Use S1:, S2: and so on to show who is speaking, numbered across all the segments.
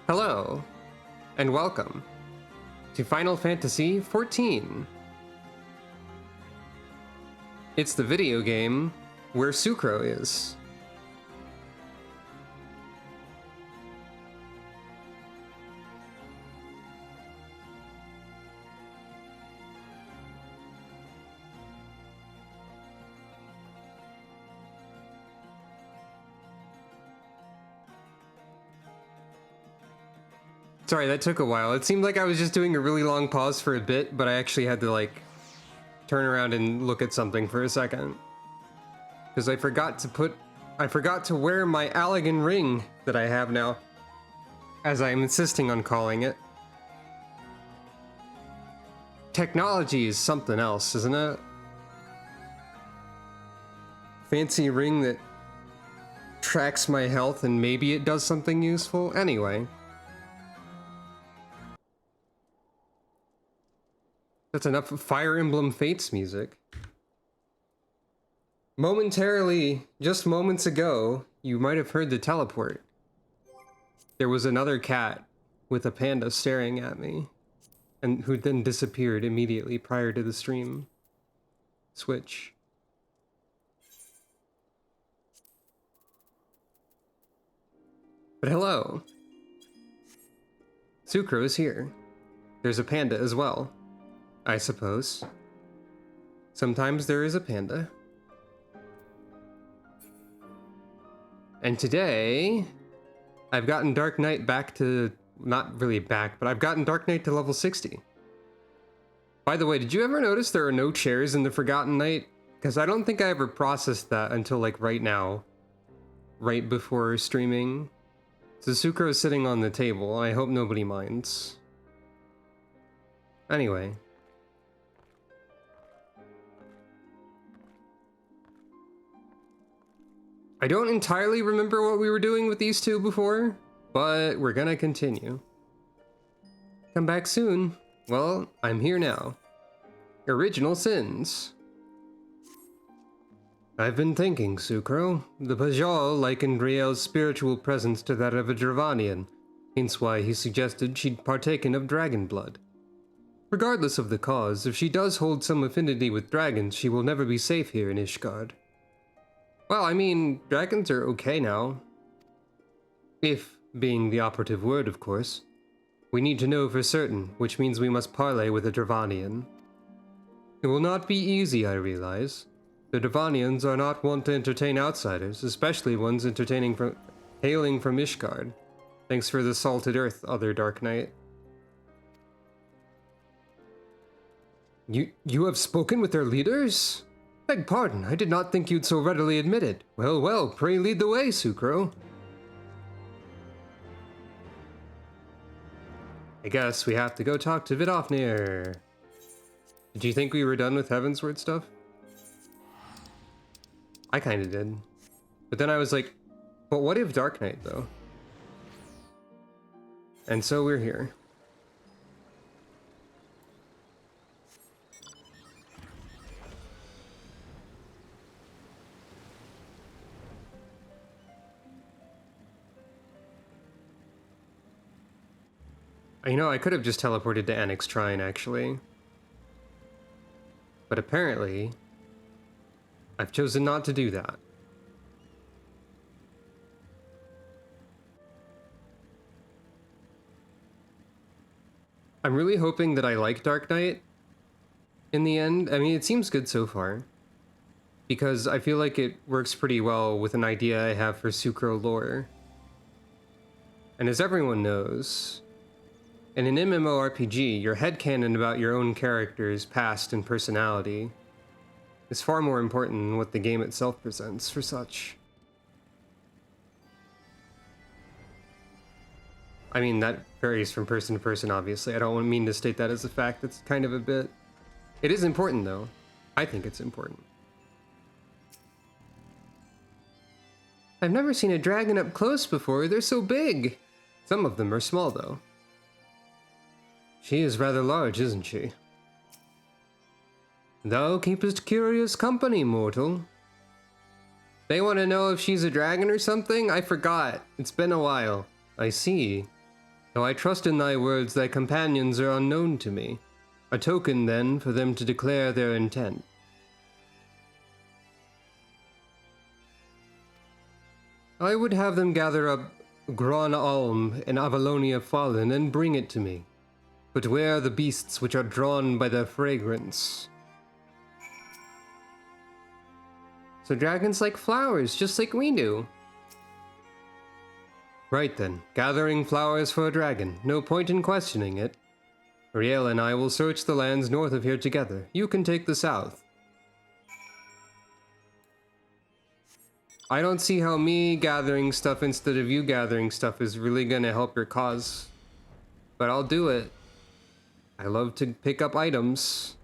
S1: Hello, and welcome to Final Fantasy XIV. It's the video game where Sucro is. Sorry, that took a while. It seemed like I was just doing a really long pause for a bit, but I actually had to, like, turn around and look at something for a second. Because I forgot to wear my Allegan ring that I have now. As I'm insisting on calling it. Technology is something else, isn't it? Fancy ring that tracks my health and maybe it does something useful? Anyway. That's enough of Fire Emblem Fates music. Momentarily, just moments ago, you might have heard the teleport. There was another cat with a panda staring at me, and who then disappeared immediately prior to the stream switch. But hello. Sucro is here. There's a panda as well. I suppose. Sometimes there is a panda. And today, I've gotten Dark Knight back to, not really back, but I've gotten Dark Knight to level 60. By the way, did you ever notice there are no chairs in the Forgotten Knight? Because I don't think I ever processed that until like right now. Right before streaming. So Sucro is sitting on the table. I hope nobody minds. Anyway. I don't entirely remember what we were doing with these two before, but we're gonna continue. Come back soon. Well, I'm here now. Original Sins. I've been thinking, Sucro. The Pajal likened Riel's spiritual presence to that of a Dravanian, hence why he suggested she'd partaken of dragon blood. Regardless of the cause, if she does hold some affinity with dragons, she will never be safe here in Ishgard. Well, I mean, dragons are okay now. If being the operative word, of course. We need to know for certain, which means we must parley with a Dravanian. It will not be easy, I realize. The Dravanians are not wont to entertain outsiders, especially ones hailing from Ishgard. Thanks for the salted earth, other Dark Knight. You have spoken with their leaders? Beg pardon, I did not think you'd so readily admit it. Well, well, pray lead the way, Sucro. I guess we have to go talk to Vidofnir. Did you think we were done with Heavensward stuff? I kinda did. But then I was like, but what if Dark Knight, though? And so we're here. You know, I could have just teleported to Annex Shrine, actually. But apparently, I've chosen not to do that. I'm really hoping that I like Dark Knight in the end. I mean, it seems good so far. Because I feel like it works pretty well with an idea I have for Sucro lore. And as everyone knows, in an MMORPG, your headcanon about your own character's past and personality is far more important than what the game itself presents for such. I mean, that varies from person to person, obviously. I don't mean to state that as a fact. It's kind of a bit... It is important, though. I think it's important. I've never seen a dragon up close before. They're so big. Some of them are small, though. She is rather large, isn't she? Thou keepest curious company, mortal. They want to know if she's a dragon or something? I forgot. It's been a while. I see. Though I trust in thy words, thy companions are unknown to me. A token, then, for them to declare their intent. I would have them gather up Gran Alm and Avalonia Fallen and bring it to me. But where are the beasts which are drawn by their fragrance? So dragons like flowers, just like we do. Right then, gathering flowers for a dragon. No point in questioning it. Revel and I will search the lands north of here together. You can take the south. I don't see how me gathering stuff instead of you gathering stuff is really gonna help your cause. But I'll do it. I love to pick up items.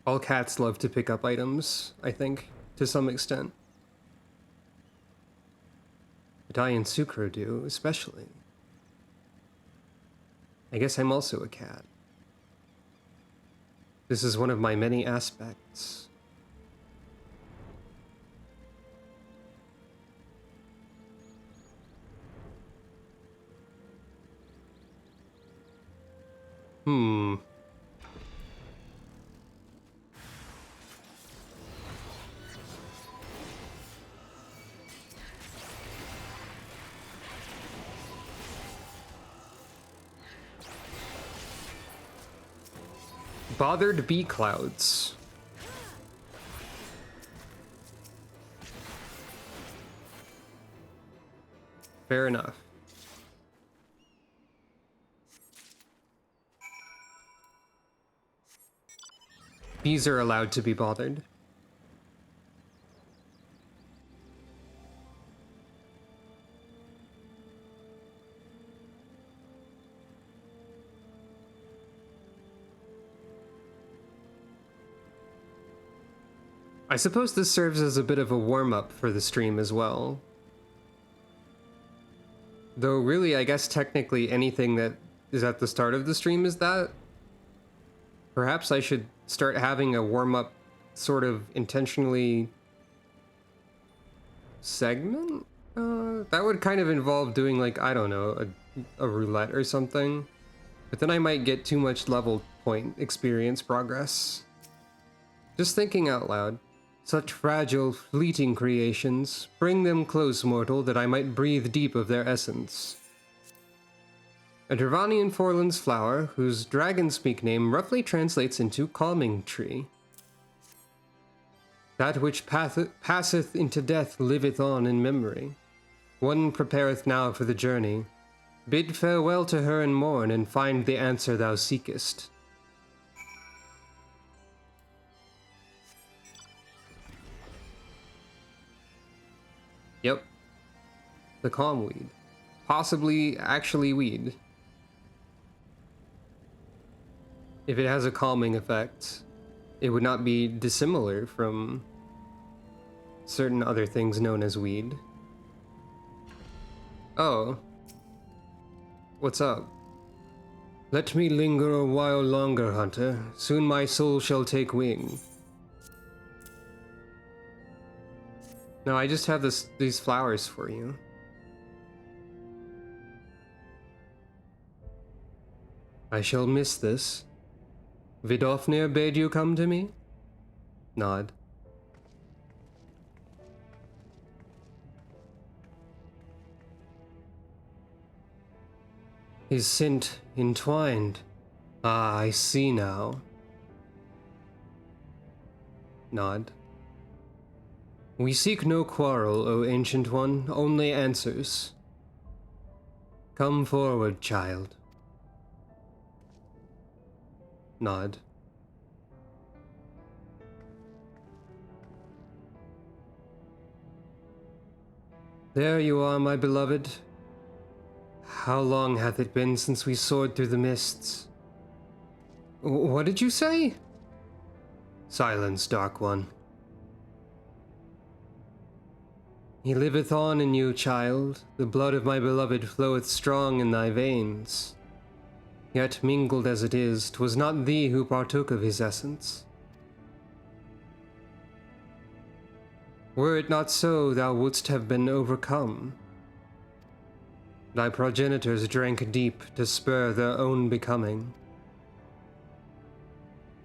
S1: All cats love to pick up items, I think, to some extent. But I and Sucro do, especially. I guess I'm also a cat. This is one of my many aspects. Bothered bee clouds. Fair enough. Bees are allowed to be bothered. I suppose this serves as a bit of a warm-up for the stream as well. Though really, I guess technically anything that is at the start of the stream is that. Perhaps I should start having a warm-up sort of intentionally segment? That would kind of involve doing like, I don't know, a roulette or something. But then I might get too much level point experience progress. Just thinking out loud. Such fragile, fleeting creations, bring them close, mortal, that I might breathe deep of their essence. A Dravanian Forlan's flower, whose dragon-speak name roughly translates into calming tree. That which passeth into death liveth on in memory. One prepareth now for the journey. Bid farewell to her and mourn, and find the answer thou seekest. Yep. The calm weed. Possibly actually weed. If it has a calming effect, it would not be dissimilar from certain other things known as weed. Oh. What's up? Let me linger a while longer, hunter. Soon my soul shall take wing. No, I just have these flowers for you. I shall miss this. Vidofnir bade you come to me? Nod. His scent entwined. Ah, I see now. Nod. We seek no quarrel, O Ancient One, only answers. Come forward, child. Nod. There you are, my beloved. How long hath it been since we soared through the mists? What did you say? Silence, Dark One. He liveth on in you, child. The blood of my beloved floweth strong in thy veins. Yet mingled as it is, 'twas not thee who partook of his essence. Were it not so, thou wouldst have been overcome. Thy progenitors drank deep to spur their own becoming.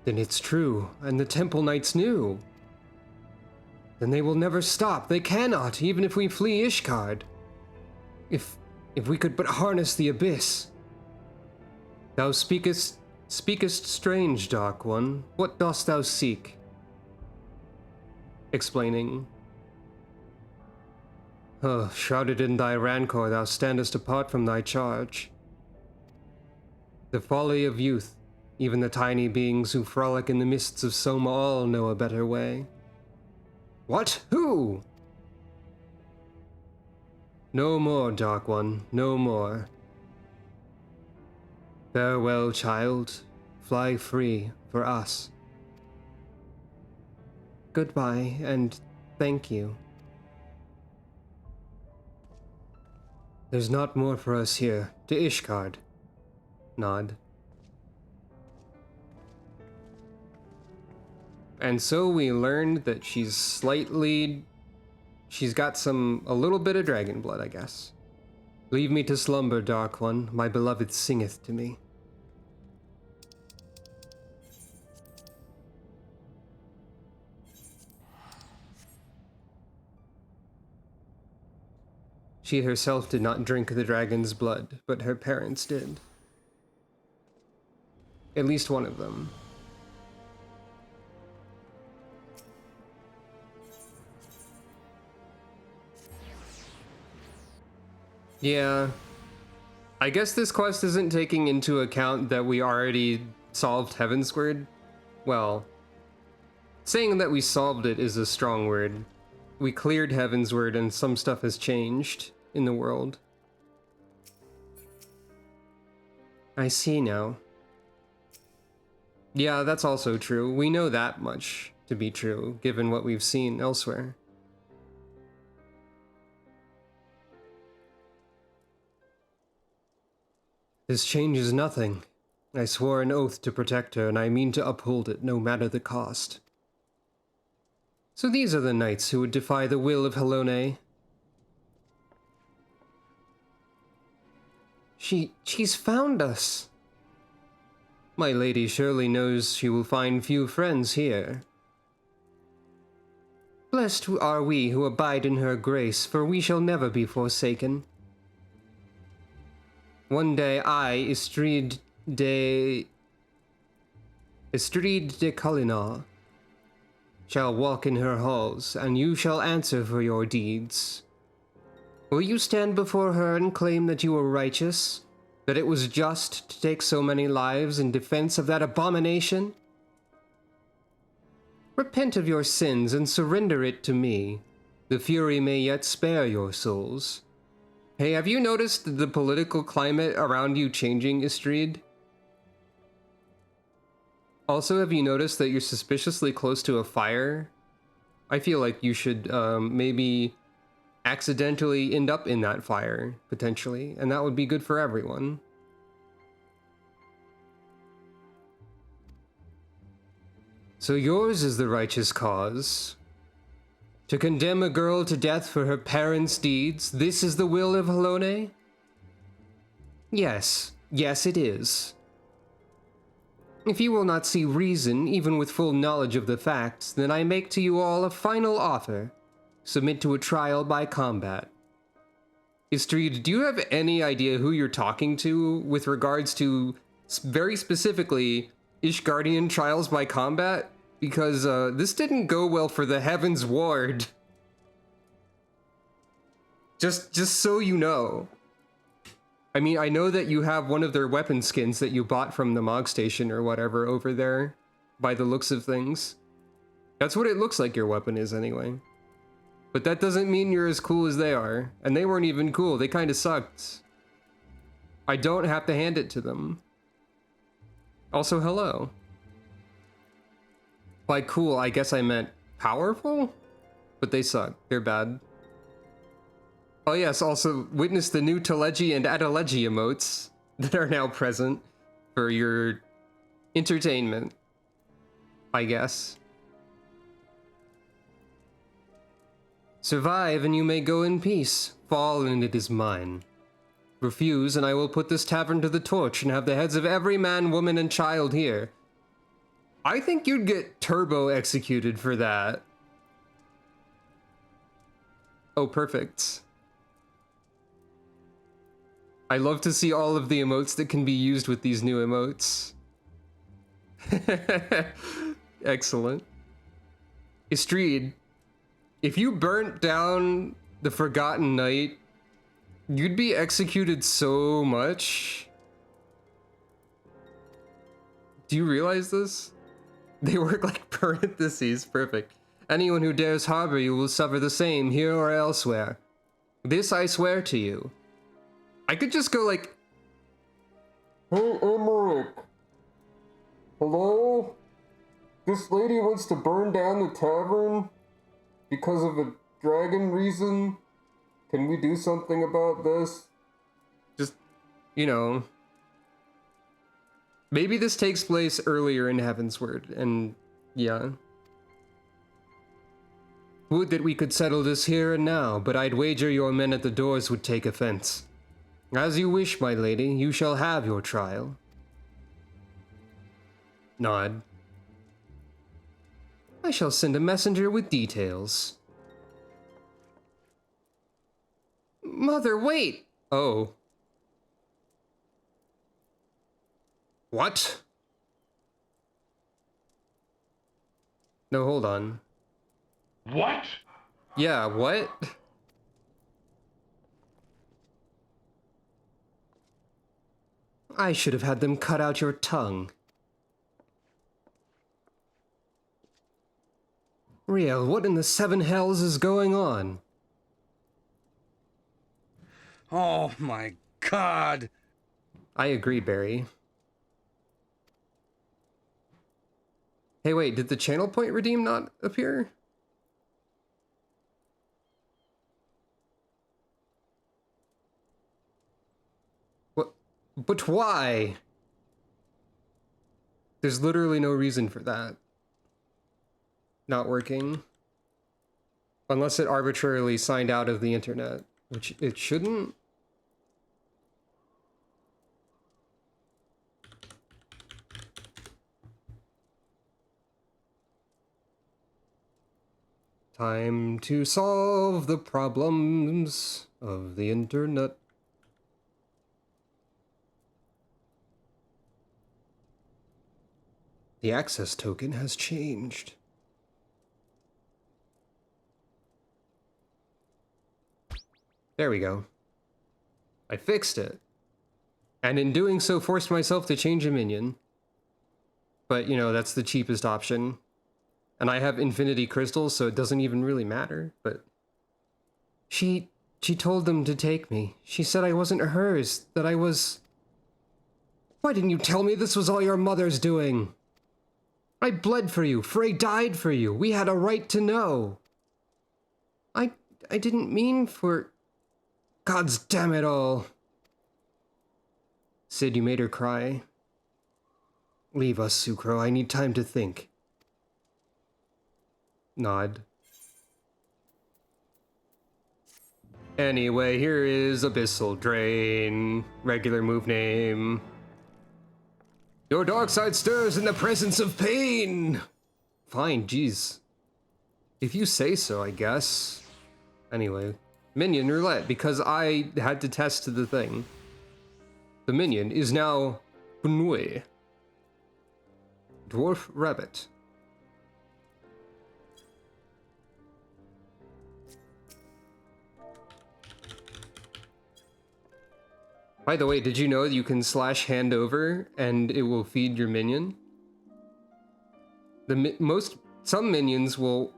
S1: Then it's true, and the Temple Knights knew. Then they will never stop. They cannot, even if we flee Ishgard. If we could but harness the abyss. Thou speakest strange, Dark One. What dost thou seek? Explaining. Oh, shrouded in thy rancor, thou standest apart from thy charge. The folly of youth, even the tiny beings who frolic in the mists of Soma all know a better way. What? Who? No more, Dark One, no more. Farewell, child. Fly free for us. Goodbye, and thank you. There's not more for us here. To Ishgard. Nod. And so we learned that she's got a little bit of dragon blood, I guess. Leave me to slumber, Dark One. My beloved singeth to me. She herself did not drink the dragon's blood, but her parents did. At least one of them. Yeah. I guess this quest isn't taking into account that we already solved Heavensward. Well, saying that we solved it is a strong word. We cleared Heavensward and some stuff has changed in the world. I see now. Yeah, that's also true. We know that much to be true, given what we've seen elsewhere. This changes nothing. I swore an oath to protect her, and I mean to uphold it, no matter the cost. So these are the knights who would defy the will of Helone. She's found us. My lady surely knows she will find few friends here. Blessed are we who abide in her grace, for we shall never be forsaken. One day I, Istrid de Khalinar, shall walk in her halls, and you shall answer for your deeds. Will you stand before her and claim that you were righteous? That it was just to take so many lives in defense of that abomination? Repent of your sins and surrender it to me. The Fury may yet spare your souls. Hey, have you noticed the political climate around you changing, Istrid? Also, have you noticed that you're suspiciously close to a fire? I feel like you should maybe accidentally end up in that fire, potentially, and that would be good for everyone. So yours is the righteous cause. To condemn a girl to death for her parents' deeds, this is the will of Helone? Yes, yes it is. If you will not see reason, even with full knowledge of the facts, then I make to you all a final offer. Submit to a trial by combat. Istrid, do you have any idea who you're talking to with regards to, very specifically, Ishgardian trials by combat? Because this didn't go well for the Heavens Ward. Just so you know. I mean, I know that you have one of their weapon skins that you bought from the Mog Station or whatever over there, by the looks of things. That's what it looks like your weapon is anyway. But that doesn't mean you're as cool as they are. And they weren't even cool, they kinda sucked. I don't have to hand it to them. Also, hello. By cool, I guess I meant powerful? But they suck, they're bad. Oh yes, also witness the new Teleji and Adeleji emotes that are now present for your entertainment, I guess. Survive and you may go in peace. Fall and it is mine. Refuse and I will put this tavern to the torch and have the heads of every man, woman, and child here. I think you'd get turbo executed for that. Oh, perfect. I love to see all of the emotes that can be used with these new emotes. Excellent. Istrid, if you burnt down the Forgotten Knight, you'd be executed so much. Do you realize this? They work like parentheses. Perfect. Anyone who dares harbor you will suffer the same here or elsewhere. This I swear to you. I could just go like, hey, Emmerich. Hello? This lady wants to burn down the tavern because of a dragon reason. Can we do something about this? Just, you know. Maybe this takes place earlier in Heavensward, and yeah. Would that we could settle this here and now, but I'd wager your men at the doors would take offense. As you wish, my lady, you shall have your trial. Nod. I shall send a messenger with details. Mother, wait! Oh. What? No, hold on.
S2: What?
S1: Yeah, what? I should have had them cut out your tongue. Revel, what in the seven hells is going on?
S3: Oh my god!
S1: I agree, Barry. Hey, wait, did the channel point redeem not appear? What? But why? There's literally no reason for that. Not working. Unless it arbitrarily signed out of the internet, which it shouldn't. Time to solve the problems of the internet. The access token has changed. There we go. I fixed it. And in doing so, forced myself to change a minion. But, you know, that's the cheapest option. And I have infinity crystals, so it doesn't even really matter, but... She told them to take me. She said I wasn't hers, that I was... Why didn't you tell me this was all your mother's doing? I bled for you. Frey died for you. We had a right to know. I didn't mean for... God's damn it all. Sid, you made her cry. Leave us, Sucro. I need time to think. Nod. Anyway, here is Abyssal Drain. Regular move name. Your dark side stirs in the presence of pain! Fine, jeez. If you say so, I guess. Anyway, minion roulette, because I had to test the thing. The minion is now Bunui. Dwarf Rabbit. By the way, did you know you can slash hand over and it will feed your minion? Some minions will...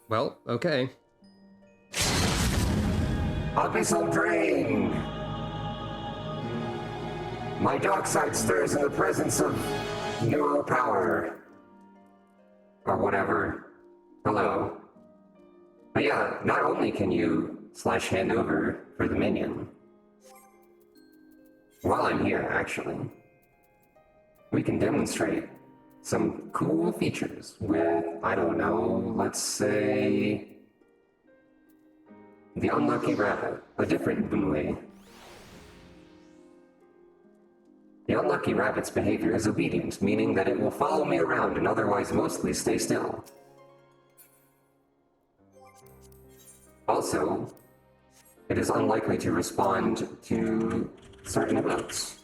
S1: Well, okay.
S4: Abyssal Drain! My dark side stirs in the presence of neural power. Or whatever. Hello. But yeah, not only can you slash hand over for the minion, while I'm here, actually, we can demonstrate some cool features with, I don't know, let's say, the unlucky rabbit, a different Bunwei. The unlucky rabbit's behavior is obedient, meaning that it will follow me around and otherwise mostly stay still. Also, it is unlikely to respond to certain emotes.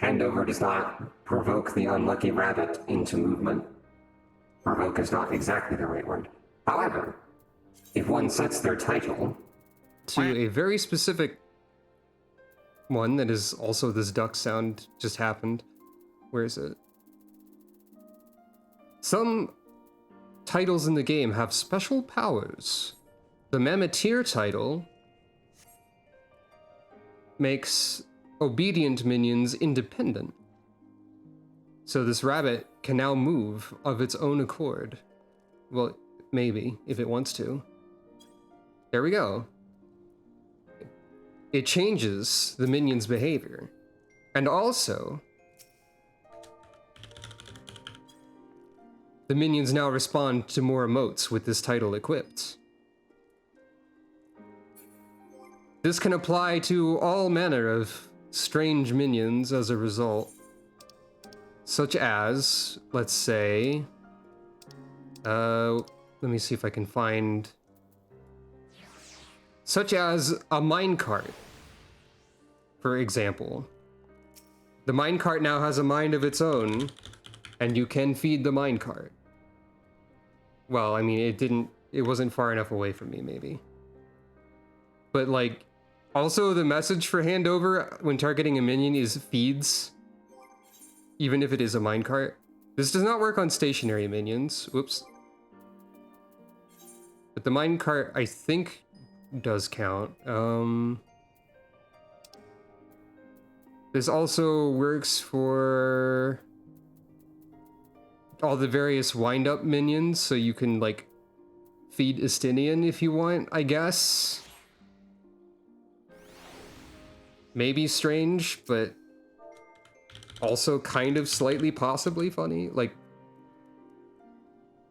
S4: Handover does not provoke the unlucky rabbit into movement. Provoke is not exactly the right word. However, if one sets their title
S1: to a very specific one that is also this duck sound just happened. Where is it? Some titles in the game have special powers. The Mammoteer title makes obedient minions independent. So this rabbit can now move of its own accord. Well, maybe, if it wants to. There we go. It changes the minion's behavior. And also, the minions now respond to more emotes with this title equipped. This can apply to all manner of strange minions as a result. Such as, let's say, let me see if I can find, such as a minecart, for example. The minecart now has a mind of its own, and you can feed the minecart. Well, I mean, it wasn't far enough away from me, maybe. But like, also the message for handover when targeting a minion is feeds, even if it is a minecart. This does not work on stationary minions. Whoops. But the minecart, I think, does count. This also works for all the various wind-up minions, so you can, like, feed Estinian if you want, I guess. Maybe strange, but also kind of slightly possibly funny. Like,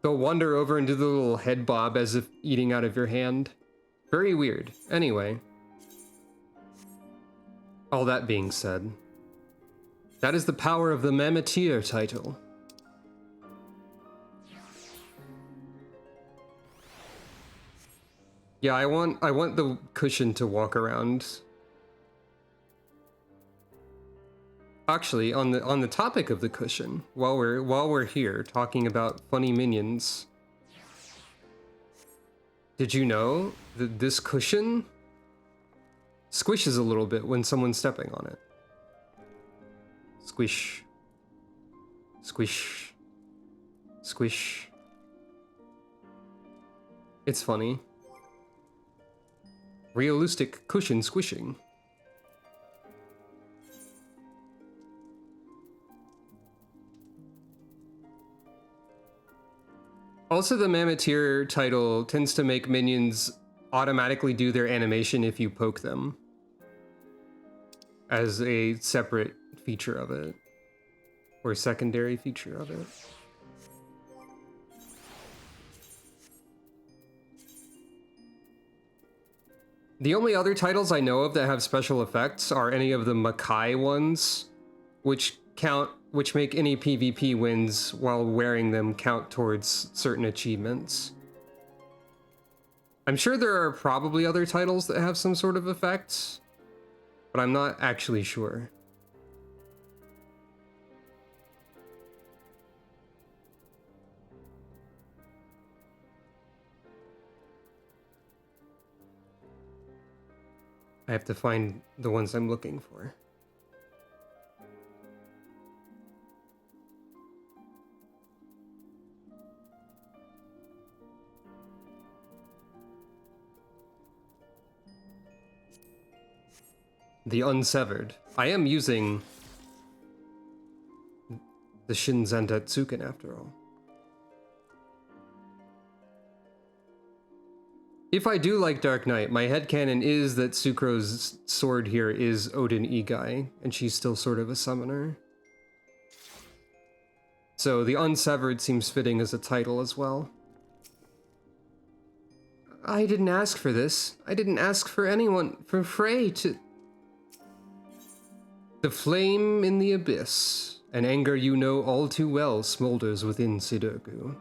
S1: they'll wander over and do the little head bob as if eating out of your hand. Very weird. Anyway. All that being said, that is the power of the Mammoteer title. Yeah, I want the cushion to walk around. Actually, on the topic of the cushion, while we're here talking about funny minions, did you know that this cushion squishes a little bit when someone's stepping on it? Squish. Squish. Squish. It's funny. Realistic cushion squishing. Also, the Mammoteer title tends to make minions automatically do their animation if you poke them, as a separate feature of it, or secondary feature of it. The only other titles I know of that have special effects are any of the Makai ones, which make any PvP wins while wearing them count towards certain achievements. I'm sure there are probably other titles that have some sort of effects, but I'm not actually sure. I have to find the ones I'm looking for. The Unsevered. I am using the Shinzan after all. If I do like Dark Knight, my headcanon is that Sucro's sword here is Odin Igai, and she's still sort of a summoner. So the Unsevered seems fitting as a title as well. I didn't ask for this. I didn't ask for anyone, for Frey to... The flame in the abyss, an anger you know all too well, smolders within Sidurgu.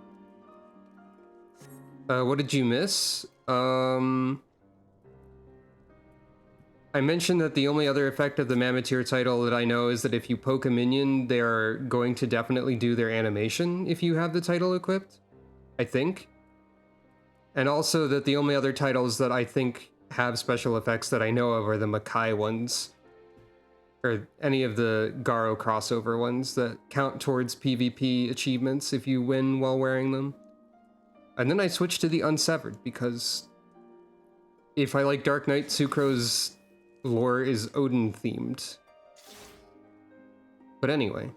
S1: What did you miss? I mentioned that the only other effect of the Mammoteer title that I know is that if you poke a minion, they are going to definitely do their animation if you have the title equipped. I think. And also that the only other titles that I think have special effects that I know of are the Makai ones. Or any of the Garo crossover ones that count towards PvP achievements if you win while wearing them. And then I switched to the Unsevered because if I like Dark Knight, Sucro's lore is Odin themed. But anyway.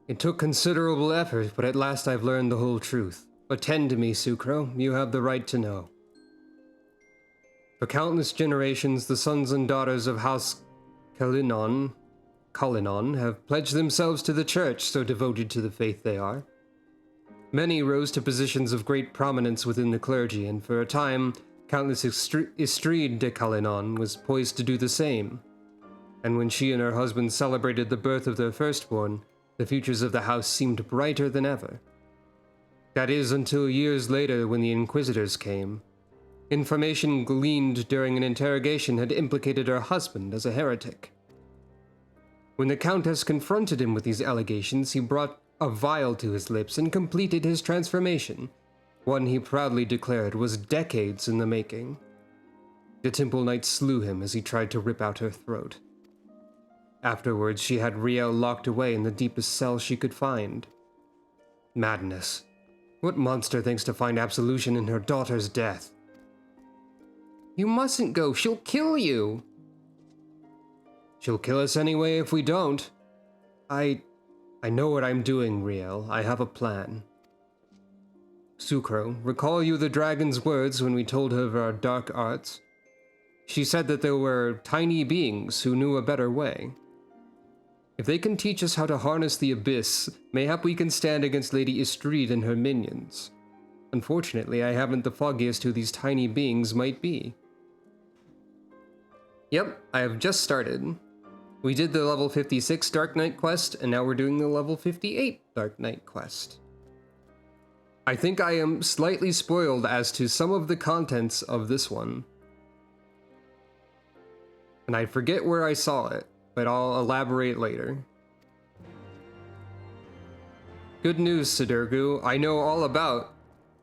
S1: It took considerable effort, but at last I've learned the whole truth. Attend to me, Sucro. You have the right to know. For countless generations, the sons and daughters of House Kalinon have pledged themselves to the church, so devoted to the faith they are. Many rose to positions of great prominence within the clergy, and for a time, Countess Istrid de Kalinon was poised to do the same. And when she and her husband celebrated the birth of their firstborn, the futures of the house seemed brighter than ever. That is, until years later when the Inquisitors came. Information gleaned during an interrogation had implicated her husband as a heretic. When the Countess confronted him with these allegations, he brought a vial to his lips and completed his transformation, one he proudly declared was decades in the making. The Temple Knight slew him as he tried to rip out her throat. Afterwards, she had Riel locked away in the deepest cell she could find. Madness. What monster thinks to find absolution in her daughter's death? You mustn't go. She'll kill you. She'll kill us anyway if we don't. I know what I'm doing, Riel. I have a plan. Sucro, recall you the dragon's words when we told her of our dark arts? She said that there were tiny beings who knew a better way. If they can teach us how to harness the abyss, mayhap we can stand against Lady Istrid and her minions. Unfortunately, I haven't the foggiest who these tiny beings might be. Yep, I have just started. We did the level 56 Dark Knight quest, and now we're doing the level 58 Dark Knight quest. I think I am slightly spoiled as to some of the contents of this one. And I forget where I saw it, but I'll elaborate later. Good news, Sidurgu. I know all about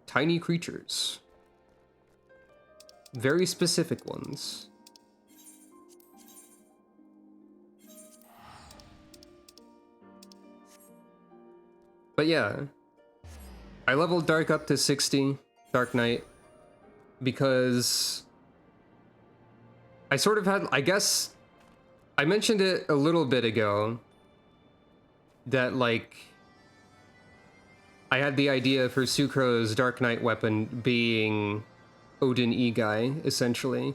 S1: tiny creatures. Very specific ones. But yeah, I leveled Dark up to 60, Dark Knight, because I sort of had, I guess, I mentioned it a little bit ago, that like, I had the idea for Sucro's Dark Knight weapon being Odin Igai, essentially.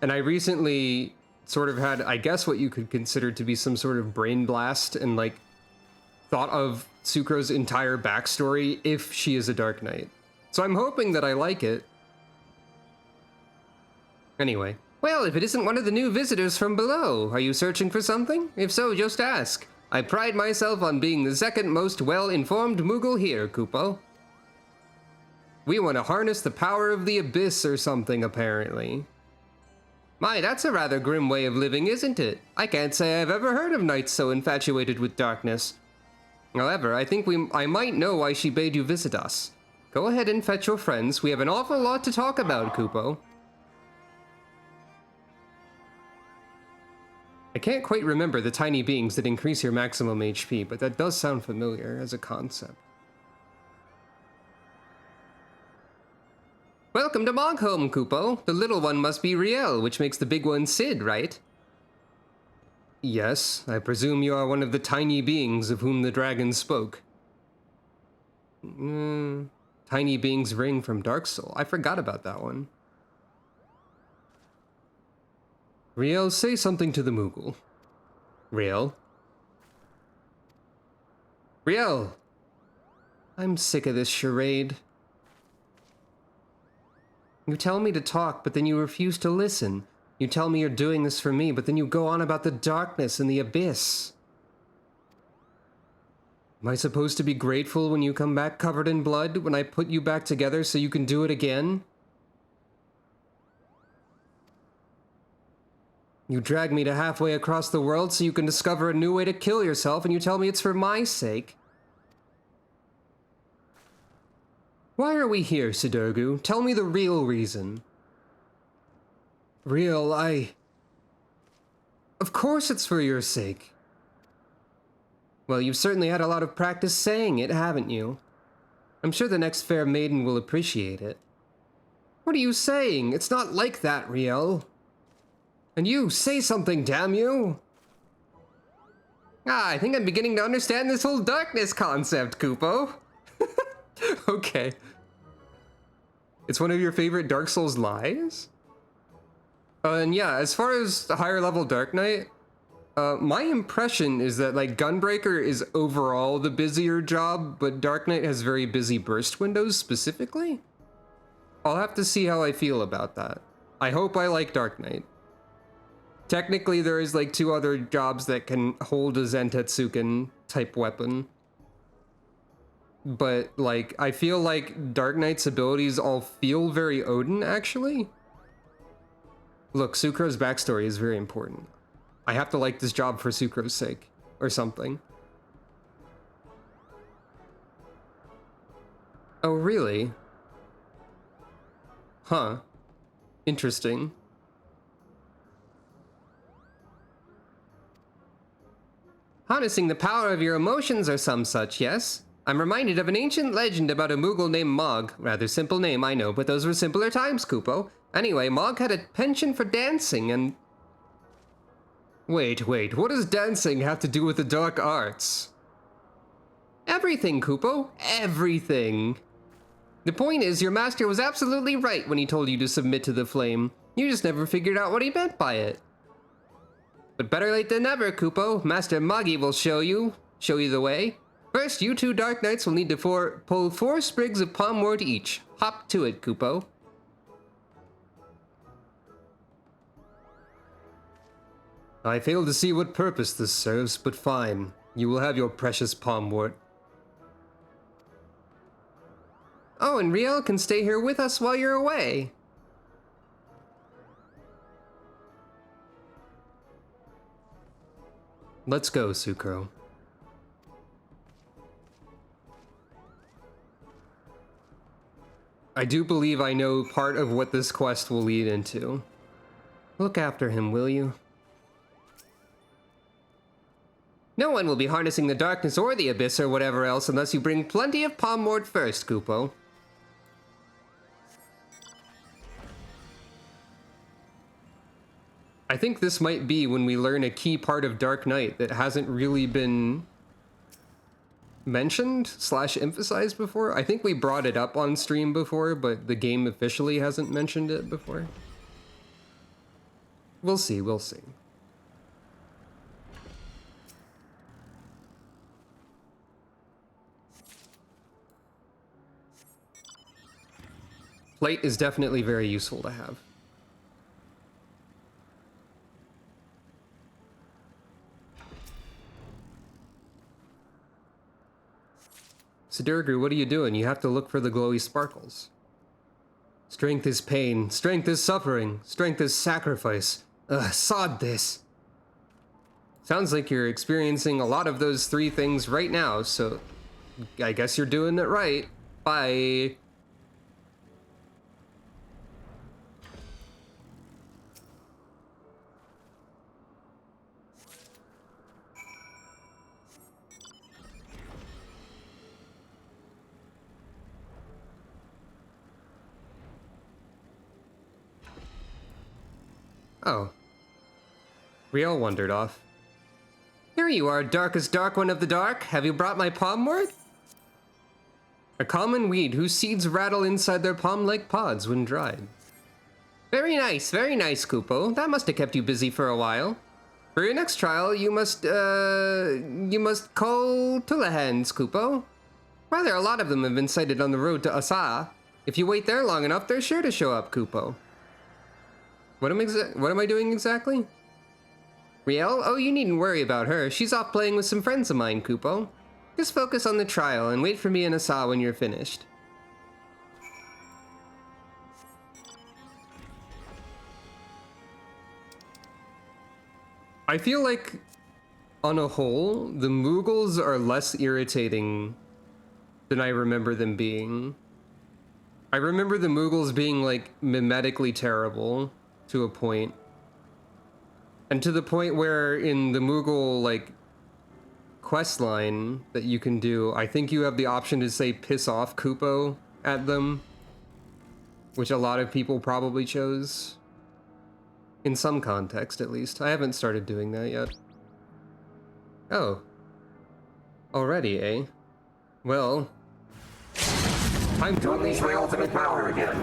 S1: And I recently sort of had, I guess, what you could consider to be some sort of brain blast and like, thought of Sucro's entire backstory if she is a Dark Knight. So I'm hoping that I like it. Anyway. Well, if it isn't one of the new visitors from below, are you searching for something? If so, just ask. I pride myself on being the second most well-informed Moogle here, Kupo. We want to harness the power of the abyss or something, apparently. My, that's a rather grim way of living, isn't it? I can't say I've ever heard of knights so infatuated with darkness. However, I think I might know why she bade you visit us. Go ahead and fetch your friends. We have an awful lot to talk about, Kupo. I can't quite remember the tiny beings that increase your maximum HP, but that does sound familiar as a concept. Welcome to Mogholm, Kupo. The little one must be Riel, which makes the big one Sid, right? Yes, I presume you are one of the tiny beings of whom the dragon spoke. Tiny beings ring from Dark Soul. I forgot about that one. Riel, say something to the Moogle. Riel? Riel! I'm sick of this charade. You tell me to talk, but then you refuse to listen. You tell me you're doing this for me, but then you go on about the darkness and the abyss. Am I supposed to be grateful when you come back covered in blood, when I put you back together so you can do it again? You drag me to halfway across the world so you can discover a new way to kill yourself, and you tell me it's for my sake. Why are we here, Sidurgu? Tell me the real reason. Real, Of course it's for your sake. Well, you've certainly had a lot of practice saying it, haven't you? I'm sure the next fair maiden will appreciate it. What are you saying? It's not like that, Riel. And you, say something, damn you! I think I'm beginning to understand this whole darkness concept, Kupo. Okay. It's one of your favorite Dark Souls lies? And yeah, as far as the higher level Dark Knight, my impression is that, like, Gunbreaker is overall the busier job, but Dark Knight has very busy burst windows specifically? I'll have to see how I feel about that. I hope I like Dark Knight. Technically, there is, like, 2 other jobs that can hold a Zentetsuken type weapon. But, like, I feel like Dark Knight's abilities all feel very Odin, actually. Look, Sucro's backstory is very important. I have to like this job for Sucro's sake, or something. Oh, really? Huh. Interesting. Harnessing the power of your emotions or some such, yes? I'm reminded of an ancient legend about a Moogle named Mog. Rather simple name, I know, but those were simpler times, Kupo. Anyway, Mog had a penchant for dancing and... Wait, what does dancing have to do with the dark arts? Everything, Kupo. Everything. The point is, your master was absolutely right when he told you to submit to the flame. You just never figured out what he meant by it. But better late than never, Kupo. Master Magi will show you the way. First, you 2 Dark Knights will need to pull 4 sprigs of palmwort each. Hop to it, Kupo. I fail to see what purpose this serves, but fine. You will have your precious palmwort. Oh, and Riel can stay here with us while you're away. Let's go, Sucro. I do believe I know part of what this quest will lead into. Look after him, will you? No one will be harnessing the darkness or the abyss or whatever else unless you bring plenty of palmwort first, Kupo. I think this might be when we learn a key part of Dark Knight that hasn't really been mentioned / emphasized before. I think we brought it up on stream before, but the game officially hasn't mentioned it before. We'll see, we'll see. Plate is definitely very useful to have. Sidurgu, what are you doing? You have to look for the glowy sparkles. Strength is pain. Strength is suffering. Strength is sacrifice. Ugh, sod this. Sounds like you're experiencing a lot of those 3 things right now, so I guess you're doing it right. Bye. Oh. Riel wandered off. Here you are, darkest dark one of the dark. Have you brought my palmwort? A common weed whose seeds rattle inside their palm-like pods when dried. Very nice, Kupo. That must have kept you busy for a while. For your next trial, you must call Tullahans, Kupo. Rather, a lot of them have been sighted on the road to Asa. If you wait there long enough, they're sure to show up, Kupo. What am I doing exactly? Riel? Oh, you needn't worry about her. She's off playing with some friends of mine, Kupo. Just focus on the trial and wait for me in Asa when you're finished. I feel like, on a whole, the Moogles are less irritating than I remember them being. I remember the Moogles being, like, mimetically terrible to a point. And to the point where in the Moogle, like, quest line that you can do, I think you have the option to say piss off Kupo at them, which a lot of people probably chose. In some context, at least. I haven't started doing that yet. Oh. Already, eh? Well...
S4: time to unleash my ultimate power again.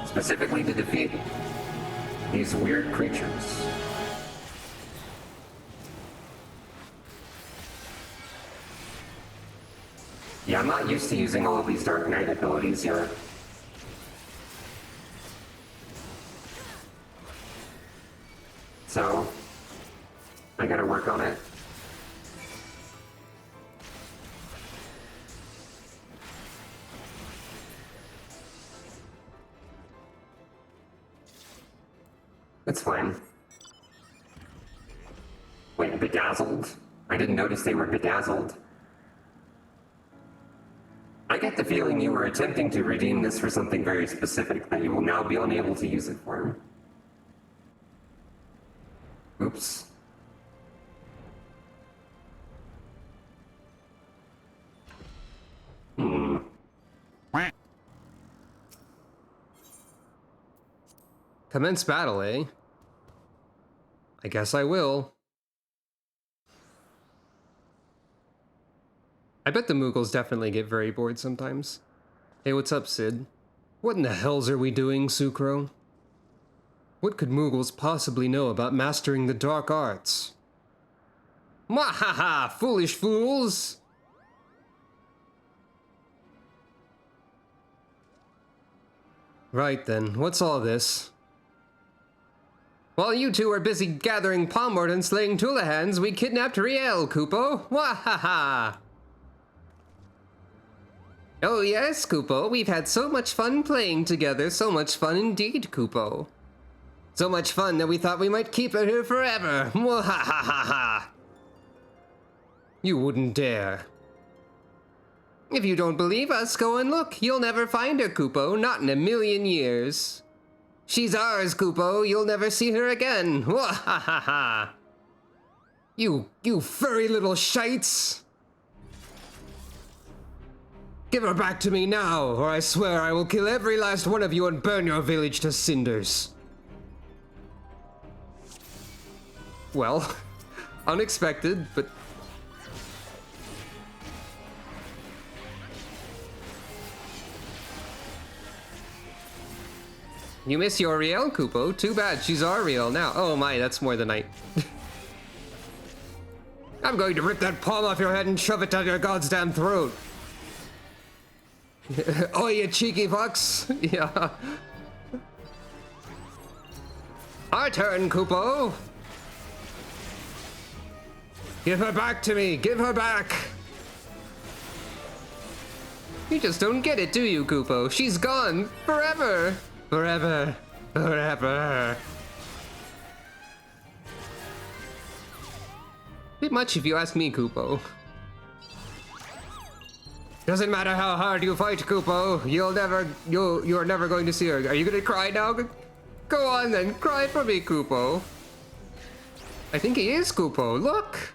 S4: Specifically to defeat these weird creatures. Yeah, I'm not used to using all of these Dark Knight abilities yet. So, I gotta work on it. It's fine. Wait, bedazzled? I didn't notice they were bedazzled. I get the feeling you were attempting to redeem this for something very specific that you will now be unable to use it for. Oops.
S1: Commence battle, eh? I guess I will. I bet the Moogles definitely get very bored sometimes. Hey, what's up, Sid? What in the hells are we doing, Sucro? What could Moogles possibly know about mastering the dark arts? Mwahaha, foolish fools! Right then, what's all this? While you two were busy gathering Palmort and slaying Tullahans, we kidnapped Riel, Kupo. Wahaha! Oh yes, Kupo, we've had so much fun playing together, so much fun indeed, Kupo. So much fun that we thought we might keep her here forever. Mwahahaha! You wouldn't dare. If you don't believe us, go and look. You'll never find her, Kupo, not in a million years. She's ours, Kupo. You'll never see her again. Wahahaha! You furry little shites! Give her back to me now, or I swear I will kill every last one of you and burn your village to cinders. Well, unexpected, but... You miss your Riel, Kupo? Too bad, she's our Riel now. Oh my, that's more than I... I'm going to rip that palm off your head and shove it down your goddamn throat. Oh, you cheeky fucks. Yeah. Our turn, Kupo. Give her back to me. Give her back. You just don't get it, do you, Kupo? She's gone. Forever. Forever. Forever. Bit much if you ask me, Kupo. Doesn't matter how hard you fight, Kupo. You're never going to see her. Are you gonna cry now? Go on then, cry for me, Kupo. I think he is, Kupo. Look.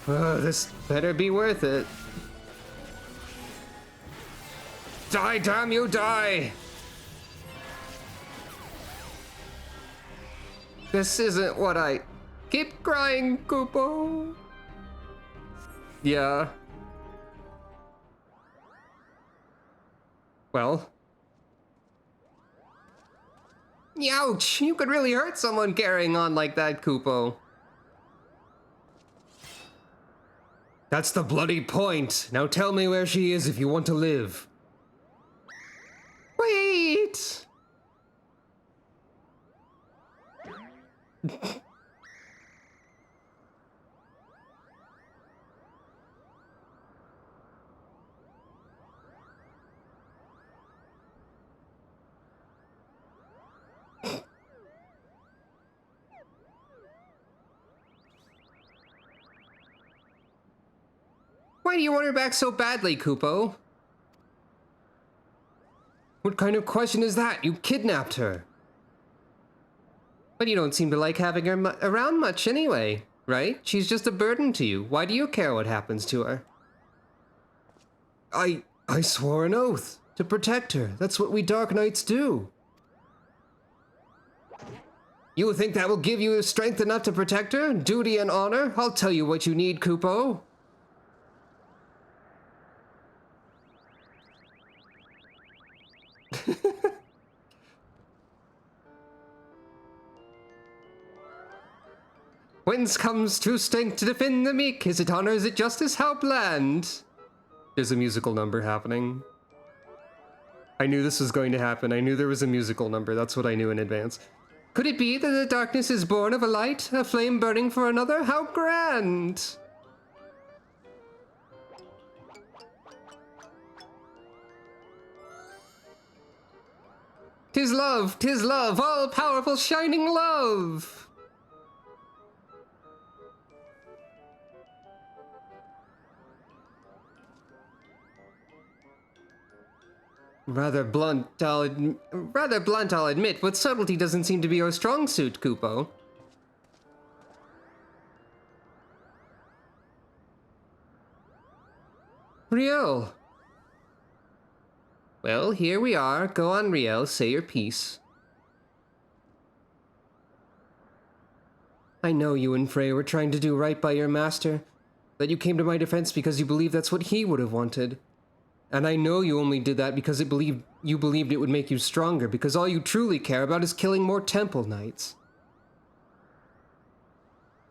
S1: Oh, this better be worth it. Die, damn you, die! This isn't what I... Keep crying, Kupo. Yeah. Well. Ouch! You could really hurt someone carrying on like that, Kupo. That's the bloody point. Now tell me where she is if you want to live. Wait! Why do you want her back so badly, Kupo? What kind of question is that? You kidnapped her. But you don't seem to like having her around much anyway, right? She's just a burden to you. Why do you care what happens to her? I swore an oath to protect her. That's what we Dark Knights do. You think that will give you strength enough to protect her? Duty and honor? I'll tell you what you need, Kupo. Whence comes true strength to defend the meek? Is it honor? Is it justice? How bland? There's a musical number happening. I knew this was going to happen. I knew there was a musical number. That's what I knew in advance. Could it be that the darkness is born of a light? A flame burning for another? How grand! Tis love, all-powerful shining love! Rather blunt, I'll admit, but subtlety doesn't seem to be your strong suit, Kupo. Riel. Well, here we are. Go on, Riel, say your piece. I know you and Frey were trying to do right by your master, that you came to my defense because you believed that's what he would have wanted. And I know you only did that because you believed it would make you stronger, because all you truly care about is killing more Temple Knights.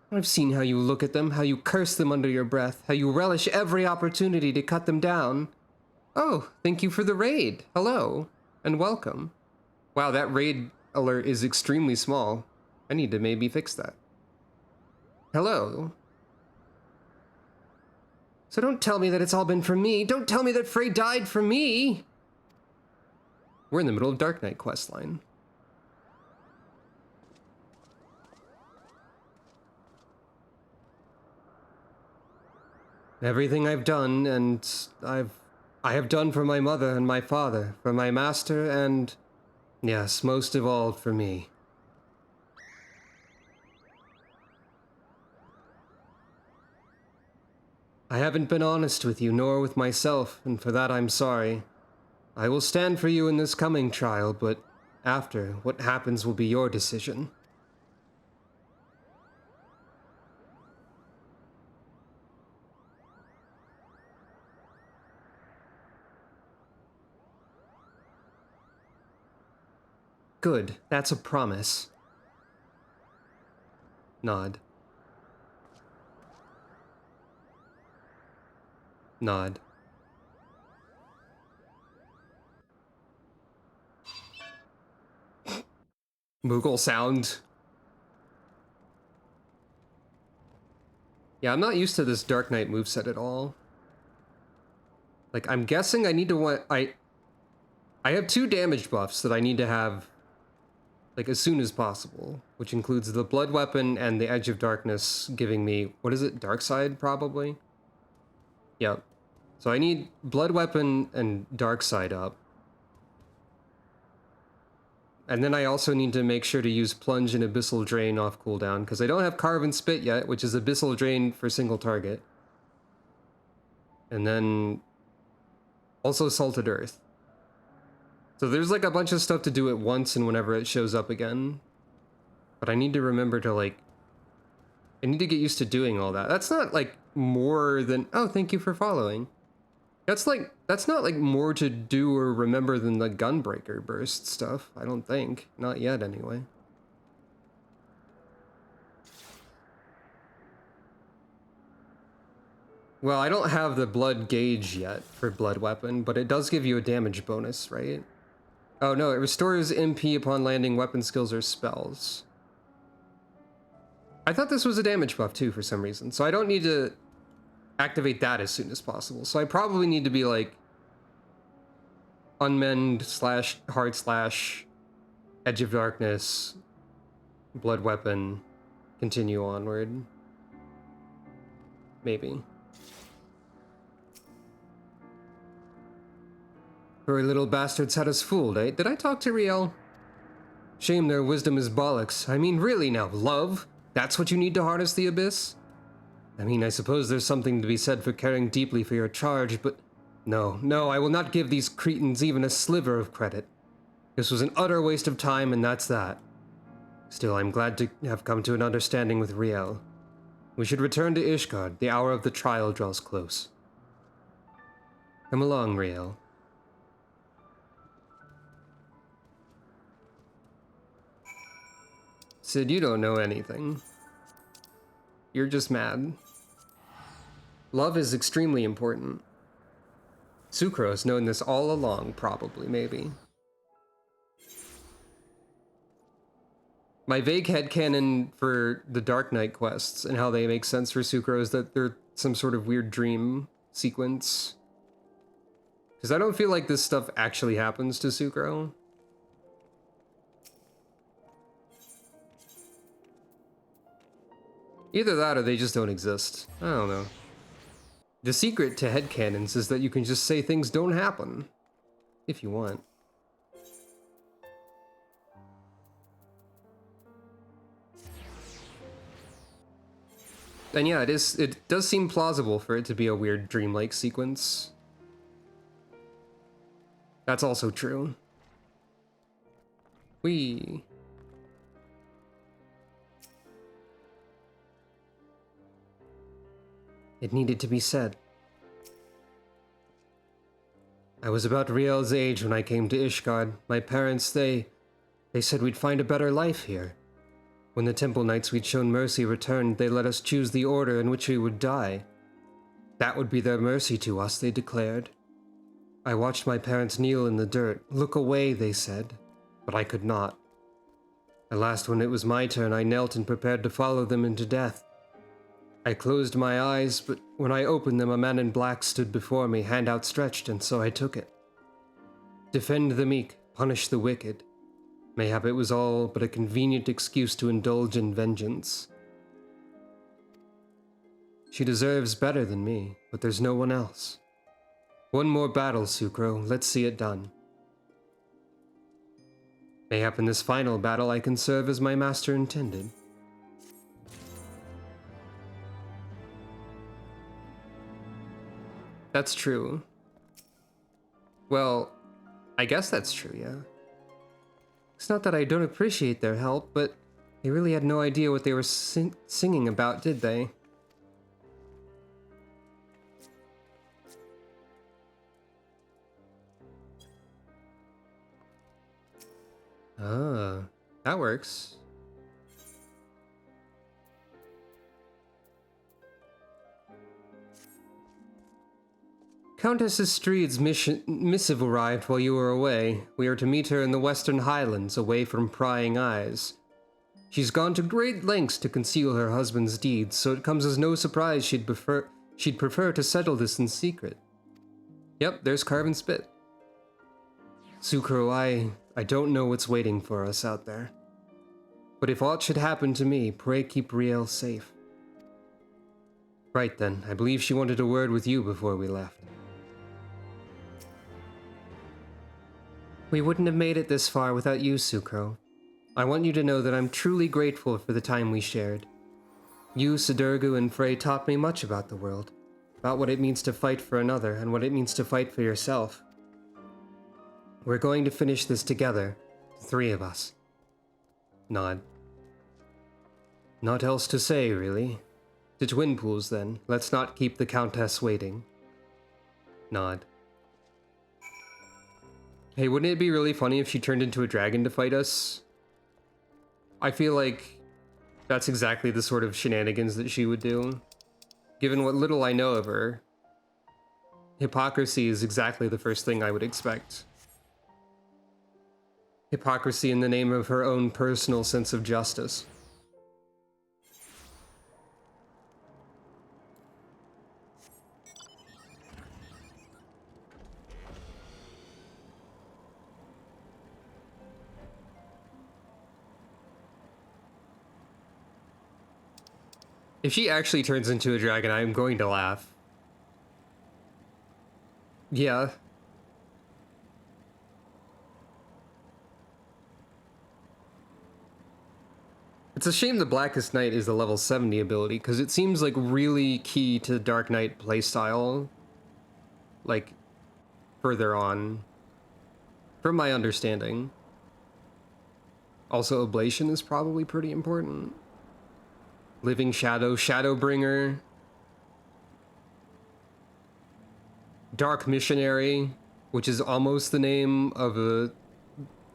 S1: I've seen how you look at them, how you curse them under your breath, how you relish every opportunity to cut them down. Oh, thank you for the raid. Hello, and welcome. Wow, that raid alert is extremely small. I need to maybe fix that. Hello. So don't tell me that it's all been for me. Don't tell me that Frey died for me. We're in the middle of Dark Knight questline. Everything I've done, and I have done for my mother and my father, for my master, and yes, most of all for me. I haven't been honest with you, nor with myself, and for that I'm sorry. I will stand for you in this coming trial, but after, what happens will be your decision. Good, that's a promise. Nod. Nod. Moogle sound. Yeah, I'm not used to this Dark Knight moveset at all. Like, I'm guessing I need to I have 2 damage buffs that I need to have, like, as soon as possible, which includes the Blood Weapon and the Edge of Darkness giving me, what is it, Dark Side, probably? Yep. So I need Blood Weapon and Dark Side up. And then I also need to make sure to use Plunge and Abyssal Drain off cooldown, because I don't have Carve and Spit yet, which is Abyssal Drain for single target. And then also Salted Earth. So there's like a bunch of stuff to do at once and whenever it shows up again. But I need to remember to I need to get used to doing all that. That's not like more than, oh, thank you for following. That's not like more to do or remember than the Gunbreaker burst stuff, I don't think. Not yet, anyway. Well, I don't have the blood gauge yet for Blood Weapon, but it does give you a damage bonus, right? Oh no, it restores MP upon landing weapon skills or spells. I thought this was a damage buff too for some reason, so I don't need to activate that as soon as possible. So I probably need to be like Unmend slash Hard slash Edge of Darkness, Blood Weapon, continue onward. Maybe. Poor little bastards had us fooled, eh? Did I talk to Riel? Shame their wisdom is bollocks. I mean, really now, love? That's what you need to harness the Abyss? I mean, I suppose there's something to be said for caring deeply for your charge, but no, I will not give these cretins even a sliver of credit. This was an utter waste of time, and that's that. Still, I'm glad to have come to an understanding with Riel. We should return to Ishgard. The hour of the trial draws close. Come along, Riel. Sid, you don't know anything. You're just mad. Love is extremely important. Sucro's known this all along, probably, maybe. My vague headcanon for the Dark Knight quests and how they make sense for Sucro is that they're some sort of weird dream sequence. Because I don't feel like this stuff actually happens to Sucro. Either that or they just don't exist. I don't know. The secret to headcanons is that you can just say things don't happen. If you want. And yeah, it does seem plausible for it to be a weird dreamlike sequence. That's also true. It needed to be said. I was about Riel's age when I came to Ishgard. My parents, they said we'd find a better life here. When the Temple Knights we'd shown mercy returned, they let us choose the order in which we would die. That would be their mercy to us, they declared. I watched my parents kneel in the dirt. Look away, they said, but I could not. At last, when it was my turn, I knelt and prepared to follow them into death. I closed my eyes, but when I opened them, a man in black stood before me, hand outstretched, and so I took it. Defend the meek, punish the wicked. Mayhap it was all but a convenient excuse to indulge in vengeance. She deserves better than me, but there's no one else. One more battle, Sucro. Let's see it done. Mayhap in this final battle I can serve as my master intended. That's true. Well, I guess that's true, yeah. It's not that I don't appreciate their help, but they really had no idea what they were singing about, did they? Ah, that works. Countess Estrede's missive arrived while you were away. We are to meet her in the Western Highlands, away from prying eyes. She's gone to great lengths to conceal her husband's deeds, so it comes as no surprise she'd prefer to settle this in secret. Yep, there's Carve and Spit. Sucro, I don't know what's waiting for us out there. But if aught should happen to me, pray keep Riel safe. Right then, I believe she wanted a word with you before we left. We wouldn't have made it this far without you, Sucro. I want you to know that I'm truly grateful for the time we shared. You, Sidurgu, and Frey taught me much about the world, about what it means to fight for another and what it means to fight for yourself. We're going to finish this together, the three of us. Nod. Not else to say, really. To Twin Pools, then. Let's not keep the Countess waiting. nod. Hey, wouldn't it be really funny if she turned into a dragon to fight us? I feel like that's exactly the sort of shenanigans that she would do. Given what little I know of her, hypocrisy is exactly the first thing I would expect. Hypocrisy in the name of her own personal sense of justice. If she actually turns into a dragon, I'm going to laugh. Yeah. It's a shame the Blackest Night is the level 70 ability, because it seems like really key to Dark Knight playstyle. Like, further on. From my understanding. Also, Oblation is probably pretty important. Living Shadow, Shadowbringer. Dark Missionary, which is almost the name of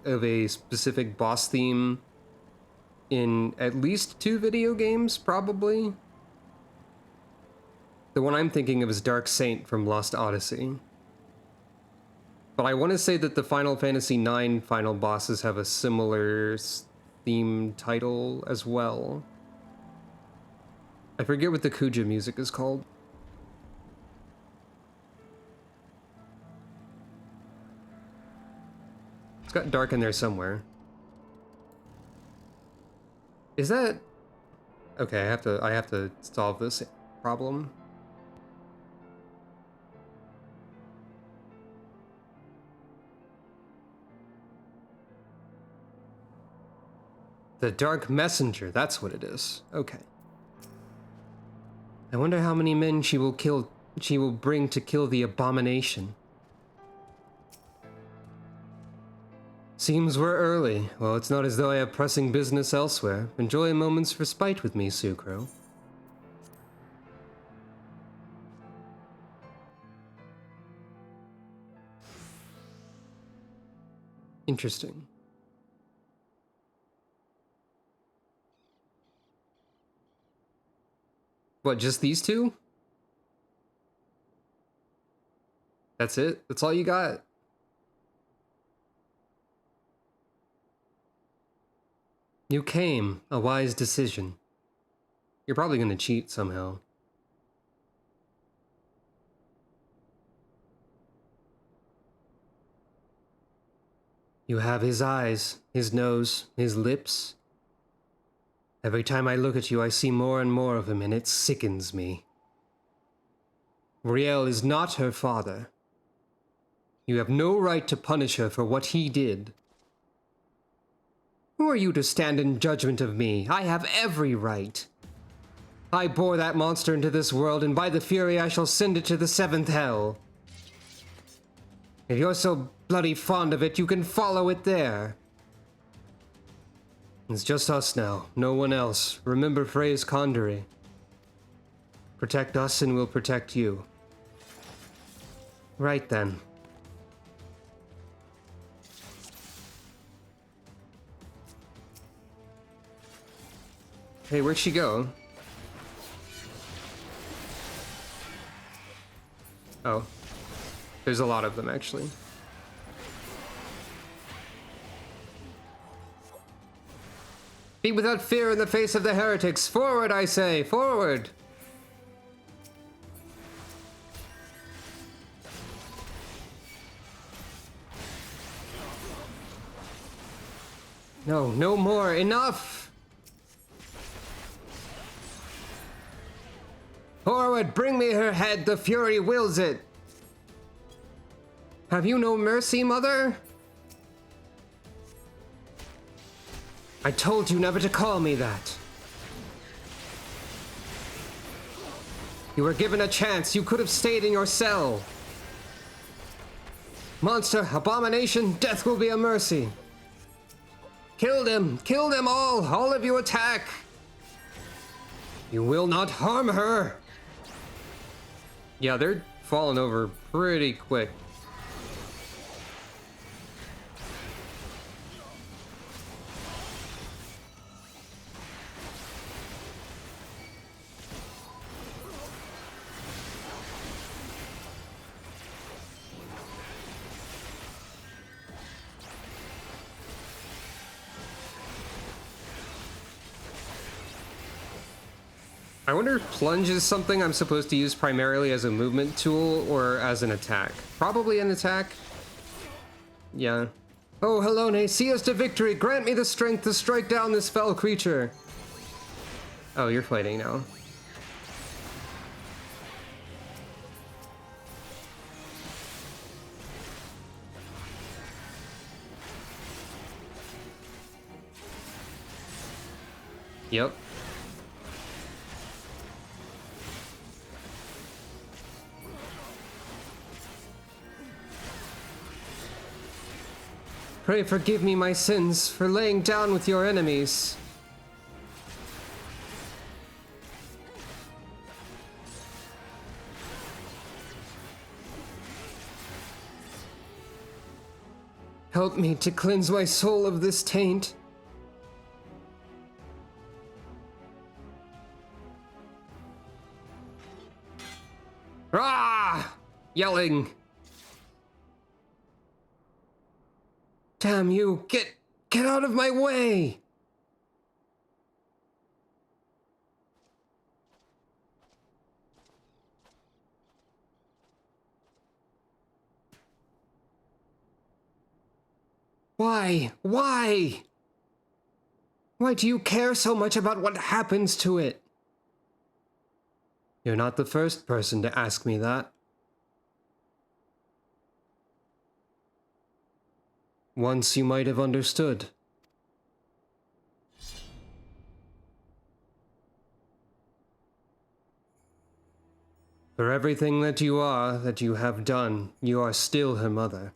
S1: a specific boss theme in at least 2 video games, probably. The one I'm thinking of is Dark Saint from Lost Odyssey. But I want to say that the Final Fantasy IX final bosses have a similar theme title as well. I forget what the Kuja music is called. It's got dark in there somewhere. Is that... Okay, I have to solve this problem. The Dark Messenger, that's what it is. Okay. I wonder how many men she will bring to kill the abomination. Seems we're early. Well, it's not as though I have pressing business elsewhere. Enjoy a moment's respite with me, Sucro. Interesting. What, just these two? That's it? That's all you got? You came. A wise decision. You're probably gonna cheat somehow. You have his eyes, his nose, his lips. Every time I look at you, I see more and more of him, and it sickens me. Riel is not her father. You have no right to punish her for what he did. Who are you to stand in judgment of me? I have every right. I bore that monster into this world, and by the Fury I shall send it to the 7th hell. If you're so bloody fond of it, you can follow it there. It's just us now, no one else. Remember Frey's Condury. Protect us and we'll protect you. Right then. Hey, where'd she go? Oh. There's a lot of them, actually. Be without fear in the face of the heretics. Forward, I say, forward! No, no more. Enough! Forward, bring me her head. The Fury wills it. Have you no mercy, Mother? I told you never to call me that. You were given a chance. You could have stayed in your cell. Monster, abomination, death will be a mercy. Kill them! Kill them all! All of you attack! You will not harm her! Yeah, they're falling over pretty quick. I wonder if plunge is something I'm supposed to use primarily as a movement tool or as an attack. Probably an attack. Yeah. Oh, Helone, see us to victory. Grant me the strength to strike down this fell creature. Oh, you're fighting now. Yep. Pray forgive me my sins for laying down with your enemies. Help me to cleanse my soul of this taint. Ah! Yelling. Damn you, get out of my way! Why? Why? Why do you care so much about what happens to it? You're not the first person to ask me that. Once you might have understood. For everything that you are, that you have done, you are still her mother.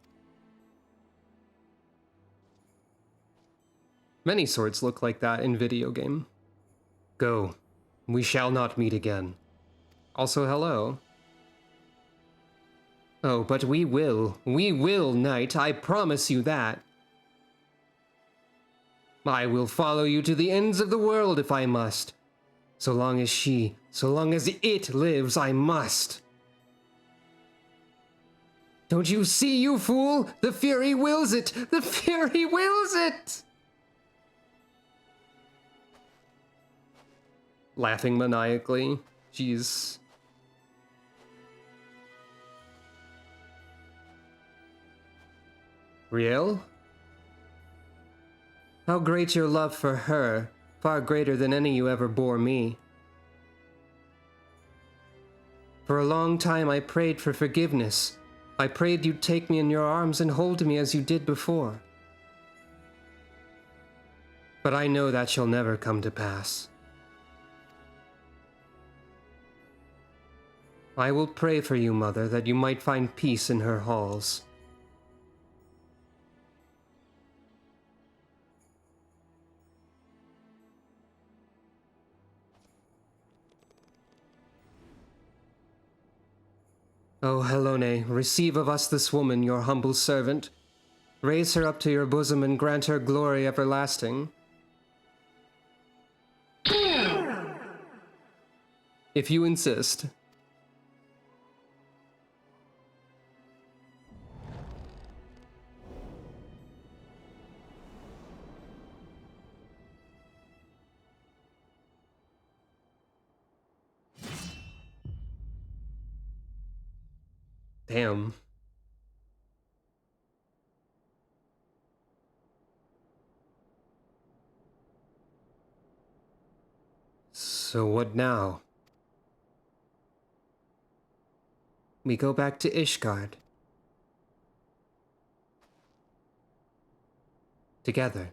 S1: Many swords look like that in video game. Go. We shall not meet again. Also, hello. Oh, but we will. We will, knight. I promise you that. I will follow you to the ends of the world if I must. So long as it lives, I must. Don't you see, you fool? The Fury wills it! The Fury wills it! Laughing maniacally. Jeez. Real? How great your love for her, far greater than any you ever bore me. For a long time I prayed for forgiveness. I prayed you'd take me in your arms and hold me as you did before. But I know that shall never come to pass. I will pray for you, Mother, that you might find peace in her halls. O Helone, receive of us this woman, your humble servant. Raise her up to your bosom and grant her glory everlasting. If you insist. Damn. So what now? We go back to Ishgard. Together.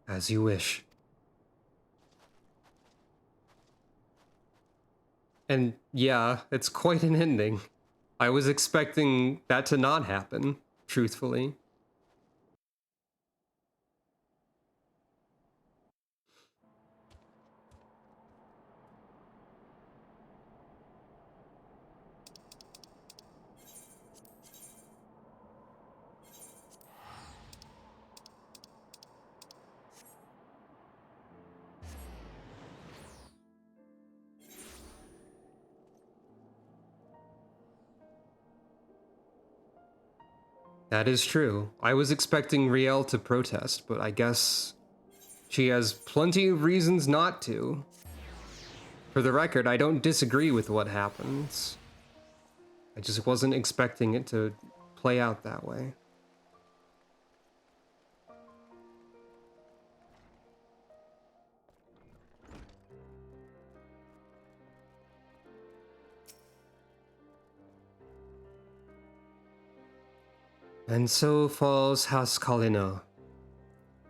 S1: As you wish. And yeah, it's quite an ending. I was expecting that to not happen, truthfully. That is true. I was expecting Riel to protest, but I guess she has plenty of reasons not to. For the record, I don't disagree with what happens. I just wasn't expecting it to play out that way. And so falls Haskalino.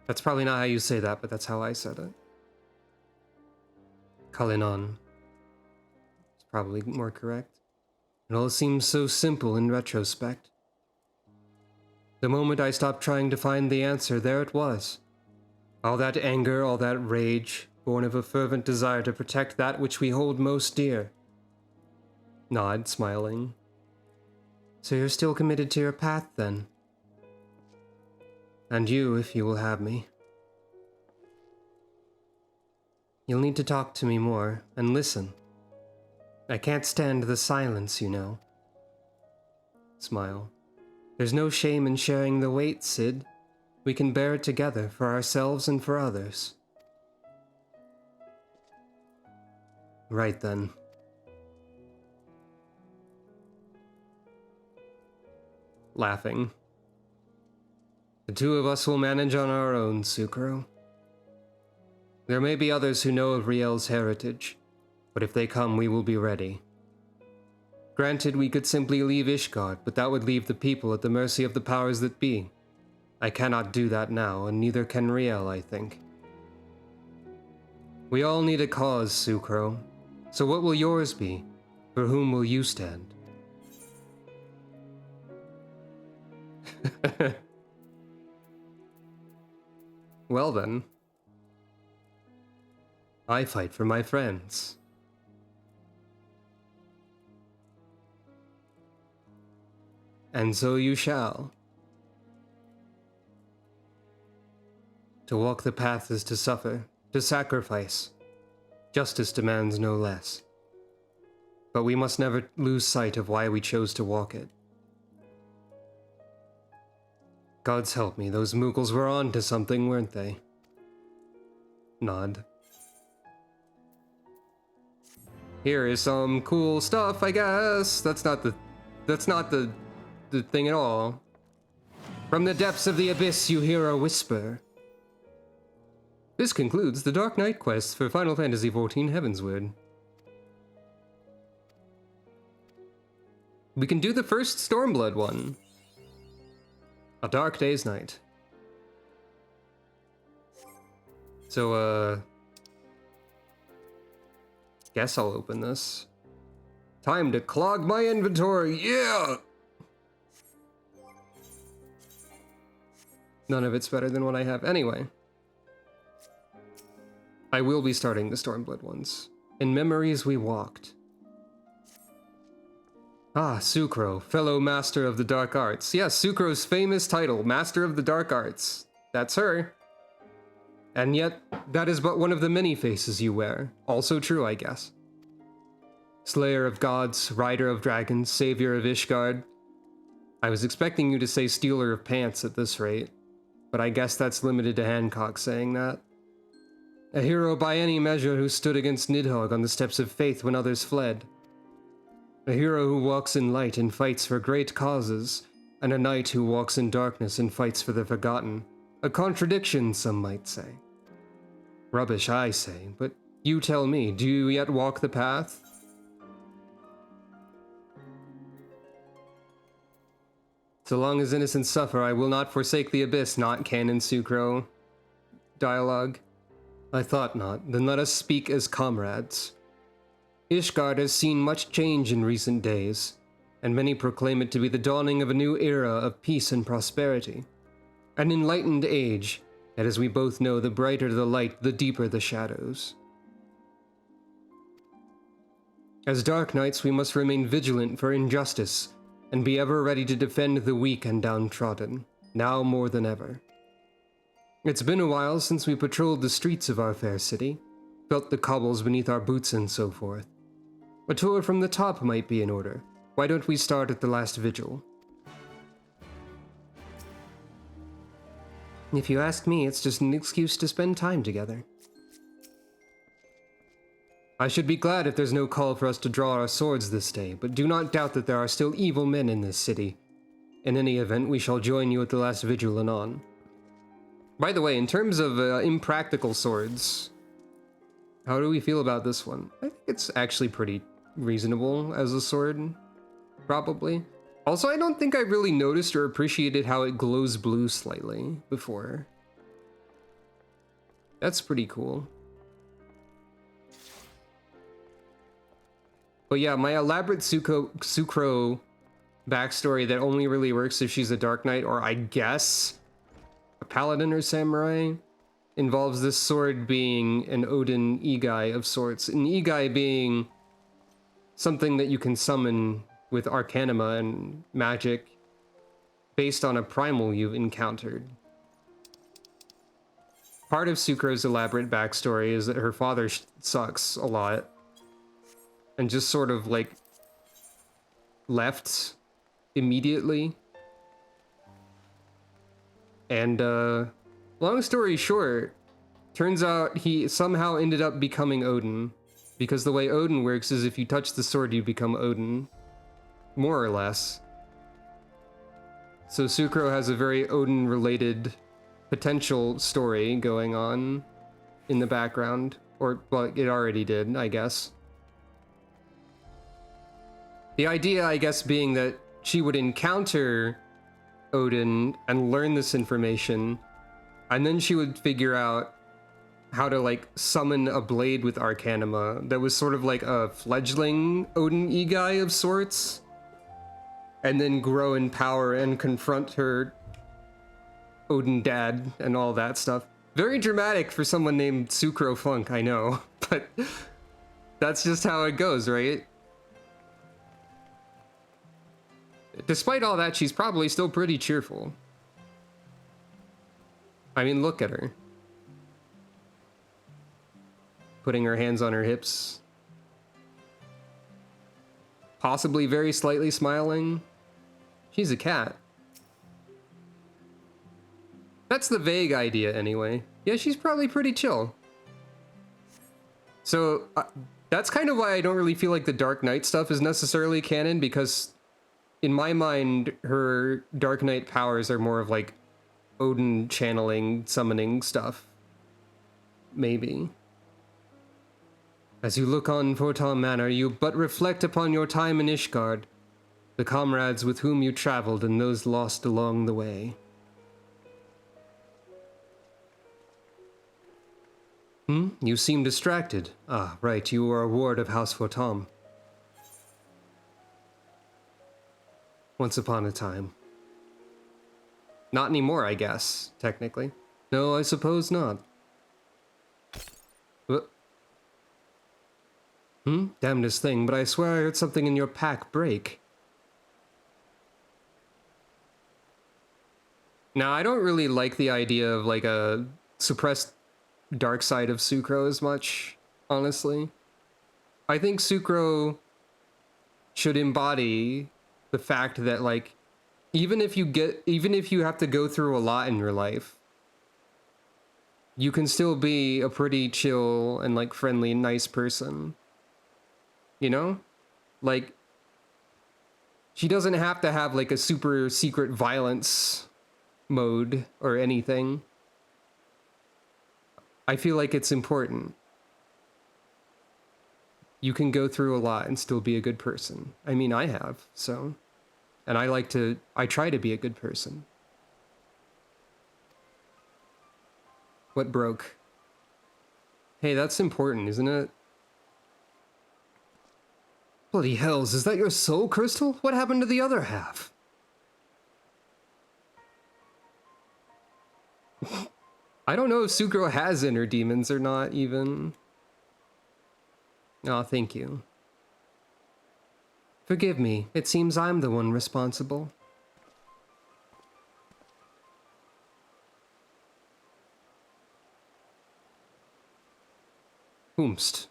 S1: That's probably not how you say that, but that's how I said it. Kalinon. It's probably more correct. It all seems so simple in retrospect. The moment I stopped trying to find the answer, there it was. All that anger, all that rage, born of a fervent desire to protect that which we hold most dear. Nod, smiling. So you're still committed to your path, then? And you, if you will have me. You'll need to talk to me more, and listen. I can't stand the silence, you know. Smile. There's no shame in sharing the weight, Sid. We can bear it together, for ourselves and for others. Right then. Laughing. The two of us will manage on our own, Sukro. There may be others who know of Riel's heritage, but if they come, we will be ready. Granted, we could simply leave Ishgard, but that would leave the people at the mercy of the powers that be. I cannot do that now, and neither can Riel, I think. We all need a cause, Sukro. So what will yours be? For whom will you stand? Well then. I fight for my friends. And so you shall. To walk the path is to suffer, to sacrifice. Justice demands no less. But we must never lose sight of why we chose to walk it. Gods help me, those Mughals were on to something, weren't they? Nod. Here is some cool stuff, I guess. That's not the thing at all. From the depths of the abyss you hear a whisper. This concludes the Dark Knight quest for Final Fantasy XIV Heavensward. We can do the first Stormblood one. A Dark Day's Night. So, guess I'll open this. Time to clog my inventory, yeah! None of it's better than what I have anyway. I will be starting the Stormblood ones. In memories we walked. Ah, Sukro, fellow master of the dark arts. Yes, Sukro's famous title, Master of the Dark Arts. That's her. And yet, that is but one of the many faces you wear. Also true, I guess. Slayer of gods, rider of dragons, savior of Ishgard. I was expecting you to say stealer of pants at this rate, but I guess that's limited to Hancock saying that. A hero by any measure who stood against Nidhogg on the steps of faith when others fled. A hero who walks in light and fights for great causes, and a knight who walks in darkness and fights for the forgotten. A contradiction, some might say. Rubbish, I say, but you tell me, do you yet walk the path? So long as innocents suffer, I will not forsake the abyss, not canon Sukro. Dialogue. I thought not, then let us speak as comrades. Ishgard has seen much change in recent days, and many proclaim it to be the dawning of a new era of peace and prosperity. An enlightened age, and as we both know, the brighter the light, the deeper the shadows. As Dark Knights, we must remain vigilant for injustice, and be ever ready to defend the weak and downtrodden, now more than ever. It's been a while since we patrolled the streets of our fair city, felt the cobbles beneath our boots and so forth. A tour from the top might be in order. Why don't we start at the last vigil? If you ask me, it's just an excuse to spend time together. I should be glad if there's no call for us to draw our swords this day, but do not doubt that there are still evil men in this city. In any event, we shall join you at the last vigil anon. By the way, in terms of impractical swords, how do we feel about this one? I think it's actually pretty reasonable as a sword, probably. Also, I don't think I really noticed or appreciated how it glows blue slightly before. That's pretty cool. But yeah, my elaborate Sucro backstory that only really works if she's a Dark Knight, or I guess a Paladin or Samurai, involves this sword being an Odin Igai of sorts. An Igai being something that you can summon with Arcanima and magic based on a primal you've encountered. Part of Sucro's elaborate backstory is that her father sucks a lot and just sort of like left immediately. And long story short, turns out he somehow ended up becoming Odin, because the way Odin works is if you touch the sword you become Odin, more or less. So Sucro has a very Odin related potential story going on in the background, or well, it already did, I guess. The idea, I guess, being that she would encounter Odin and learn this information, and then she would figure out how to like summon a blade with Arcanima that was sort of like a fledgling Odin Igai of sorts, and then grow in power and confront her Odin dad and all that stuff. Very dramatic for someone named Sucro Funk, I know, but that's just how it goes, right? Despite all that, she's probably still pretty cheerful. I mean, look at her. Putting her hands on her hips. Possibly very slightly smiling. She's a cat. That's the vague idea, anyway. Yeah, she's probably pretty chill. So, that's kind of why I don't really feel like the Dark Knight stuff is necessarily canon, because in my mind, her Dark Knight powers are more of like Odin channeling, summoning stuff. Maybe. As you look on Fortan Manor, you but reflect upon your time in Ishgard, the comrades with whom you traveled and those lost along the way. You seem distracted. Ah, right, you are a ward of House Fortan. Once upon a time. Not anymore, I guess, technically. No, I suppose not. Damnedest thing, but I swear I heard something in your pack break. Now, I don't really like the idea of like a suppressed dark side of Sucro as much, honestly. I think Sucro should embody the fact that like even if you have to go through a lot in your life, you can still be a pretty chill and like friendly, nice person. You know? Like she doesn't have to have like a super secret violence mode or anything. I feel like it's important. You can go through a lot and still be a good person. I mean, I have, so. And I try to be a good person. What broke? Hey, that's important, isn't it? Bloody hells, is that your soul crystal? What happened to the other half? I don't know if Sucro has inner demons or not, even. Oh, thank you. Forgive me, it seems I'm the one responsible. Whomst?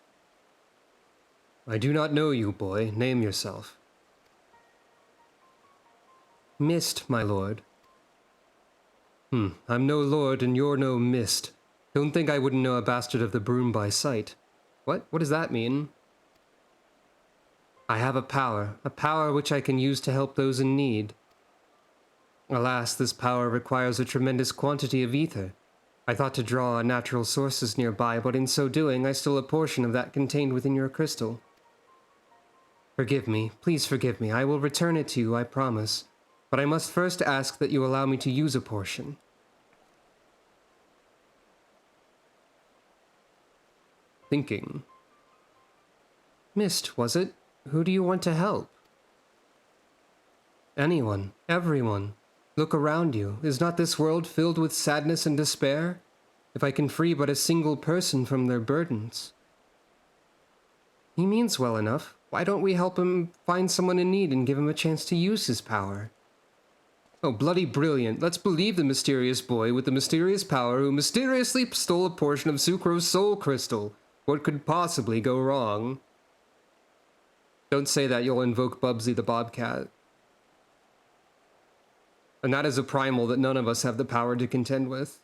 S1: I do not know you, boy. Name yourself. Mist, my lord. I'm no lord and you're no mist. Don't think I wouldn't know a bastard of the broom by sight. What? What does that mean? I have a power which I can use to help those in need. Alas, this power requires a tremendous quantity of ether. I thought to draw on natural sources nearby, but in so doing, I stole a portion of that contained within your crystal. Forgive me, please forgive me. I will return it to you, I promise. But I must first ask that you allow me to use a portion. Thinking. Mist, was it? Who do you want to help? Anyone, everyone. Look around you. Is not this world filled with sadness and despair? If I can free but a single person from their burdens. He means well enough. Why don't we help him find someone in need and give him a chance to use his power? Oh, bloody brilliant. Let's believe the mysterious boy with the mysterious power who mysteriously stole a portion of Sucro's soul crystal. What could possibly go wrong? Don't say that, you'll invoke Bubsy the Bobcat. And that is a primal that none of us have the power to contend with.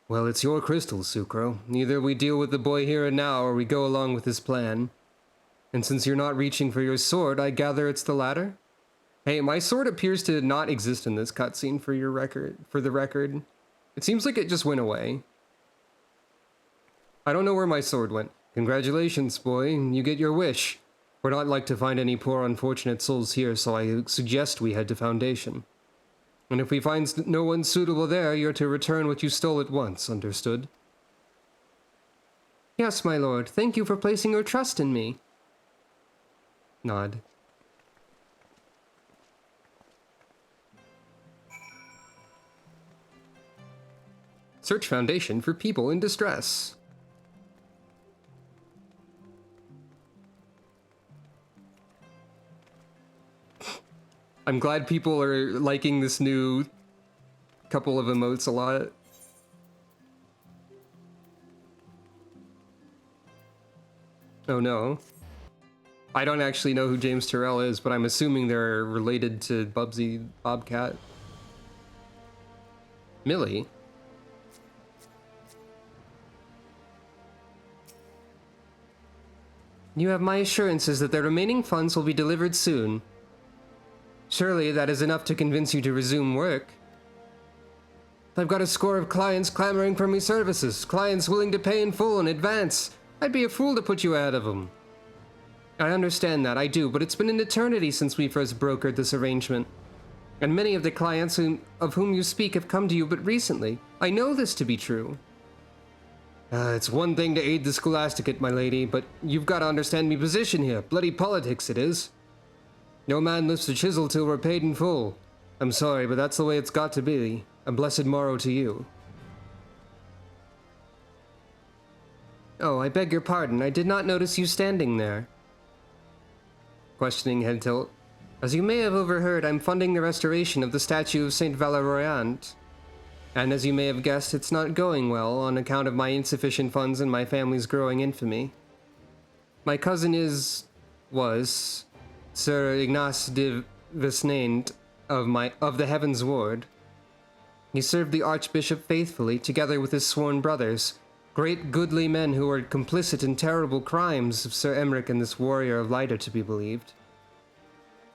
S1: Well, it's your crystal, Sucro. Either we deal with the boy here and now, or we go along with his plan. And since you're not reaching for your sword, I gather it's the latter? Hey, my sword appears to not exist in this cutscene for the record. It seems like it just went away. I don't know where my sword went. Congratulations, boy. You get your wish. We're not like to find any poor unfortunate souls here, so I suggest we head to Foundation. And if we find no one suitable there, you're to return what you stole at once, understood? Yes, my lord. Thank you for placing your trust in me. Nod. Search Foundation for people in distress. I'm glad people are liking this new couple of emotes a lot. Oh no. I don't actually know who James Terrell is, but I'm assuming they're related to Bubsy Bobcat. Millie? You have my assurances that the remaining funds will be delivered soon. Surely that is enough to convince you to resume work. I've got a score of clients clamoring for me services, clients willing to pay in full in advance. I'd be a fool to put you ahead of them. I understand that, I do, but it's been an eternity since we first brokered this arrangement. And many of the clients of whom you speak have come to you but recently. I know this to be true. It's one thing to aid the Scholasticate, my lady, but you've got to understand me position here. Bloody politics it is. No man lifts a chisel till we're paid in full. I'm sorry, but that's the way it's got to be. A blessed morrow to you. Oh, I beg your pardon. I did not notice you standing there. Questioning head tilt. As you may have overheard, I'm funding the restoration of the statue of Saint Valeriant. And as you may have guessed, it's not going well on account of my insufficient funds and my family's growing infamy. My cousin was Sir Ignace de Vesnaint of the Heavens Ward. He served the Archbishop faithfully, together with his sworn brothers, great goodly men who were complicit in terrible crimes of Sir Emmerich and this warrior of light are to be believed.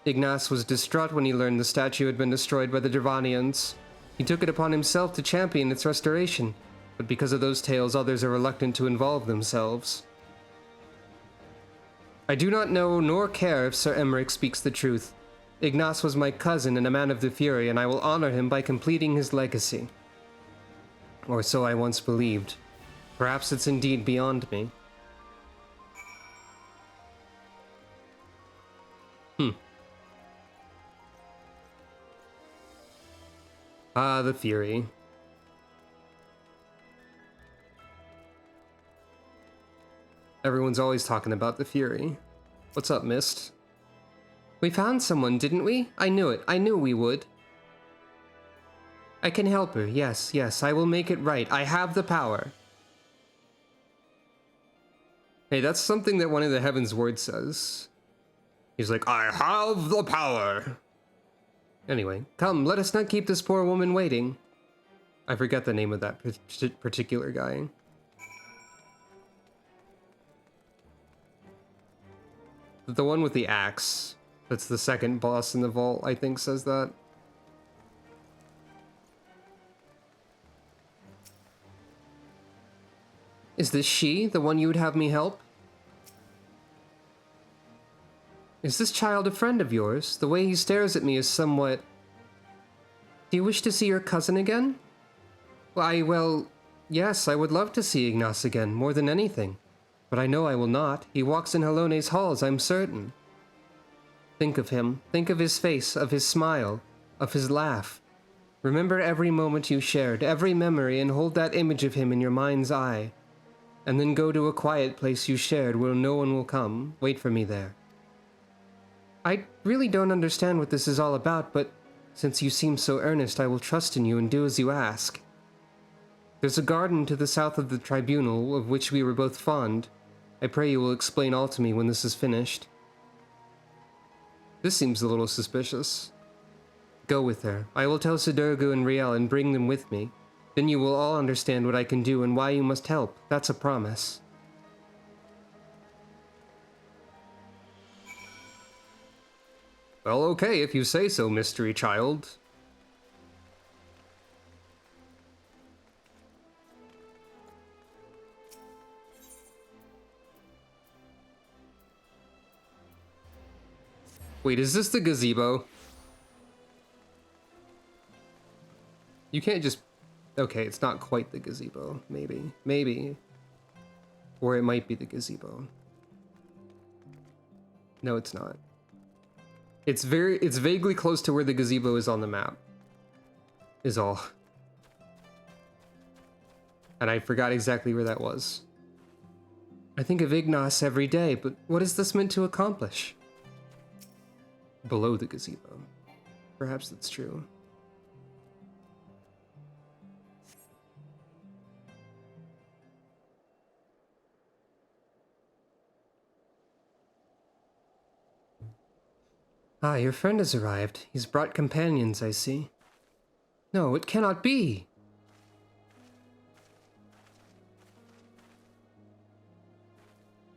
S1: Ignace was distraught when he learned the statue had been destroyed by the Dravanians. He took it upon himself to champion its restoration, but because of those tales, others are reluctant to involve themselves. I do not know nor care if Sir Emmerich speaks the truth. Ignace was my cousin and a man of the Fury, and I will honor him by completing his legacy. Or so I once believed. Perhaps it's indeed beyond me. Ah, the Fury. Everyone's always talking about the Fury. What's up, Mist? We found someone, didn't we? I knew it. I knew we would. I can help her. Yes, yes, I will make it right. I have the power. Hey, that's something that one of the Heavens Ward says. He's like, I have the power. Anyway, come, let us not keep this poor woman waiting. I forget the name of that particular guy. The one with the axe. That's the second boss in the vault, I think, says that. Is this she, the one you would have me help? Is this child a friend of yours? The way he stares at me is somewhat... Do you wish to see your cousin again? Well, yes, I would love to see Ignace again, more than anything. But I know I will not. He walks in Halone's halls, I'm certain. Think of him. Think of his face, of his smile, of his laugh. Remember every moment you shared, every memory, and hold that image of him in your mind's eye. And then go to a quiet place you shared where no one will come. Wait for me there. I really don't understand what this is all about, but since you seem so earnest, I will trust in you and do as you ask. There's a garden to the south of the tribunal, of which we were both fond. I pray you will explain all to me when this is finished. This seems a little suspicious. Go with her. I will tell Sidurgu and Riel and bring them with me. Then you will all understand what I can do and why you must help. That's a promise. Well, okay, if you say so, mystery child. Wait, is this the gazebo? You can't just... Okay, it's not quite the gazebo. Maybe. Maybe. Or it might be the gazebo. No, it's not. It's vaguely close to where the gazebo is on the map. Is all. And I forgot exactly where that was. I think of Ignace every day, but what is this meant to accomplish? Below the gazebo. Perhaps that's true. Ah, your friend has arrived. He's brought companions, I see. No, it cannot be!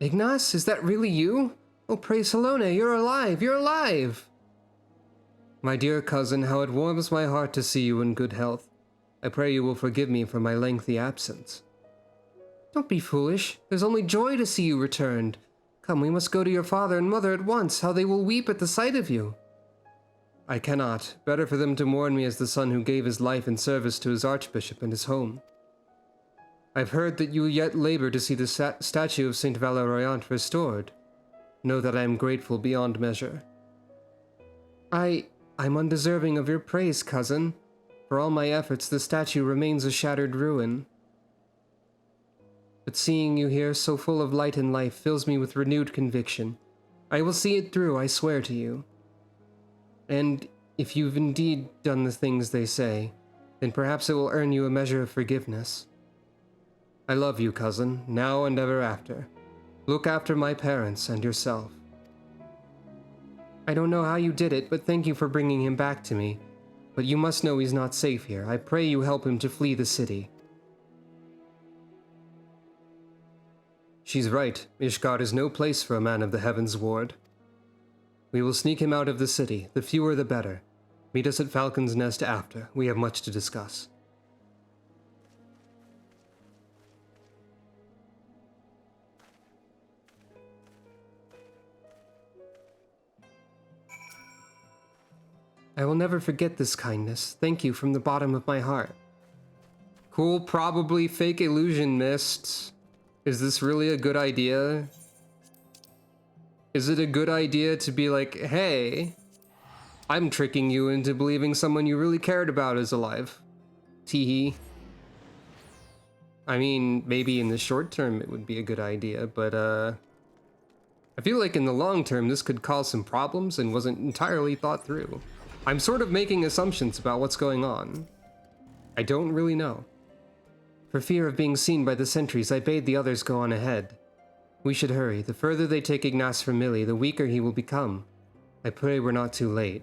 S1: Ignace, is that really you? Oh, praise Halone, you're alive! You're alive! My dear cousin, how it warms my heart to see you in good health. I pray you will forgive me for my lengthy absence. Don't be foolish. There's only joy to see you returned. Come, we must go to your father and mother at once. How they will weep at the sight of you. I cannot. Better for them to mourn me as the son who gave his life in service to his archbishop and his home. I've heard that you yet labor to see the statue of Saint Valeriant restored. Know that I am grateful beyond measure. I'm undeserving of your praise, cousin. For all my efforts, the statue remains a shattered ruin. But seeing you here so full of light and life fills me with renewed conviction. I will see it through, I swear to you. And if you've indeed done the things they say, then perhaps it will earn you a measure of forgiveness. I love you, cousin, now and ever after. Look after my parents and yourself. I don't know how you did it, but thank you for bringing him back to me. But you must know he's not safe here. I pray you help him to flee the city. She's right. Ishgard is no place for a man of the Heavens Ward. We will sneak him out of the city. The fewer the better. Meet us at Falcon's Nest after. We have much to discuss. I will never forget this kindness. Thank you from the bottom of my heart. Cool, probably fake illusion mist. Is this really a good idea? Is it a good idea to be like, hey, I'm tricking you into believing someone you really cared about is alive? Teehee. I mean, maybe in the short term it would be a good idea, but I feel like in the long term this could cause some problems and wasn't entirely thought through. I'm sort of making assumptions about what's going on. I don't really know. For fear of being seen by the sentries, I bade the others go on ahead. We should hurry. The further they take Ignace from Millie, the weaker he will become. I pray we're not too late.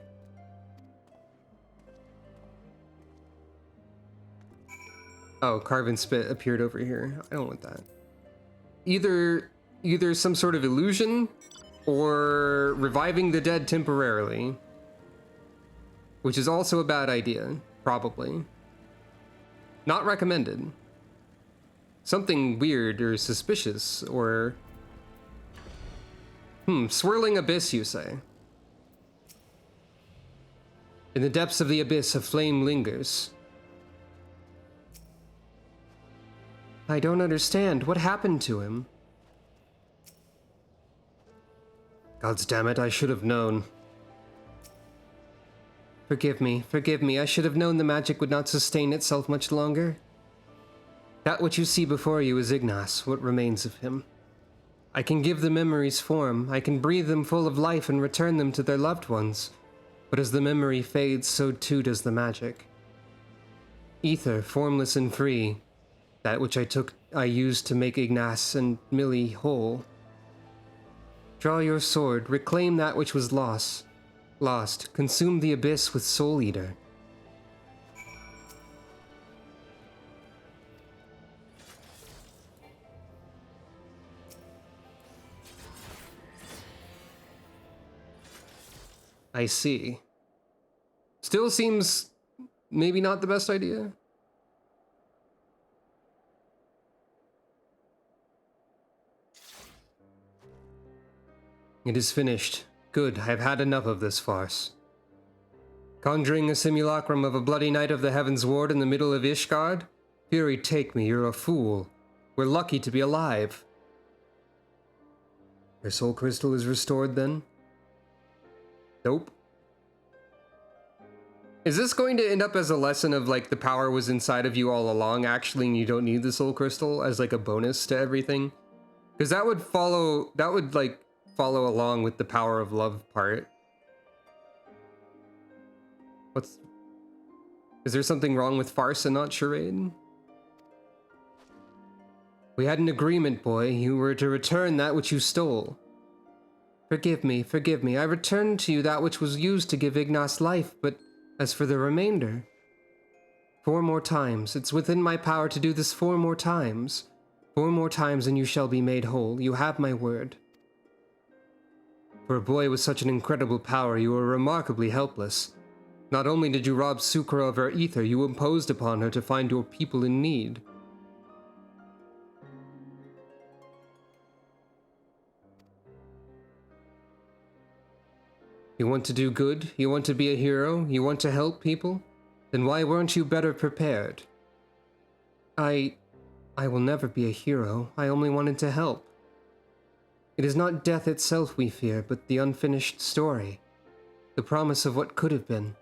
S1: Oh, Carven Spit appeared over here. I don't want that. Either some sort of illusion or reviving the dead temporarily, which is also a bad idea, probably. Not recommended. Something weird or suspicious or... swirling abyss, you say? In the depths of the abyss, a flame lingers. I don't understand. What happened to him? Gods damn it, I should have known. Forgive me, I should have known the magic would not sustain itself much longer. That which you see before you is Ignace, what remains of him. I can give the memories form, I can breathe them full of life and return them to their loved ones. But as the memory fades, so too does the magic. Ether, formless and free, that which I used to make Ignace and Millie whole. Draw your sword, reclaim that which was lost, consume the abyss with Soul Eater. I see. Still seems maybe not the best idea. It is finished. Good, I've had enough of this farce. Conjuring a simulacrum of a bloody night of the Heaven's Ward in the middle of Ishgard? Fury, take me, you're a fool. We're lucky to be alive. Her soul crystal is restored then? Nope. Is this going to end up as a lesson of like the power was inside of you all along actually and you don't need the soul crystal as like a bonus to everything? Because that would follow along with the power of love part. Is there something wrong with farce and not charade? We had an agreement, boy. You were to return that which you stole. Forgive me. I returned to you that which was used to give Ignace life, but as for the remainder... 4 more times. It's within my power to do this 4 more times. 4 more times and you shall be made whole. You have my word. For a boy with such an incredible power, you were remarkably helpless. Not only did you rob Sucro of her ether, you imposed upon her to find your people in need. You want to do good? You want to be a hero? You want to help people? Then why weren't you better prepared? I will never be a hero. I only wanted to help. It is not death itself we fear, but the unfinished story. The promise of what could have been.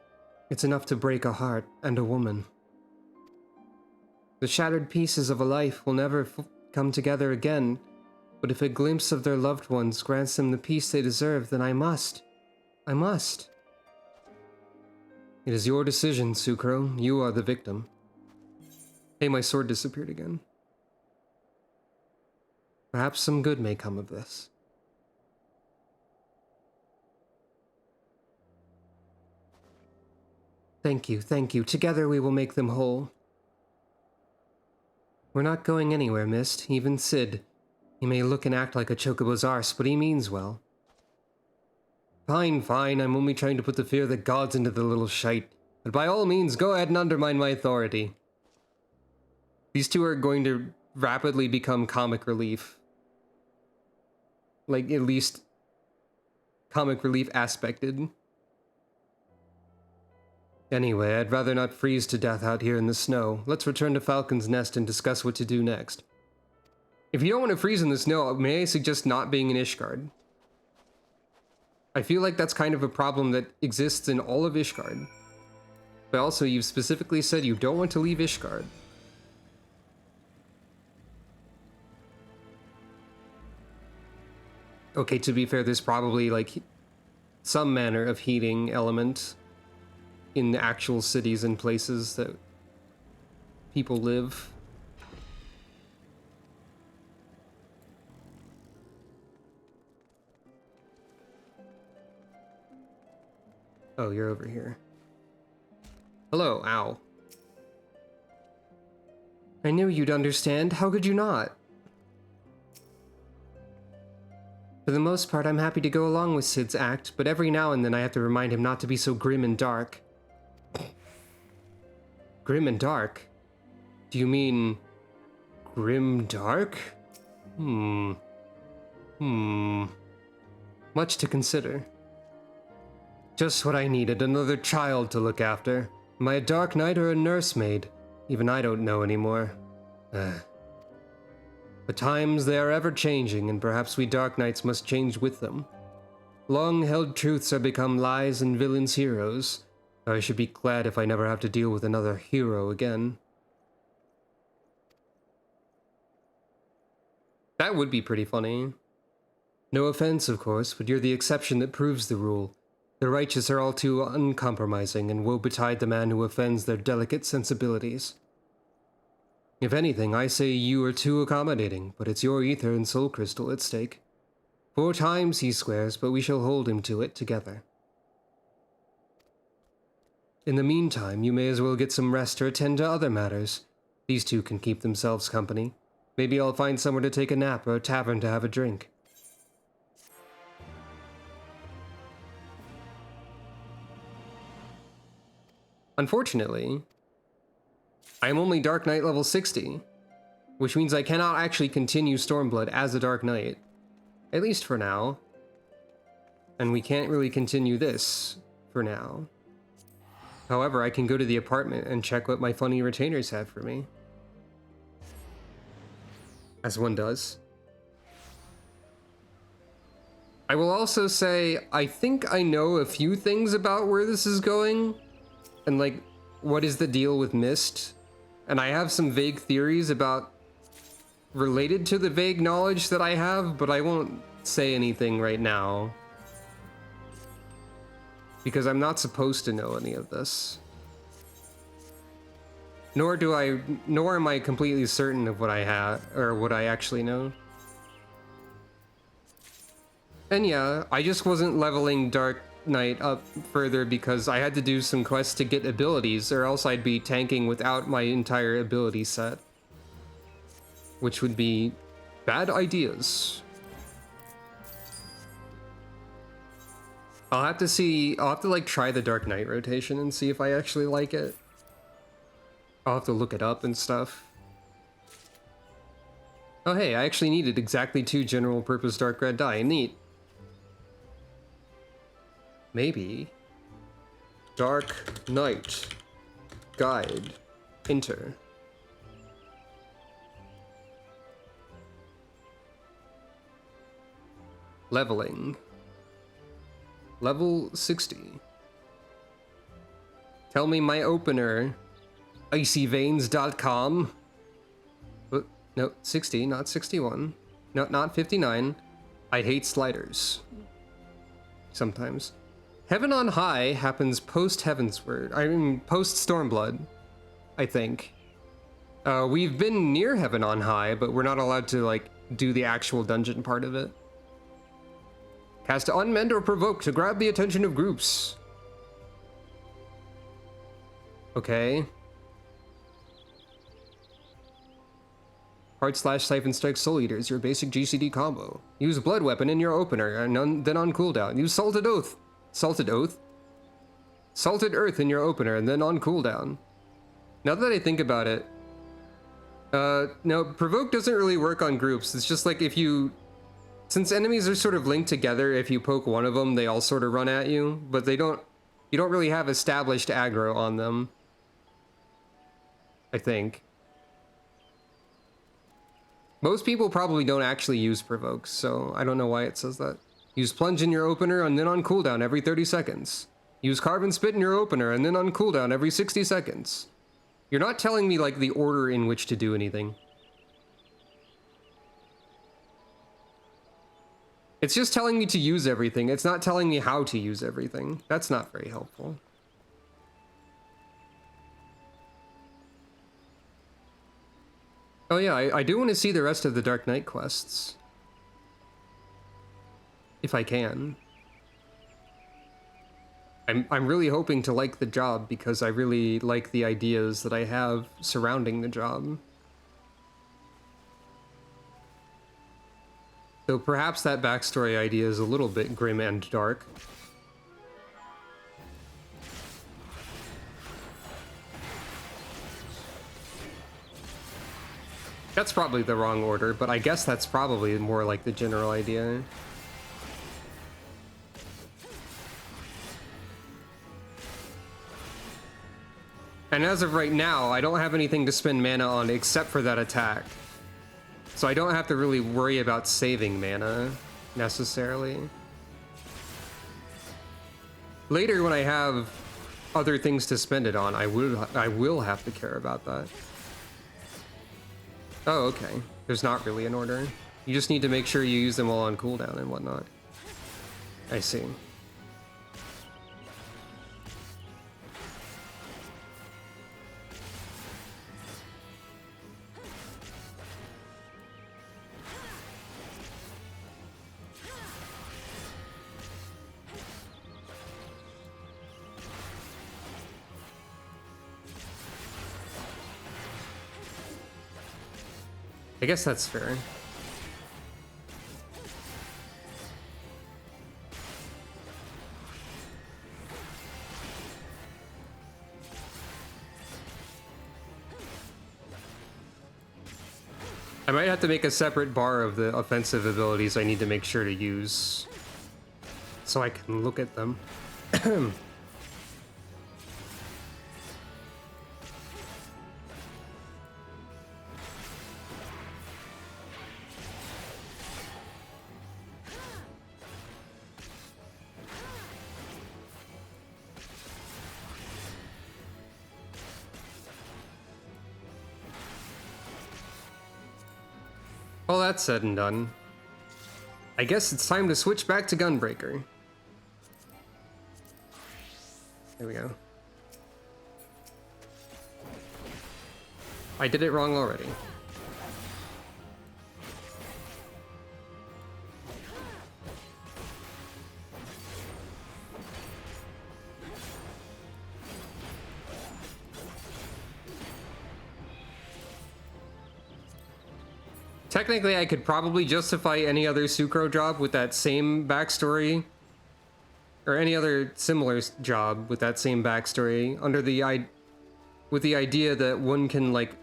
S1: It's enough to break a heart and a woman. The shattered pieces of a life will never come together again, but if a glimpse of their loved ones grants them the peace they deserve, then I must. I must. It is your decision, Sucro. You are the victim. Hey, my sword disappeared again. Perhaps some good may come of this. Thank you. Together we will make them whole. We're not going anywhere, Mist. Even Sid. He may look and act like a chocobo's arse, but he means well. Fine. I'm only trying to put the fear of the gods into the little shite. But by all means, go ahead and undermine my authority. These two are going to rapidly become comic relief. Like, at least comic relief aspected. Anyway, I'd rather not freeze to death out here in the snow. Let's return to Falcon's Nest and discuss what to do next. If you don't want to freeze in the snow, may I suggest not being in Ishgard? I feel like that's kind of a problem that exists in all of Ishgard. But also, you've specifically said you don't want to leave Ishgard. Okay, to be fair, there's probably, like, some manner of heating element in the actual cities and places that people live. Oh, you're over here. Hello, ow. I knew you'd understand. How could you not? For the most part, I'm happy to go along with Sid's act, but every now and then I have to remind him not to be so grim and dark. Grim and dark? Do you mean... grim dark? Much to consider. Just what I needed, another child to look after. Am I a Dark Knight or a nursemaid? Even I don't know anymore. But times, they are ever changing, and perhaps we Dark Knights must change with them. Long-held truths are become lies and villains heroes. I should be glad if I never have to deal with another hero again. That would be pretty funny. No offense, of course, but you're the exception that proves the rule. The righteous are all too uncompromising, and woe betide the man who offends their delicate sensibilities. If anything, I say you are too accommodating, but it's your ether and soul crystal at stake. 4 times he swears, but we shall hold him to it together. In the meantime, you may as well get some rest or attend to other matters. These two can keep themselves company. Maybe I'll find somewhere to take a nap or a tavern to have a drink. Unfortunately, I am only Dark Knight level 60, which means I cannot actually continue Stormblood as a Dark Knight, at least for now. And we can't really continue this for now. However, I can go to the apartment and check what my funny retainers have for me. As one does. I will also say, I think I know a few things about where this is going, and like, what is the deal with Mist? And I have some vague theories about related to the vague knowledge that I have, but I won't say anything right now. Because I'm not supposed to know any of this. Nor am I completely certain of what I have, or what I actually know. And yeah, I just wasn't leveling Dark Knight up further because I had to do some quests to get abilities, or else I'd be tanking without my entire ability set. Which would be bad ideas. I'll have to like try the Dark Knight rotation and see if I actually like it. I'll have to look it up and stuff. Oh hey, I actually needed exactly 2 general purpose dark red dye. Neat. Maybe. Dark Knight. Guide. Enter. Leveling. Level 60. Tell me my opener. icyveins.com. No, 60, not 61. No, not 59. I hate sliders. Sometimes. Heaven on High happens post-Heavensward. I mean, post-Stormblood, I think. We've been near Heaven on High, but we're not allowed to, like, do the actual dungeon part of it. Cast Unmend or Provoke to grab the attention of groups. Okay. Hard Slash Siphon Strike Soul Eaters, your basic GCD combo. Use Blood Weapon in your opener, and then on cooldown. Use Salted Oath. Salted Oath? Salted Earth in your opener, and then on cooldown. Now that I think about it, no, Provoke doesn't really work on groups. It's just like if you... Since enemies are sort of linked together, if you poke one of them, they all sort of run at you, but they don't... You don't really have established aggro on them. I think. Most people probably don't actually use Provoke, so I don't know why it says that. Use Plunge in your opener and then on cooldown every 30 seconds. Use Carve and Spit in your opener and then on cooldown every 60 seconds. You're not telling me, like, the order in which to do anything. It's just telling me to use everything. It's not telling me how to use everything. That's not very helpful. Oh yeah, I do want to see the rest of the Dark Knight quests. If I can. I'm really hoping to like the job because I really like the ideas that I have surrounding the job. Though perhaps that backstory idea is a little bit grim and dark. That's probably the wrong order, but I guess that's probably more like the general idea. And as of right now, I don't have anything to spend mana on except for that attack. So I don't have to really worry about saving mana, necessarily. Later, when I have other things to spend it on, I will have to care about that. Oh, okay. There's not really an order. You just need to make sure you use them all on cooldown and whatnot. I see. I guess that's fair. I might have to make a separate bar of the offensive abilities I need to make sure to use, so I can look at them. All that said and done, I guess it's time to switch back to Gunbreaker. There we go. I did it wrong already. Technically, I could probably justify any other Sucro job with that same backstory, or any other similar job with that same backstory, under the with the idea that one can like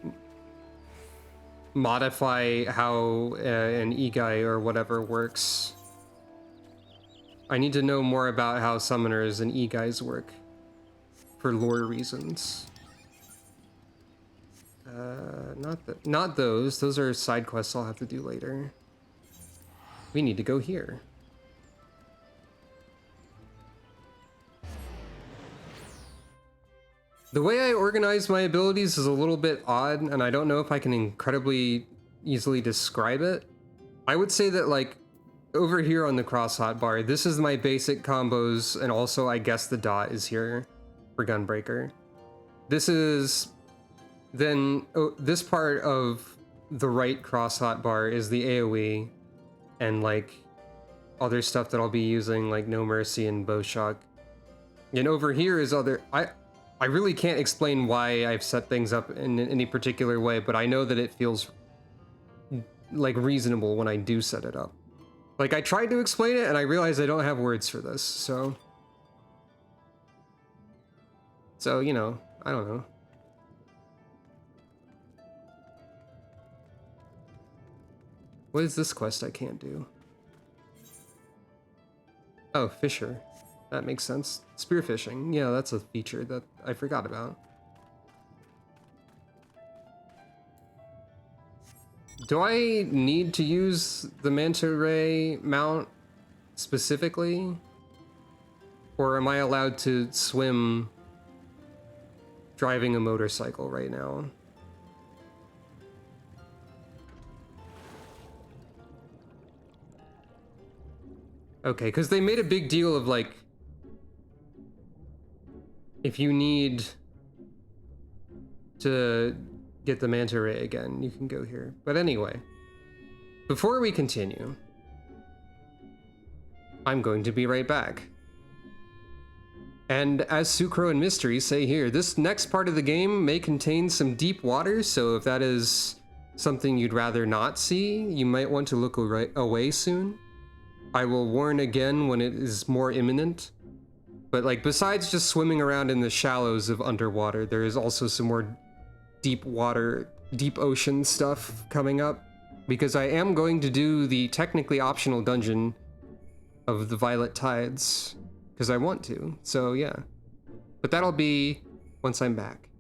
S1: modify how an Igai or whatever works. I need to know more about how summoners and Igais work for lore reasons. Not those. Those are side quests I'll have to do later. We need to go here. The way I organize my abilities is a little bit odd, and I don't know if I can incredibly easily describe it. I would say that, like, over here on the cross hotbar, this is my basic combos, and also I guess the dot is here for Gunbreaker. This is... Then this part of the right cross hotbar is the AoE, and like other stuff that I'll be using, like No Mercy and Bowshock. And over here is other... I really can't explain why I've set things up in any particular way, but I know that it feels like reasonable when I do set it up. Like, I tried to explain it and I realized I don't have words for this, so you know, I don't know. What is this quest I can't do? Oh, Fisher. That makes sense. Spearfishing. Yeah, that's a feature that I forgot about. Do I need to use the Manta Ray mount specifically? Or am I allowed to swim driving a motorcycle right now? Okay, because they made a big deal of, like, if you need to get the Manta Ray again, you can go here. But anyway, before we continue, I'm going to be right back. And as Sucro and Mystery say here, this next part of the game may contain some deep waters, so if that is something you'd rather not see, you might want to look away soon. I will warn again when it is more imminent. But like, besides just swimming around in the shallows of underwater, there is also some more deep water, deep ocean stuff coming up. Because I am going to do the technically optional dungeon of the Violet Tides. Because I want to, so yeah. But that'll be once I'm back.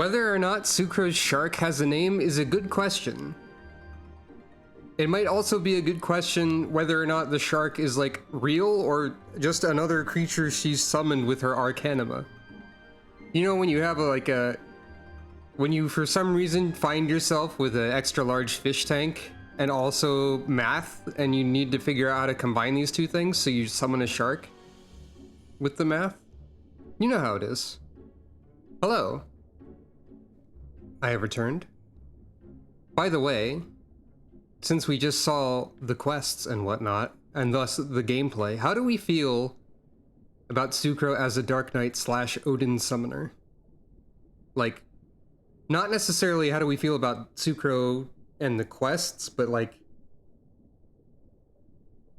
S1: Whether or not Sucro's shark has a name is a good question. It might also be a good question whether or not the shark is like real or just another creature she's summoned with her arcanima. You know, when you have when you for some reason find yourself with an extra large fish tank and also math, and you need to figure out how to combine these two things, so you summon a shark with the math. You know how it is. Hello. I have returned. By the way, since we just saw the quests and whatnot, and thus the gameplay, how do we feel about Sucro as a Dark Knight / Odin summoner? Like, not necessarily how do we feel about Sucro and the quests, but like,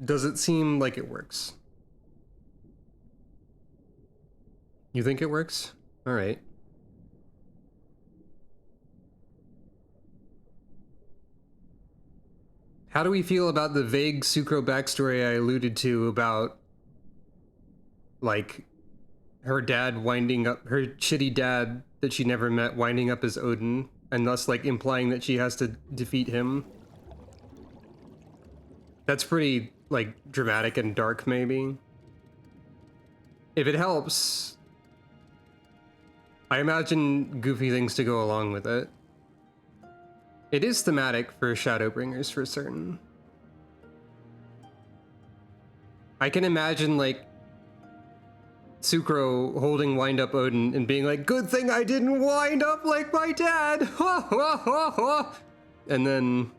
S1: does it seem like it works? You think it works? All right. How do we feel about the vague Sucro backstory I alluded to about, like, her dad winding up, her shitty dad that she never met winding up as Odin, and thus, like, implying that she has to defeat him? That's pretty, like, dramatic and dark, maybe. If it helps, I imagine goofy things to go along with it. It is thematic for Shadowbringers for certain. I can imagine, like, Sucro holding Wind Up Odin and being like, good thing I didn't wind up like my dad! And then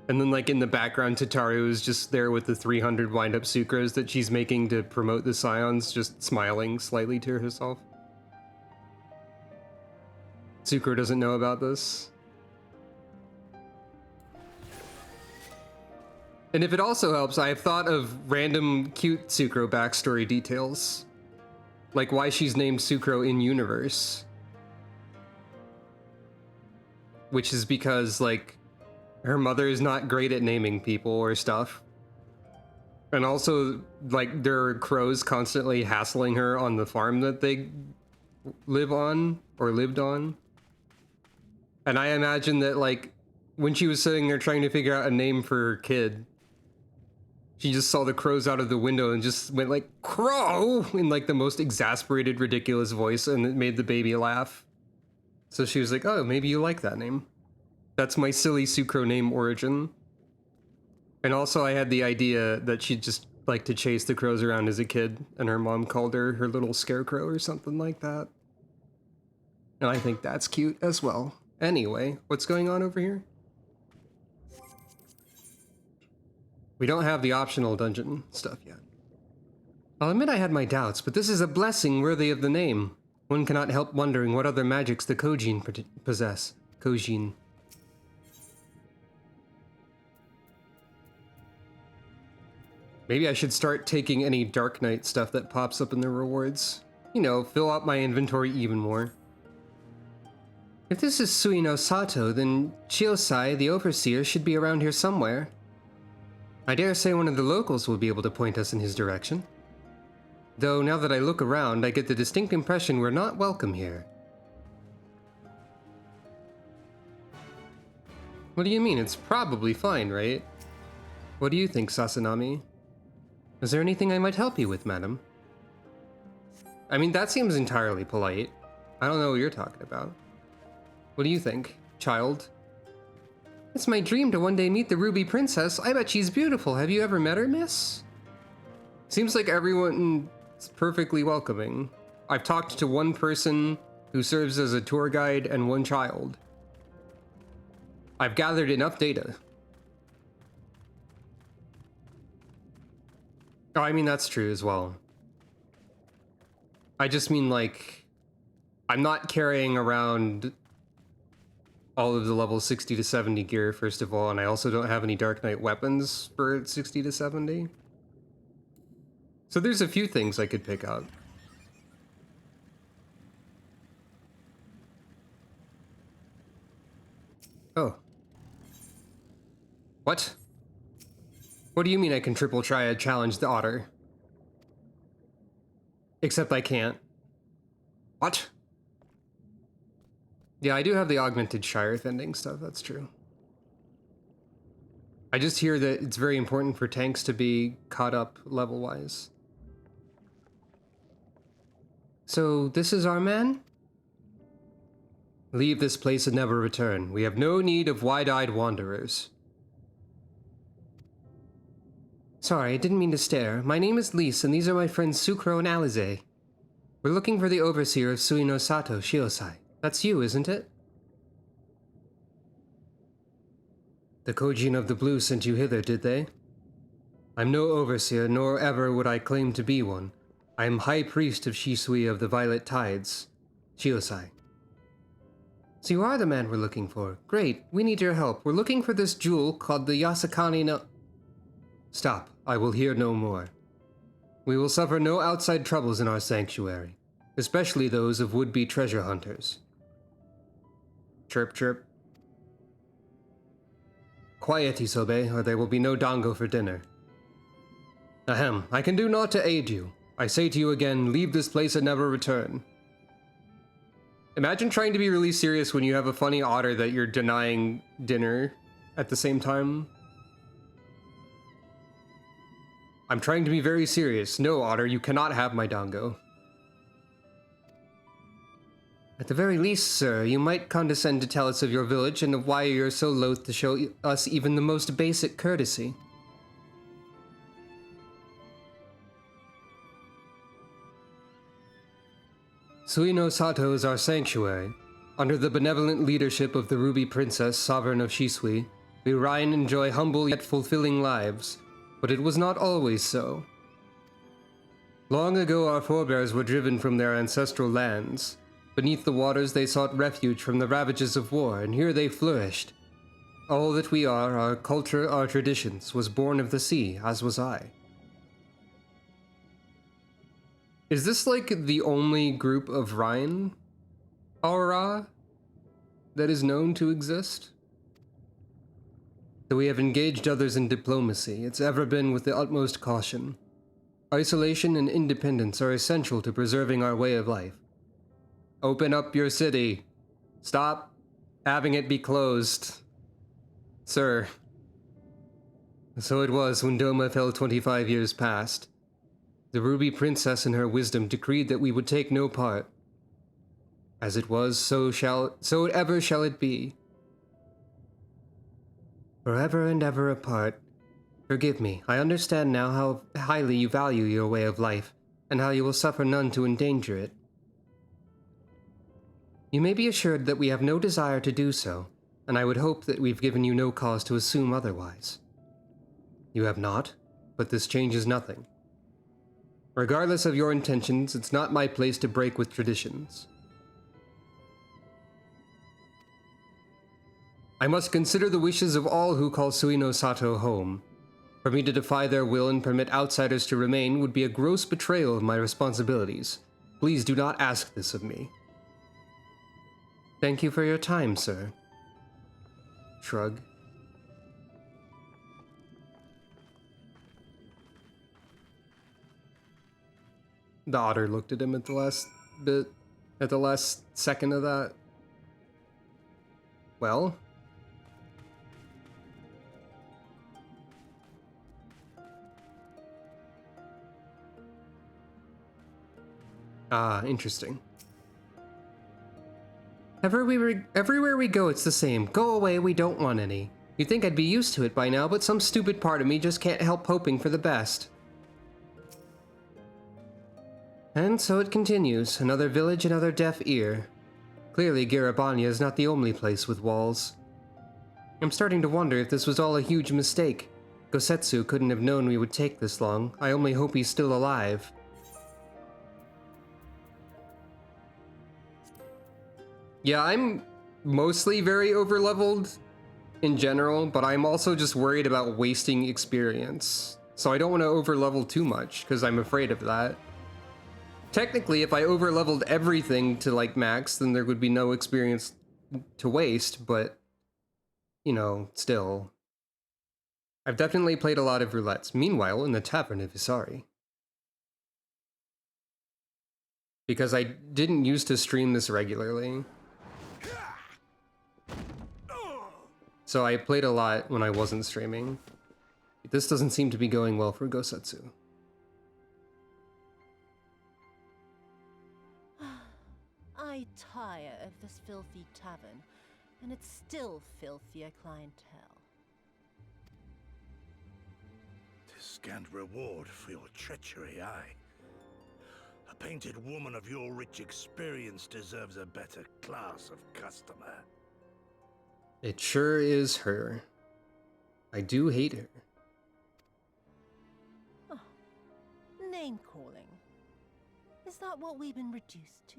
S1: like in the background, Tataru is just there with the 300 Wind Up Sucros that she's making to promote the Scions, just smiling slightly to herself. Sucro doesn't know about this. And if it also helps, I have thought of random cute Sucro backstory details. Like why she's named Sucro in universe. Which is because, like, her mother is not great at naming people or stuff. And also, like, there are crows constantly hassling her on the farm that they live on, or lived on. And I imagine that, like, when she was sitting there trying to figure out a name for her kid, she just saw the crows out of the window and just went like, crow, in like the most exasperated, ridiculous voice, and it made the baby laugh. So she was like, oh, maybe you like that name. That's my silly Sucro name origin. And also I had the idea that she'd just like to chase the crows around as a kid, and her mom called her her little scarecrow or something like that. And I think that's cute as well. Anyway, what's going on over here? We don't have the optional dungeon stuff yet. I'll admit I had my doubts, but this is a blessing worthy of the name. One cannot help wondering what other magics the Kojin possess. Kojin. Maybe I should start taking any Dark Knight stuff that pops up in the rewards. You know, fill out my inventory even more. If this is Suino Sato, then Chiosai, the overseer, should be around here somewhere. I dare say one of the locals will be able to point us in his direction. Though now that I look around, I get the distinct impression we're not welcome here. What do you mean? It's probably fine, right? What do you think, Sasanami? Is there anything I might help you with, madam? I mean, that seems entirely polite. I don't know what you're talking about. What do you think, child? It's my dream to one day meet the Ruby Princess. I bet she's beautiful. Have you ever met her, miss? Seems like everyone's perfectly welcoming. I've talked to one person who serves as a tour guide and one child. I've gathered enough data. Oh, I mean, that's true as well. I just mean, like, I'm not carrying around all of the level 60 to 70 gear, first of all, and I also don't have any Dark Knight weapons for 60 to 70. So there's a few things I could pick up. Oh. What? What do you mean I can triple triad challenge the otter? Except I can't. What? Yeah, I do have the augmented Shire Fending stuff, that's true. I just hear that it's very important for tanks to be caught up level-wise. So, this is our man? Leave this place and never return. We have no need of wide-eyed wanderers. Sorry, I didn't mean to stare. My name is Lise, and these are my friends Sucro and Alize. We're looking for the overseer of Suino Sato, Shiosai. That's you, isn't it? The Kojin of the Blue sent you hither, did they? I'm no overseer, nor ever would I claim to be one. I am High Priest of Shisui of the Violet Tides, Shiosai. So you are the man we're looking for. Great, we need your help. We're looking for this jewel called the Yasakani no... Stop, I will hear no more. We will suffer no outside troubles in our sanctuary, especially those of would-be treasure hunters. Chirp, chirp. Quiet, Isobe, or there will be no dango for dinner. Ahem, I can do naught to aid you. I say to you again, leave this place and never return. Imagine trying to be really serious when you have a funny otter that you're denying dinner at the same time. I'm trying to be very serious. No, otter, you cannot have my dango. At the very least, sir, you might condescend to tell us of your village and of why you're so loath to show us even the most basic courtesy. Suino Sato is our sanctuary. Under the benevolent leadership of the Ruby Princess, sovereign of Shisui, we ride and enjoy humble yet fulfilling lives, but it was not always so. Long ago our forebears were driven from their ancestral lands. Beneath the waters they sought refuge from the ravages of war, and here they flourished. All that we are, our culture, our traditions, was born of the sea, as was I. Is this like the only group of Rhine aura that is known to exist? Though we have engaged others in diplomacy, it's ever been with the utmost caution. Isolation and independence are essential to preserving our way of life. Open up your city. Stop having it be closed. Sir. So it was when Doma fell 25 years past. The Ruby Princess in her wisdom decreed that we would take no part. As it was, so ever shall it be. Forever and ever apart. Forgive me, I understand now how highly you value your way of life, and how you will suffer none to endanger it. You may be assured that we have no desire to do so, and I would hope that we've given you no cause to assume otherwise. You have not, but this changes nothing. Regardless of your intentions, it's not my place to break with traditions. I must consider the wishes of all who call Suino Sato home. For me to defy their will and permit outsiders to remain would be a gross betrayal of my responsibilities. Please do not ask this of me. Thank you for your time, sir. Shrug. The otter looked at him at the last second of that. Well? Ah, interesting. Everywhere we go, it's the same. Go away, we don't want any. You'd think I'd be used to it by now, but some stupid part of me just can't help hoping for the best. And so it continues. Another village, another deaf ear. Clearly, Garabanya is not the only place with walls. I'm starting to wonder if this was all a huge mistake. Gosetsu couldn't have known we would take this long. I only hope he's still alive. Yeah, I'm mostly very overleveled in general, but I'm also just worried about wasting experience. So I don't want to overlevel too much, because I'm afraid of that. Technically, if I overleveled everything to like max, then there would be no experience to waste, but, you know, still. I've definitely played a lot of roulettes. Meanwhile, in the Tavern of Isari. Because I didn't used to stream this regularly. So I played a lot when I wasn't streaming. This doesn't seem to be going well for Gosetsu.
S5: I tire of this filthy tavern, and it's still filthier clientele.
S6: Tis scant reward for your treachery, aye. A painted woman of your rich experience deserves a better class of customer.
S1: It sure is her. I do hate her.
S5: Oh, name calling. Is that what we've been reduced to?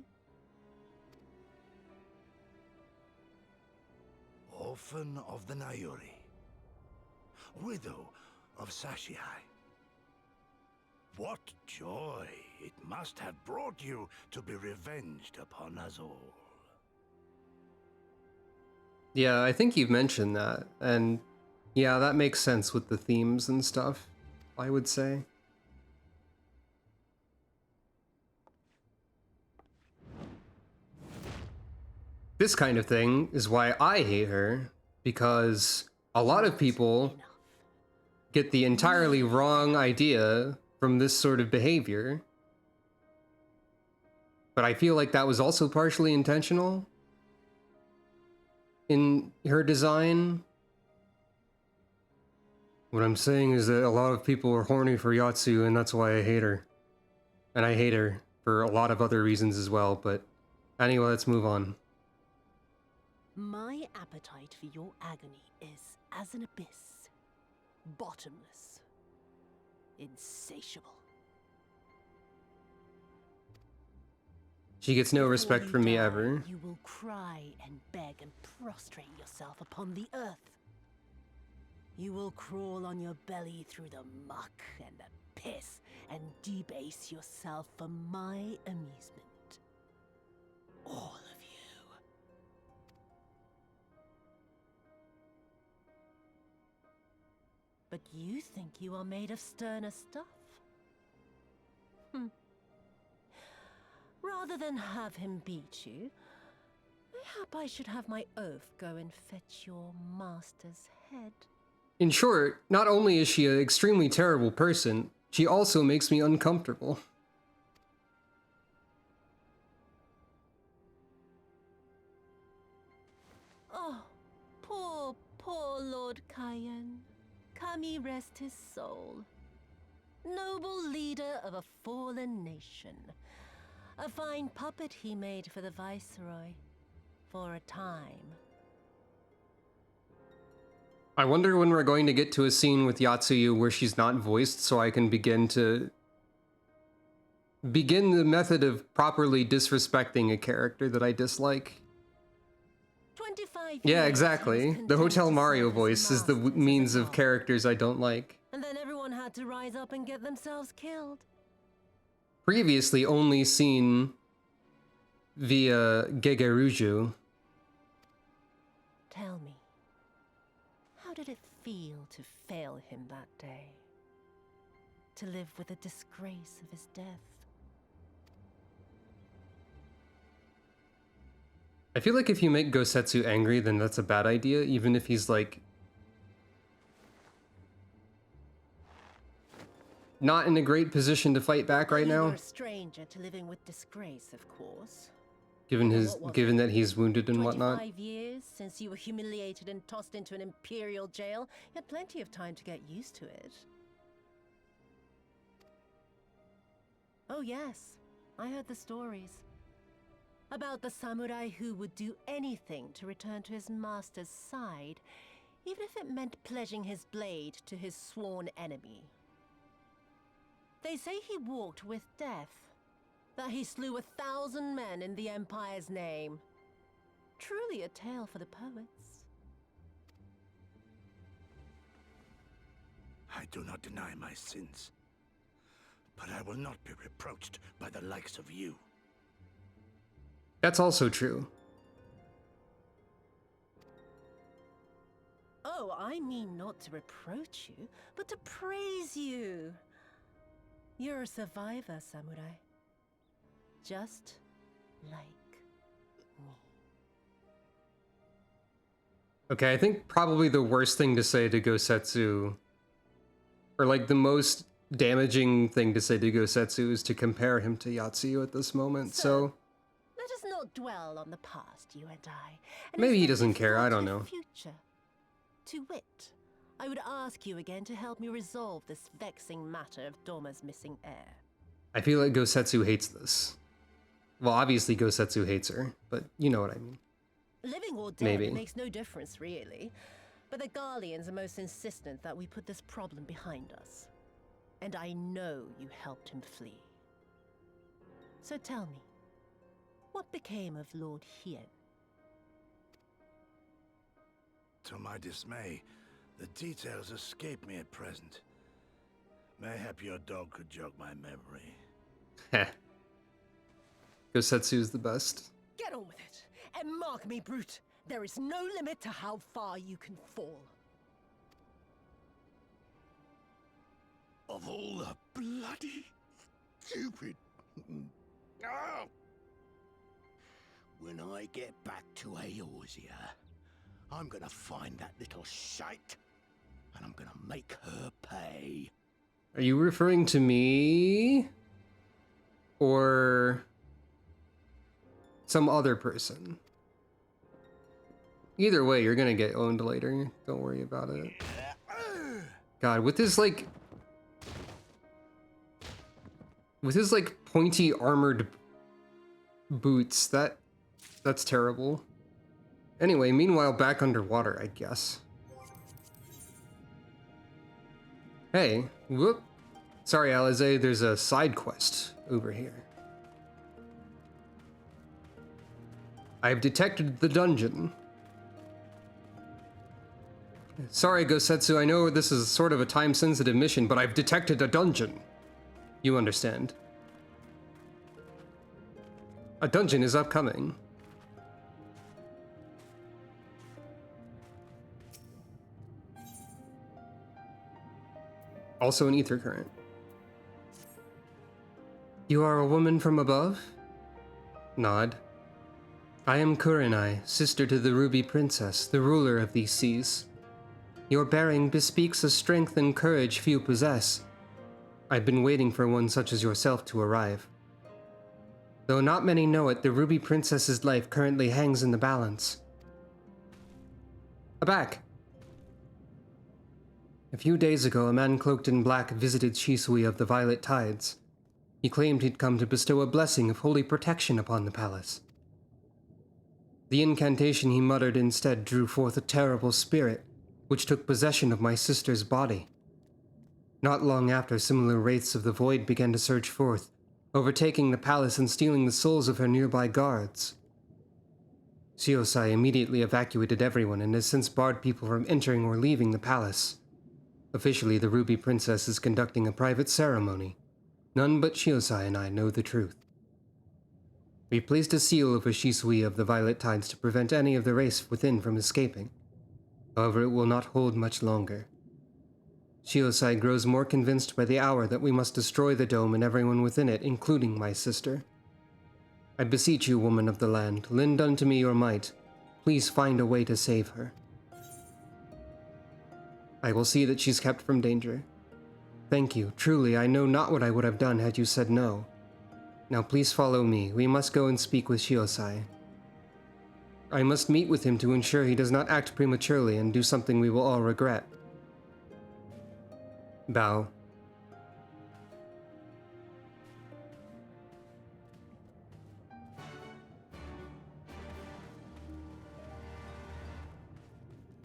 S6: Orphan of the Nayuri. Widow of Sashihai. What joy it must have brought you to be revenged upon us all.
S1: Yeah, I think you've mentioned that, and yeah, that makes sense with the themes and stuff, I would say. This kind of thing is why I hate her, because a lot of people get the entirely wrong idea from this sort of behavior. But I feel like that was also partially intentional in her design. What I'm saying is that a lot of people are horny for Yatsu, and that's why I hate her. And I hate her for a lot of other reasons as well, but anyway, let's move on.
S5: My appetite for your agony is as an abyss, bottomless, insatiable.
S1: She gets no
S5: Before
S1: respect
S5: you
S1: from me
S5: die,
S1: ever.
S5: You will cry and beg and prostrate yourself upon the earth. You will crawl on your belly through the muck and the piss and debase yourself for my amusement. All of you. But you think you are made of sterner stuff? Rather than have him beat you, mayhap I should have my oaf go and fetch your master's head.
S1: In short, not only is she an extremely terrible person, she also makes me uncomfortable.
S5: Oh, poor Lord Cayenne. Kami rest his soul. Noble leader of a fallen nation. A fine puppet he made for the Viceroy. For a time.
S1: I wonder when we're going to get to a scene with Yatsuyu where she's not voiced, so I can begin the method of properly disrespecting a character that I dislike.
S5: 25
S1: Yeah,
S5: years
S1: exactly.
S5: he was
S1: The
S5: content
S1: Hotel
S5: to
S1: Mario
S5: serve as
S1: voice is the
S5: masters
S1: means
S5: a
S1: of
S5: god.
S1: characters I don't like.
S5: And then everyone had to rise up and get themselves killed.
S1: Previously only seen via Gegeruju.
S5: Tell me, how did it feel to fail him that day? To live with the disgrace of his death?
S1: I feel like if you make Gosetsu angry, then that's a bad idea, even if he's like not in a great position to fight back right
S5: You were
S1: now,
S5: a stranger to living with disgrace, of course.
S1: given
S5: Well,
S1: his
S5: what was
S1: given
S5: it?
S1: that he's wounded and whatnot.
S5: 25 years since you were humiliated and tossed into an imperial jail. You had plenty of time to get used to it. Oh yes, I heard the stories. About the samurai who would do anything to return to his master's side, even if it meant pledging his blade to his sworn enemy. They say he walked with death, that he slew 1,000 men in the Empire's name. Truly a tale for the poets.
S6: I do not deny my sins, but I will not be reproached by the likes of you.
S1: That's also true.
S5: Oh, I mean not to reproach you, but to praise you. You're a survivor, samurai. Just like me.
S1: Okay, I think probably the worst thing to say to Gosetsu, or like the most damaging thing to say to Gosetsu, is to compare him to Yatsuyu at this moment, so
S5: let us not dwell on the past, you and I. And
S1: maybe he
S5: instead
S1: doesn't
S5: look
S1: care, I
S5: forward to
S1: don't
S5: the
S1: know.
S5: Future. To wit, I would ask you again to help me resolve this vexing matter of Doma's missing heir.
S1: I feel like Gosetsu hates this. Well, obviously Gosetsu hates her, but you know what I mean.
S5: Living or dead,
S1: Maybe.
S5: it makes no difference, really. But the Garleans are most insistent that we put this problem behind us. And I know you helped him flee. So tell me, what became of Lord Hien?
S6: To my dismay, the details escape me at present. Mayhap your dog could jog my memory.
S1: Heh. Gosetsu's the best.
S5: Get on with it, and mark me, brute. There is no limit to how far you can fall.
S6: Of all the bloody stupid... Oh! When I get back to Eorzea, I'm gonna find that little shite, and I'm gonna make her pay.
S1: Are you referring to me? Or some other person? Either way, you're gonna get owned later. Don't worry about it. God, with his like pointy armored boots, that's terrible. Anyway, meanwhile, back underwater, I guess. Hey, whoop. Sorry, Alize, there's a side quest over here. I've detected the dungeon. Sorry, Gosetsu, I know this is sort of a time-sensitive mission, but I've detected a dungeon. You understand. A dungeon is upcoming. Also an ether current. You are a woman from above? Nod. I am Kurenai, sister to the Ruby Princess, the ruler of these seas. Your bearing bespeaks a strength and courage few possess. I've been waiting for one such as yourself to arrive. Though not many know it, the Ruby Princess's life currently hangs in the balance. Aback! A few days ago, a man cloaked in black visited Shisui of the Violet Tides. He claimed he'd come to bestow a blessing of holy protection upon the palace. The incantation he muttered instead drew forth a terrible spirit, which took possession of my sister's body. Not long after, similar wraiths of the void began to surge forth, overtaking the palace and stealing the souls of her nearby guards. Shiosai immediately evacuated everyone and has since barred people from entering or leaving the palace. Officially, the Ruby Princess is conducting a private ceremony. None but Shiosai and I know the truth. We placed a seal over Shisui of the Violet Tides to prevent any of the race within from escaping. However, it will not hold much longer. Shiosai grows more convinced by the hour that we must destroy the dome and everyone within it, including my sister. I beseech you, woman of the land, lend unto me your might. Please find a way to save her. I will see that she's kept from danger. Thank you. Truly, I know not what I would have done had you said no. Now please follow me. We must go and speak with Shiosai. I must meet with him to ensure he does not act prematurely and do something we will all regret. Bow.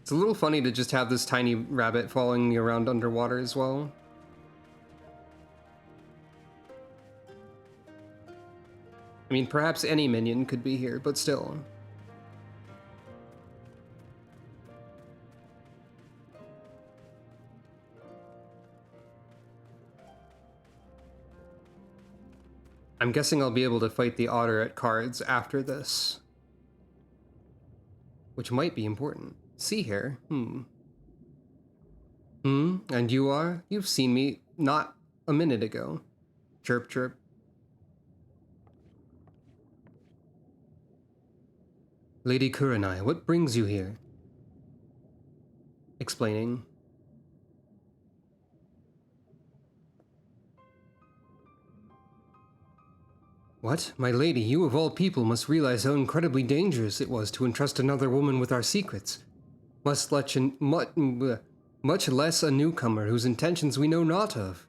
S1: It's a little funny to just have this tiny rabbit following me around underwater as well. I mean, perhaps any minion could be here, but still. I'm guessing I'll be able to fight the otter at cards after this. Which might be important. See here. And you are? You've seen me not a minute ago. Chirp, chirp. Lady Kurenai, what brings you here? explaining. What? My lady, you of all people must realize how incredibly dangerous it was to entrust another woman with our secrets. Much less a newcomer whose intentions we know not of.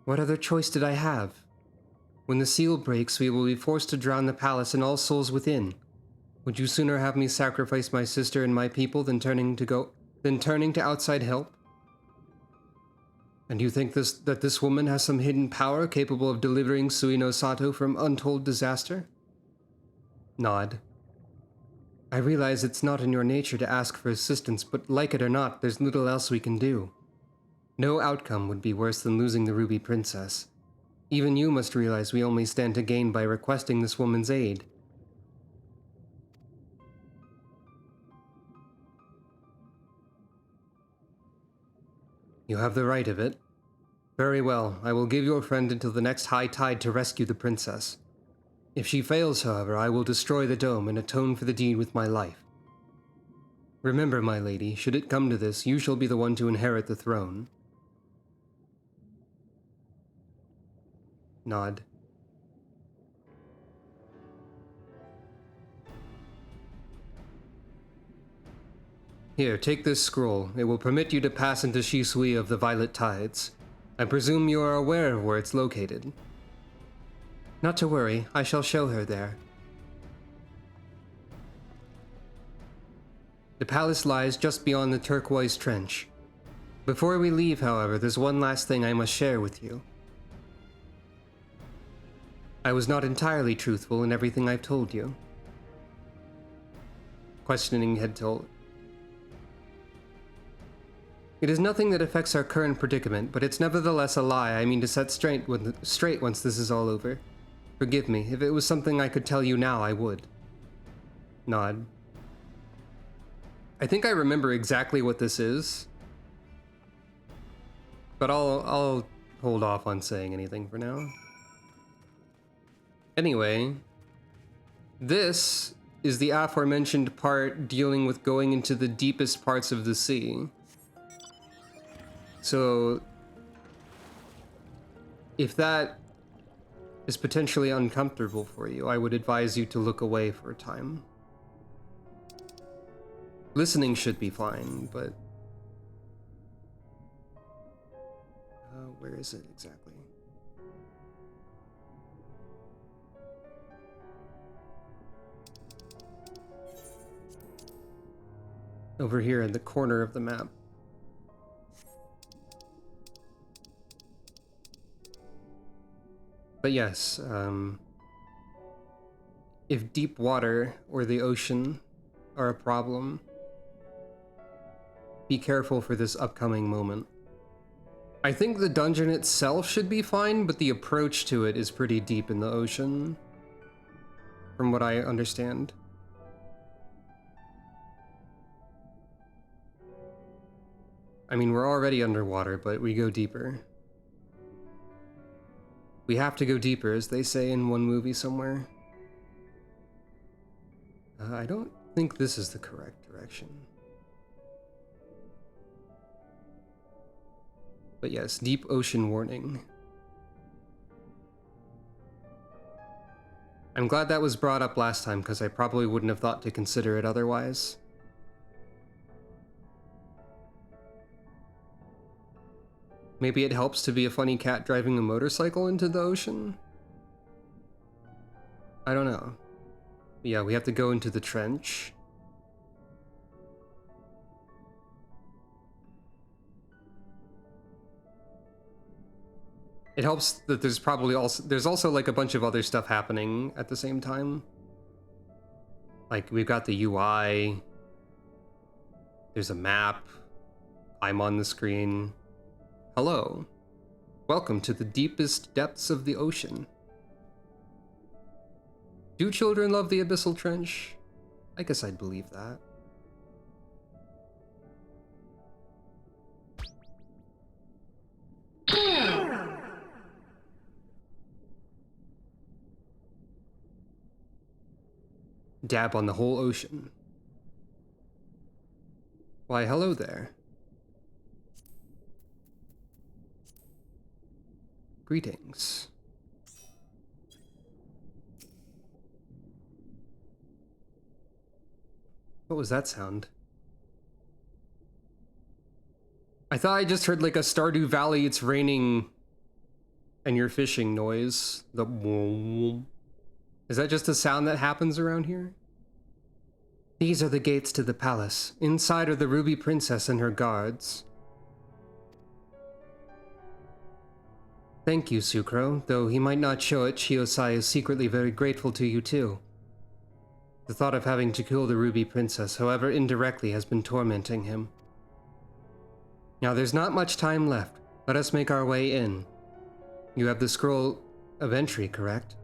S1: What other choice did I have? When the seal breaks, we will be forced to drown the palace and all souls within. Would you sooner have me sacrifice my sister and my people than turning to outside help? And you think that this woman has some hidden power capable of delivering Suino Sato from untold disaster? Nod. I realize it's not in your nature to ask for assistance, but like it or not, there's little else we can do. No outcome would be worse than losing the Ruby Princess. Even you must realize we only stand to gain by requesting this woman's aid. You have the right of it. Very well, I will give your friend until the next high tide to rescue the princess. If she fails, however, I will destroy the dome and atone for the deed with my life. Remember, my lady, should it come to this, you shall be the one to inherit the throne. Nod. Here, take this scroll. It will permit you to pass into Shisui of the Violet Tides. I presume you are aware of where it's located. Not to worry, I shall show her there. The palace lies just beyond the turquoise trench. Before we leave, however, there's one last thing I must share with you. I was not entirely truthful in everything I've told you. Questioning head told. It is nothing that affects our current predicament, but it's nevertheless a lie I mean to set straight once this is all over. Forgive me, if it was something I could tell you now, I would. Nod. I think I remember exactly what this is, but I'll hold off on saying anything for now. Anyway, this is the aforementioned part dealing with going into the deepest parts of the sea. So, if that is potentially uncomfortable for you, I would advise you to look away for a time. Listening should be fine, but... where is it exactly? Over here in the corner of the map. But yes, if deep water or the ocean are a problem, be careful for this upcoming moment. I think the dungeon itself should be fine, but the approach to it is pretty deep in the ocean, from what I understand. I mean, we're already underwater, but we go deeper. We have to go deeper, as they say in one movie somewhere. I don't think this is the correct direction. But yes, deep ocean warning. I'm glad that was brought up last time, because I probably wouldn't have thought to consider it otherwise. Maybe it helps to be a funny cat driving a motorcycle into the ocean? I don't know. Yeah, we have to go into the trench. It helps that there's also like a bunch of other stuff happening at the same time. Like, we've got the UI, there's a map, I'm on the screen. Hello. Welcome to the deepest depths of the ocean. Do children love the abyssal trench? I guess I'd believe that. Dab on the whole ocean. Why, hello there. Greetings. What was that sound? I thought I just heard like a Stardew Valley, it's raining and you're fishing noise. The boom. Is that just a sound that happens around here? These are the gates to the palace. Inside are the Ruby Princess and her guards. Thank you, Sucro. Though he might not show it, Chiosai is secretly very grateful to you too. The thought of having to kill the Ruby Princess, however indirectly, has been tormenting him. Now there's not much time left. Let us make our way in. You have the scroll of entry, correct?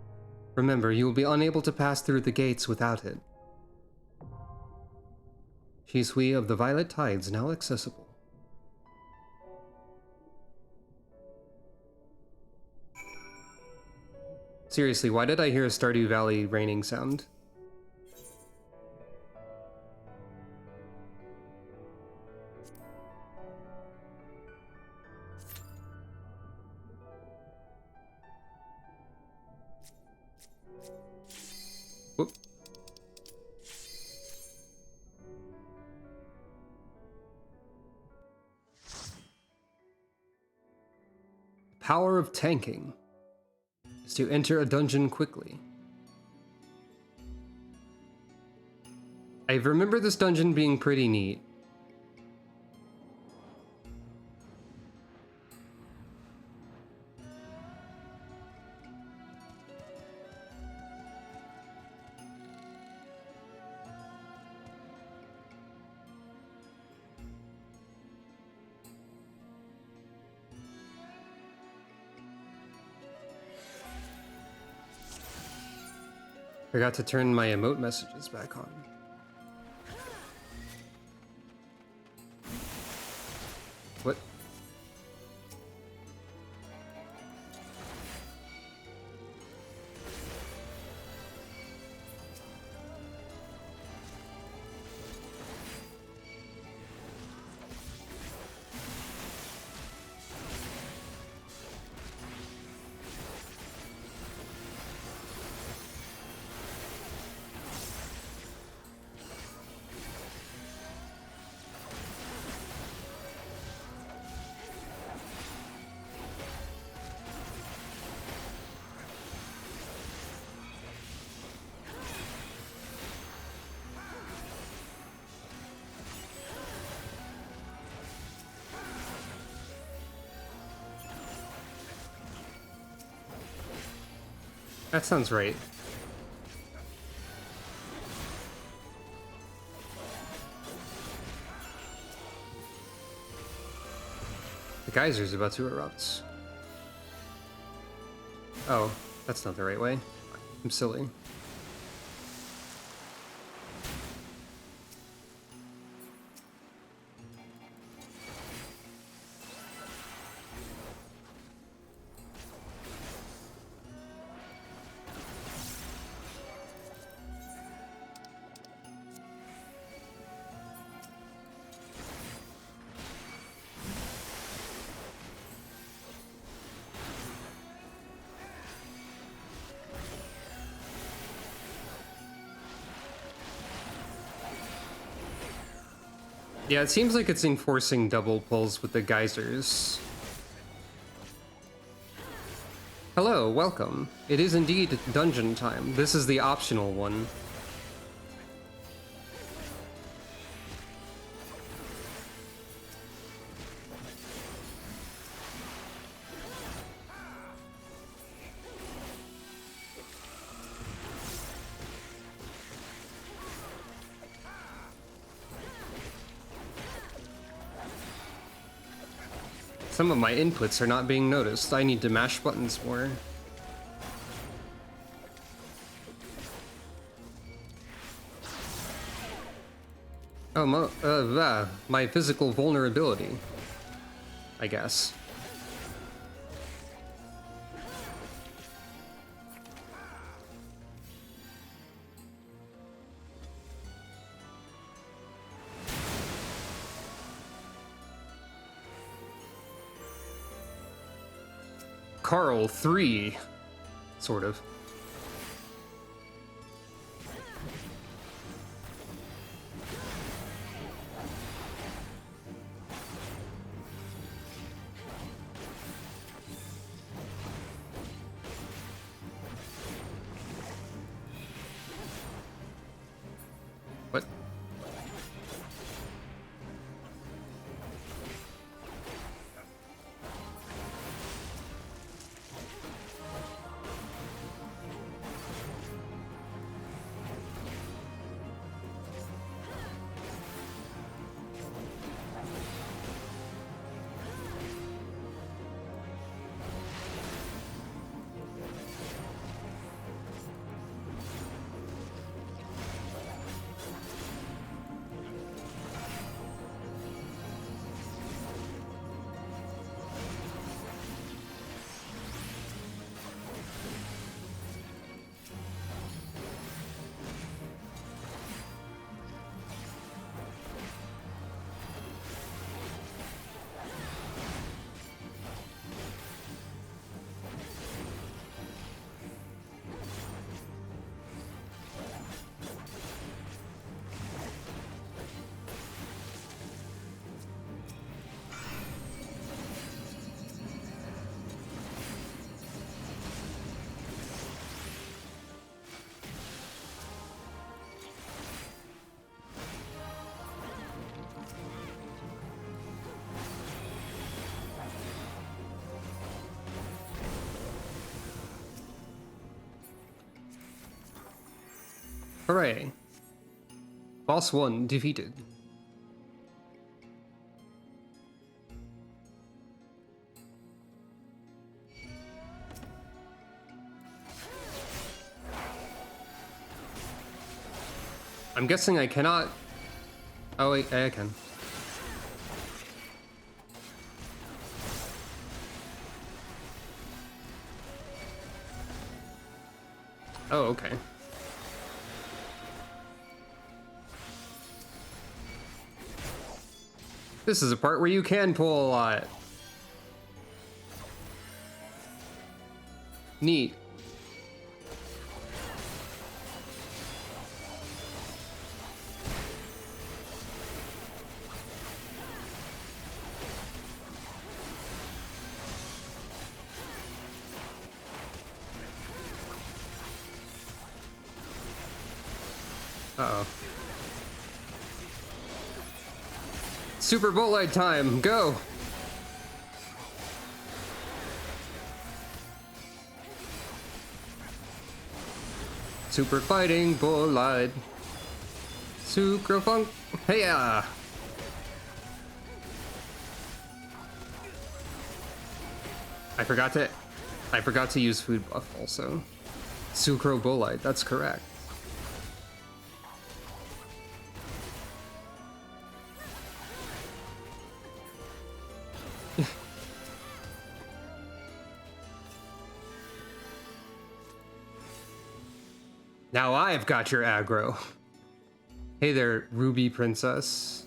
S1: Remember, you will be unable to pass through the gates without it. Shisui of the Violet Tides now accessible. Seriously, why did I hear a Stardew Valley raining sound? Whoop. Power of tanking is to enter a dungeon quickly. I remember this dungeon being pretty neat. Forgot to turn my emote messages back on. What? That sounds right. The geyser's about to erupt. Oh, that's not the right way. I'm silly. Yeah, it seems like it's enforcing double pulls with the geysers. Hello, welcome. It is indeed dungeon time. This is the optional one. Some of my inputs are not being noticed. I need to mash buttons more. Oh, my physical vulnerability, I guess. Carl 3, sort of. What? Hooray. Boss 1 defeated. I'm guessing I cannot... Oh wait, I can. Oh, okay. This is a part where you can pull a lot. Neat. Uh-oh. Super Bolide time, go! Super fighting Bolide. Sucrofunk, hey-ya! I forgot to use food buff also. Sucro Bolide, that's correct. Now I've got your aggro. Hey there, Ruby Princess.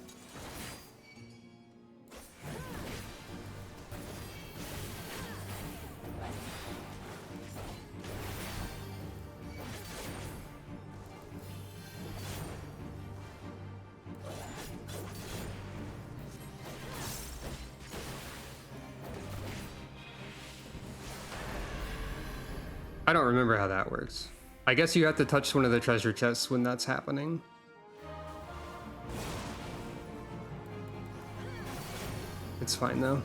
S1: I don't remember how that works. I guess you have to touch one of the treasure chests when that's happening. It's fine though.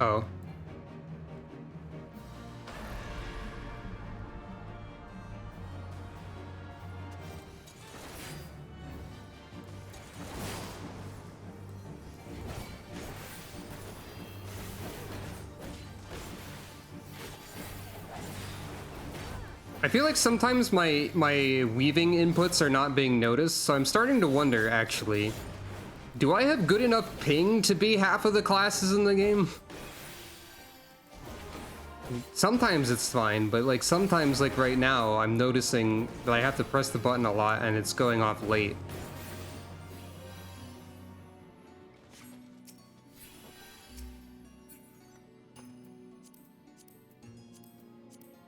S1: Oh. I feel like sometimes my weaving inputs are not being noticed, so I'm starting to wonder, actually. Do I have good enough ping to be half of the classes in the game? Sometimes it's fine, but like sometimes, like right now, I'm noticing that I have to press the button a lot and it's going off late.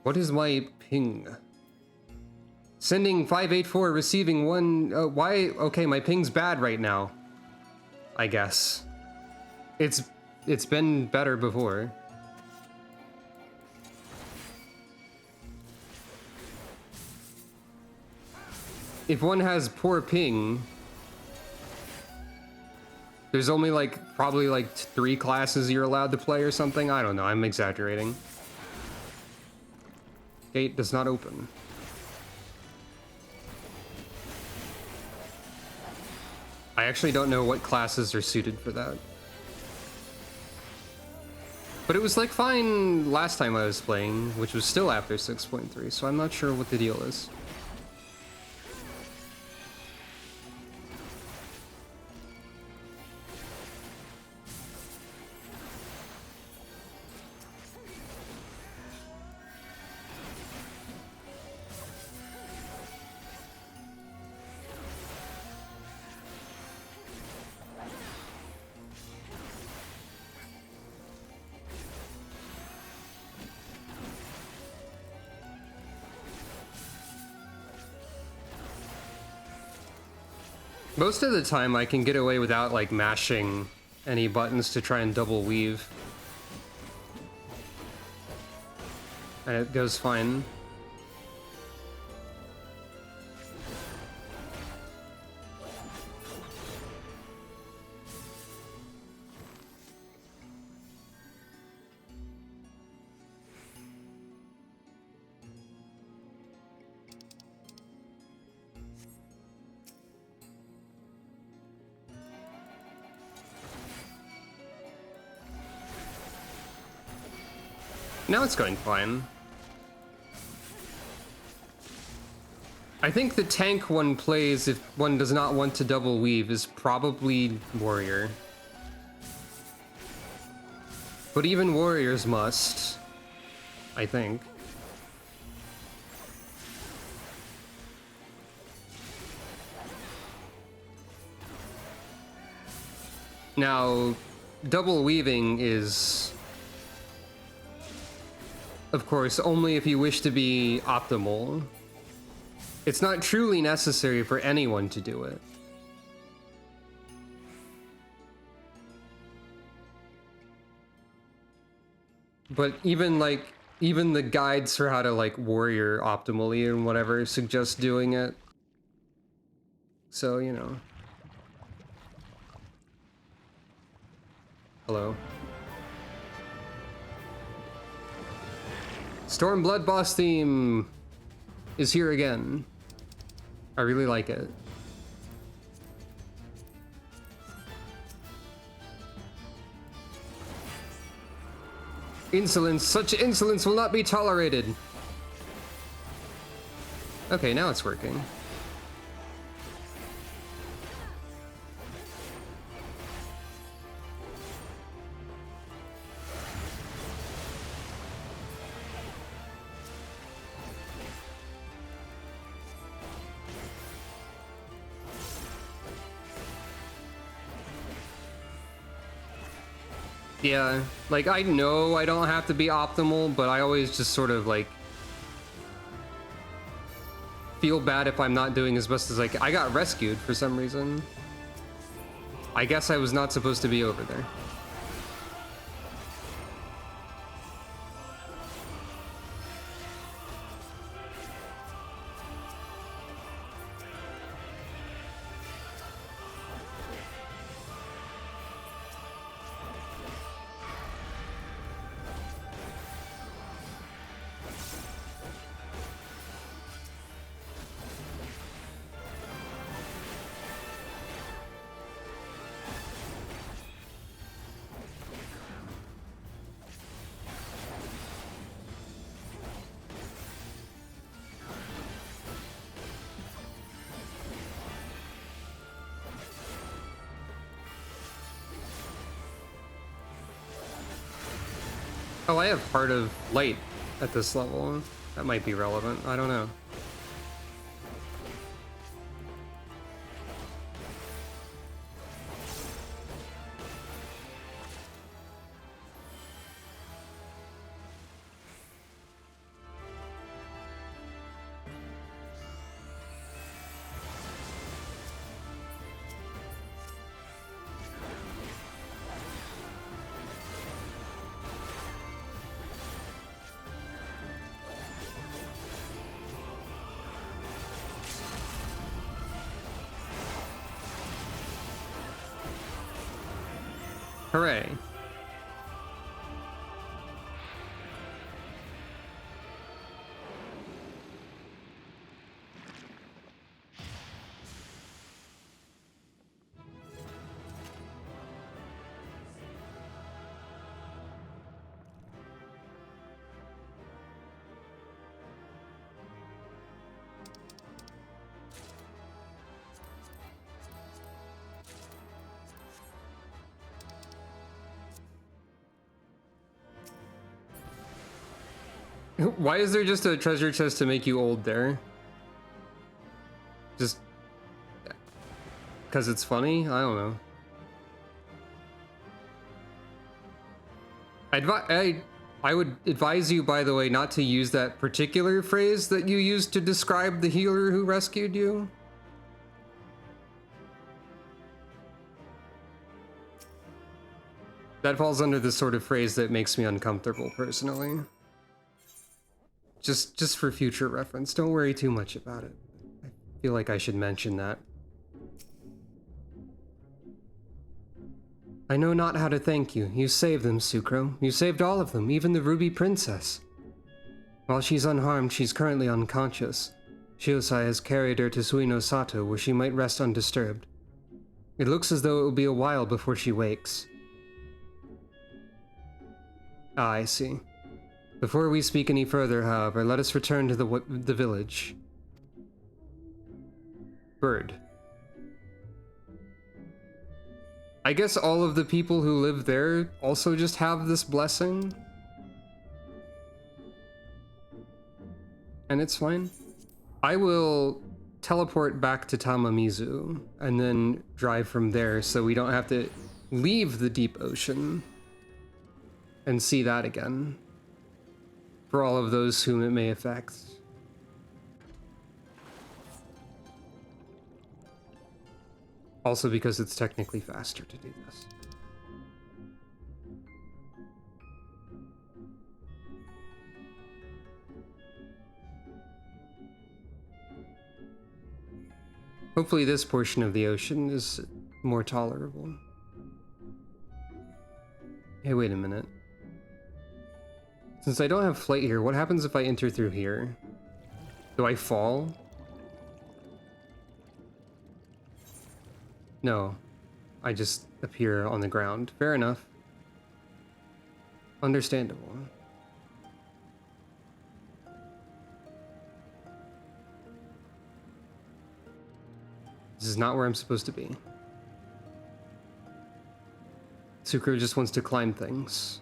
S1: What is my ping? Sending 584, receiving 1. Why? Okay, my ping's bad right now. I guess. It's been better before. If one has poor ping, there's only like probably like 3 classes you're allowed to play or something. I don't know. I'm exaggerating. Gate does not open. I actually don't know what classes are suited for that. But it was like fine last time I was playing, which was still after 6.3, so I'm not sure what the deal is. Most of the time I can get away without like mashing any buttons to try and double weave. And it goes fine. Now it's going fine. I think the tank one plays if one does not want to double weave is probably warrior. But even warriors must, I think. Now, double weaving is, of course, only if you wish to be optimal. It's not truly necessary for anyone to do it. But even the guides for how to like warrior optimally and whatever suggest doing it. So, you know. Hello. Stormblood boss theme is here again. I really like it. Insolence, such insolence will not be tolerated. Okay, now it's working. Yeah, like I know I don't have to be optimal, but I always just sort of like feel bad if I'm not doing as best as I got rescued for some reason. I guess I was not supposed to be over there. Oh, I have Heart of Light at this level. That might be relevant. I don't know. Hooray. Why is there just a treasure chest to make you old there? Just because it's funny? I don't know. I would advise you, by the way, not to use that particular phrase that you used to describe the healer who rescued you. That falls under the sort of phrase that makes me uncomfortable, personally. Just for future reference, don't worry too much about it. I feel like I should mention that. I know not how to thank you. You saved them, Sucro. You saved all of them, even the Ruby Princess. While she's unharmed, she's currently unconscious. Shiosai has carried her to Suino Sato, where she might rest undisturbed. It looks as though it will be a while before she wakes. Ah, I see. Before we speak any further, however, let us return to the village. Bird. I guess all of the people who live there also just have this blessing. And it's fine. I will teleport back to Tamamizu and then drive from there so we don't have to leave the deep ocean and see that again. For all of those whom it may affect. Also because it's technically faster to do this. Hopefully this portion of the ocean is more tolerable. Hey, wait a minute. Since I don't have flight here, what happens if I enter through here? Do I fall? No. I just appear on the ground. Fair enough. Understandable. This is not where I'm supposed to be. Sucro just wants to climb things.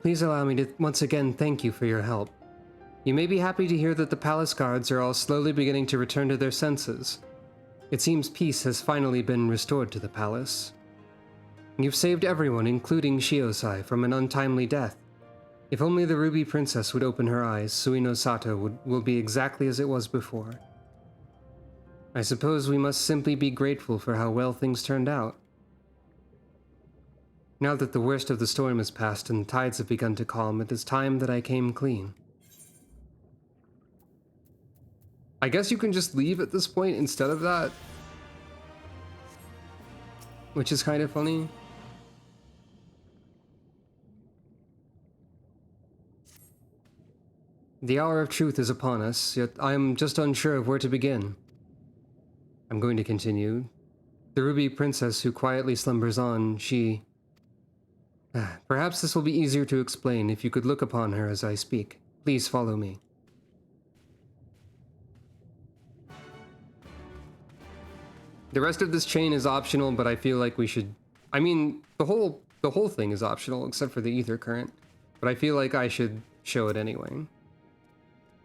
S1: Please allow me to once again thank you for your help. You may be happy to hear that the palace guards are all slowly beginning to return to their senses. It seems peace has finally been restored to the palace. You've saved everyone, including Shiosai, from an untimely death. If only the Ruby Princess would open her eyes, Suino Sato will be exactly as it was before. I suppose we must simply be grateful for how well things turned out. Now that the worst of the storm has passed and the tides have begun to calm, it is time that I came clean. I guess you can just leave at this point instead of that. Which is kind of funny. The hour of truth is upon us, yet I am just unsure of where to begin. I'm going to continue. The Ruby Princess who quietly slumbers on, she Perhaps this will be easier to explain if you could look upon her as I speak. Please follow me. The rest of this chain is optional, but I feel like we should... I mean, the whole thing is optional, except for the ether current. But I feel like I should show it anyway.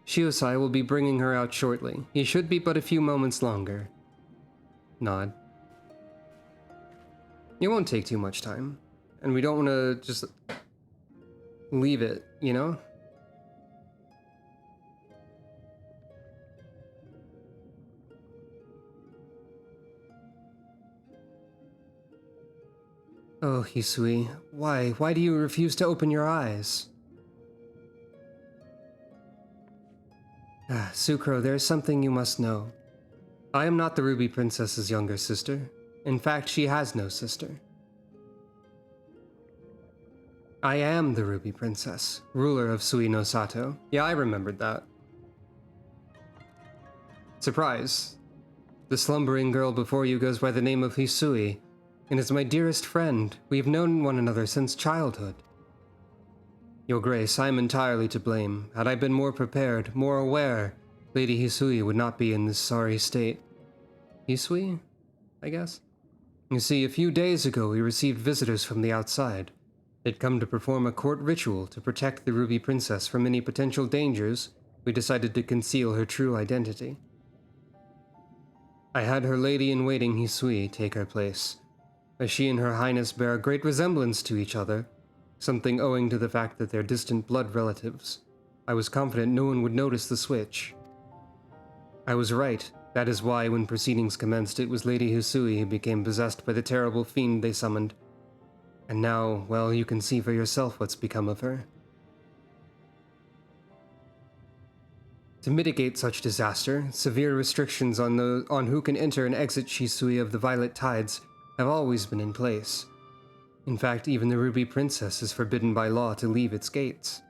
S1: Shiosai will be bringing her out shortly. He should be but a few moments longer. Nod. It won't take too much time. And we don't want to just leave it, you know? Oh, Hisui, why do you refuse to open your eyes? Sukro, there is something you must know. I am not the Ruby Princess's younger sister. In fact, she has no sister. I am the Ruby Princess, ruler of Sui no Sato. Yeah, I remembered that. Surprise. The slumbering girl before you goes by the name of Hisui, and is my dearest friend. We've known one another since childhood. Your Grace, I am entirely to blame. Had I been more prepared, more aware, Lady Hisui would not be in this sorry state. Hisui, I guess? You see, a few days ago we received visitors from the outside. They'd come to perform a court ritual to protect the Ruby Princess from any potential dangers. We decided to conceal her true identity. I had her lady-in-waiting Hisui take her place, as she and Her Highness bear a great resemblance to each other, something owing to the fact that they're distant blood relatives. I was confident no one would notice the switch. I was right. That is why, when proceedings commenced, it was Lady Hisui who became possessed by the terrible fiend they summoned. And now, well, you can see for yourself what's become of her. To mitigate such disaster, severe restrictions on who can enter and exit Shisui of the Violet Tides have always been in place. In fact, even the Ruby Princess is forbidden by law to leave its gates.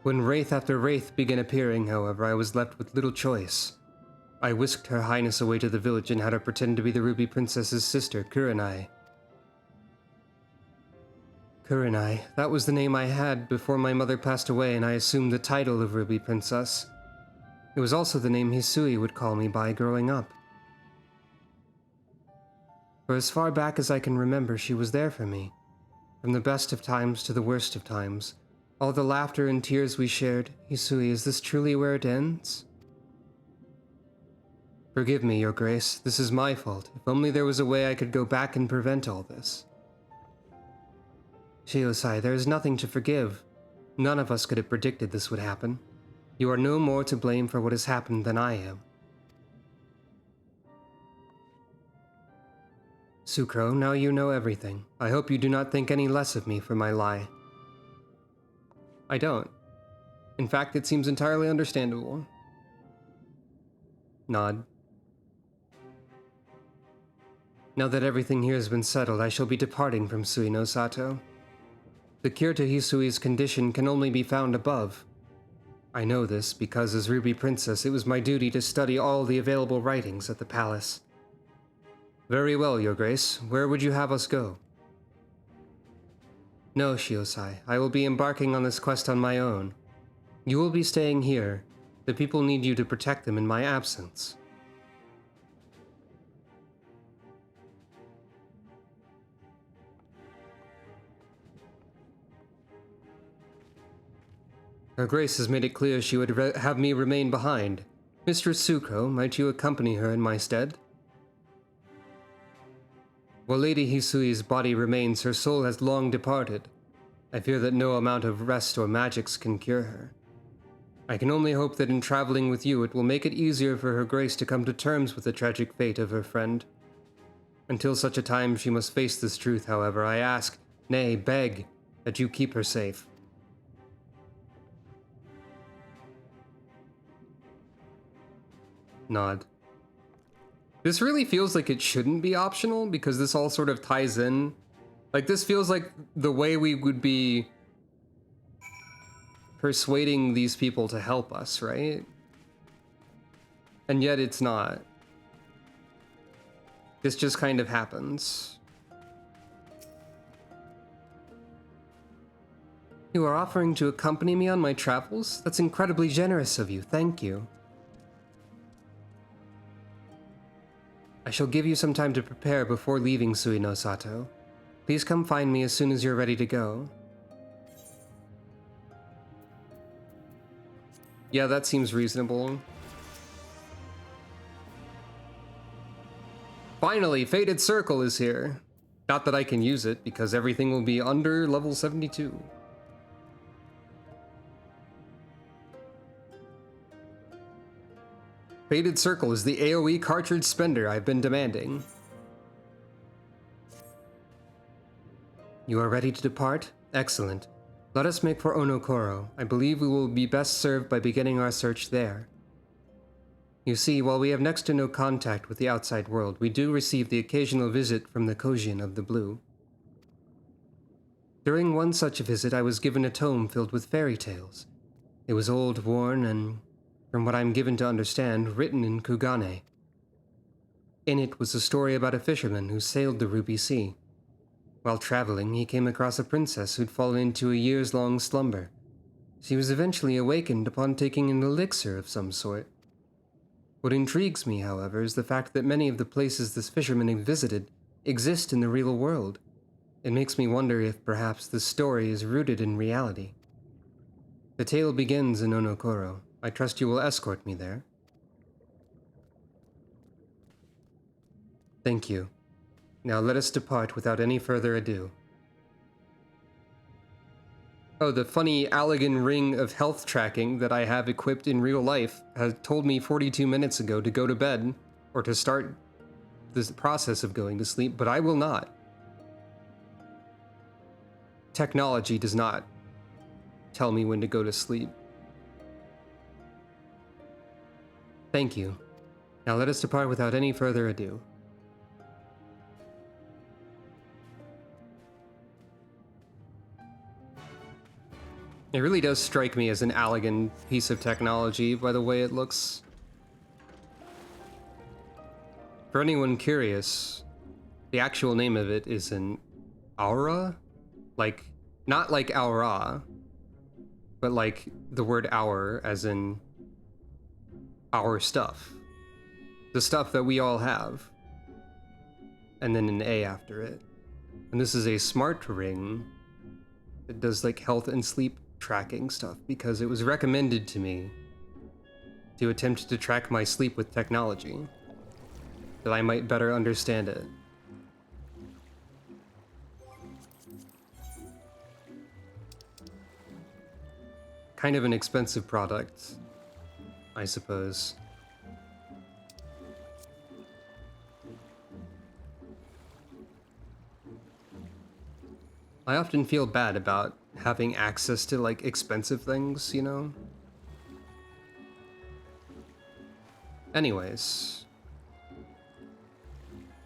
S1: When wraith after wraith began appearing, however, I was left with little choice. I whisked Her Highness away to the village and had her pretend to be the Ruby Princess's sister, Kurenai. Kurenai, that was the name I had before my mother passed away and I assumed the title of Ruby Princess. It was also the name Hisui would call me by growing up. For as far back as I can remember, she was there for me. From the best of times to the worst of times. All the laughter and tears we shared. Hisui, is this truly where it ends? Forgive me, Your Grace. This is my fault. If only there was a way I could go back and prevent all this. Shiosai, there is nothing to forgive. None of us could have predicted this would happen. You are no more to blame for what has happened than I am. Sukro, now you know everything. I hope you do not think any less of me for my lie. I don't. In fact, it seems entirely understandable. Nod. Now that everything here has been settled, I shall be departing from Sui no Sato. The cure to Hisui's condition can only be found above. I know this because, as Ruby Princess, it was my duty to study all the available writings at the palace. Very well, Your Grace. Where would you have us go? No, Shiosai. I will be embarking on this quest on my own. You will be staying here. The people need you to protect them in my absence. Her Grace has made it clear she would have me remain behind. Mistress Sukro, might you accompany her in my stead? While Lady Hisui's body remains, her soul has long departed. I fear that no amount of rest or magics can cure her. I can only hope that in traveling with you it will make it easier for Her Grace to come to terms with the tragic fate of her friend. Until such a time she must face this truth, however, I ask, nay, beg, that you keep her safe. Nod. This really feels like it shouldn't be optional because this all sort of ties in. Like, this feels like the way we would be persuading these people to help us, right? And yet it's not. This just kind of happens. You are offering to accompany me on my travels? That's incredibly generous of you, thank you. I shall give you some time to prepare before leaving Suino Sato. Please come find me as soon as you're ready to go. Yeah, that seems reasonable. Finally, Fated Circle is here. Not that I can use it, because everything will be under level 72. Fated Circle is the AoE cartridge spender I've been demanding. You are ready to depart? Excellent. Let us make for Onokoro. I believe we will be best served by beginning our search there. You see, while we have next to no contact with the outside world, we do receive the occasional visit from the Kojin of the Blue. During one such visit, I was given a tome filled with fairy tales. It was old, worn, and, from what I'm given to understand, written in Kugane. In it was a story about a fisherman who sailed the Ruby Sea. While traveling, he came across a princess who'd fallen into a years-long slumber. She was eventually awakened upon taking an elixir of some sort. What intrigues me, however, is the fact that many of the places this fisherman visited exist in the real world. It makes me wonder if perhaps this story is rooted in reality. The tale begins in Onokoro. I trust you will escort me there. Thank you. Now let us depart without any further ado. Oh, the funny Allegan ring of health tracking that I have equipped in real life has told me 42 minutes ago to go to bed, or to start this process of going to sleep, but I will not. Technology does not tell me when to go to sleep. Thank you. Now let us depart without any further ado. It really does strike me as an Allegan piece of technology by the way it looks. For anyone curious, the actual name of it is an aura? Like, not like aura, but like the word hour as in our stuff. The stuff that we all have. And then an A after it. And this is a smart ring that does like health and sleep tracking stuff because it was recommended to me to attempt to track my sleep with technology, that I might better understand it. Kind of an expensive product, I suppose. I often feel bad about having access to, like, expensive things, you know? Anyways.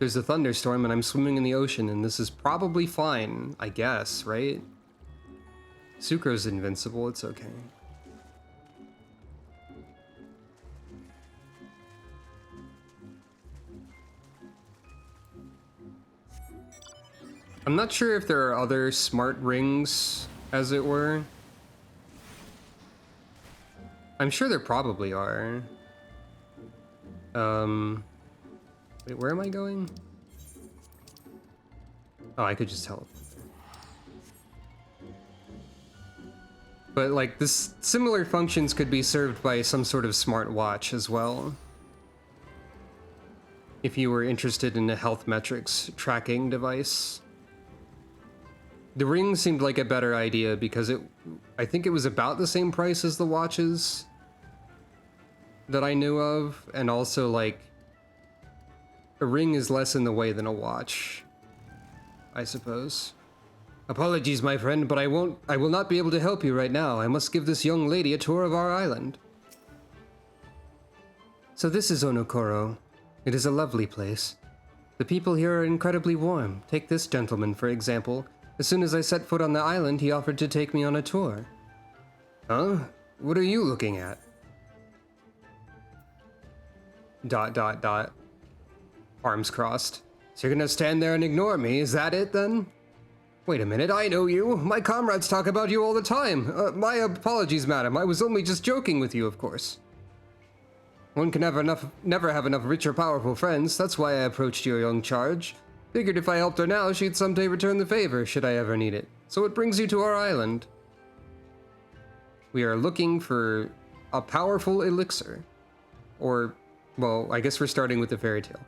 S1: There's a thunderstorm and I'm swimming in the ocean and this is probably fine, I guess, right? Sucro's invincible, it's okay. I'm not sure if there are other smart rings, as it were. I'm sure there probably are. Wait, where am I going? Oh, I could just teleport there. But like, this similar functions could be served by some sort of smart watch as well. If you were interested in a health metrics tracking device. The ring seemed like a better idea because I think it was about the same price as the watches that I knew of, and also like a ring is less in the way than a watch, I suppose. Apologies, my friend, but I will not be able to help you right now. I must give this young lady a tour of our island. So this is Onokoro. It is a lovely place. The people here are incredibly warm. Take this gentleman, for example. As soon as I set foot on the island, he offered to take me on a tour. Huh? What are you looking at? ... Arms crossed. So you're gonna stand there and ignore me, is that it then? Wait a minute, I know you. My comrades talk about you all the time. My apologies, madam. I was only just joking with you, of course. One can never have enough rich or powerful friends. That's why I approached your young charge. Figured if I helped her now, she'd someday return the favor, should I ever need it. So it brings you to our island. We are looking for a powerful elixir. Or, well, I guess we're starting with the fairy tale.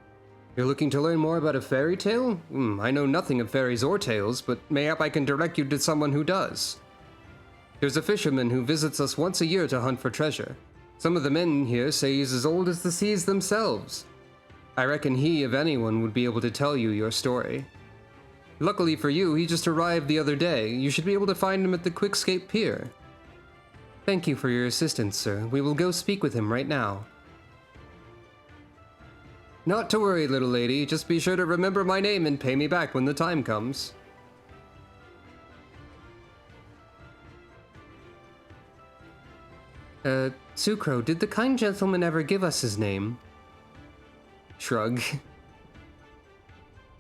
S1: You're looking to learn more about a fairy tale? I know nothing of fairies or tales, but mayhap I can direct you to someone who does. There's a fisherman who visits us once a year to hunt for treasure. Some of the men here say he's as old as the seas themselves. I reckon he, if anyone, would be able to tell you your story. Luckily for you, he just arrived the other day. You should be able to find him at the Quickscape Pier. Thank you for your assistance, sir. We will go speak with him right now. Not to worry, little lady. Just be sure to remember my name and pay me back when the time comes. Sucro, did the kind gentleman ever give us his name? Shrug.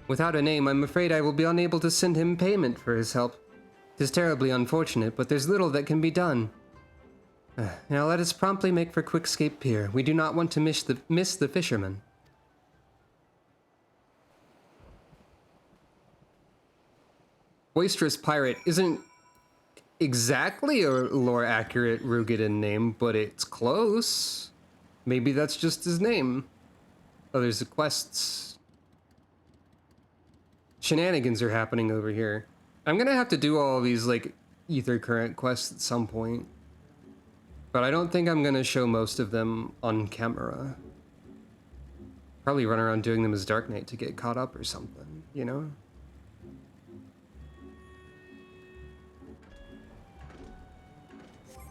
S1: Without a name, I'm afraid I will be unable to send him payment for his help. 'Tis terribly unfortunate, but there's little that can be done. Now let us promptly make for Quickscape Pier. We do not want to miss the fisherman. Boisterous Pirate isn't exactly a lore-accurate Rugidan name, but it's close. Maybe that's just his name. Oh, there's the quests. Shenanigans are happening over here. I'm gonna have to do all these, like, Ether Current quests at some point. But I don't think I'm gonna show most of them on camera. Probably run around doing them as Dark Knight to get caught up or something, you know?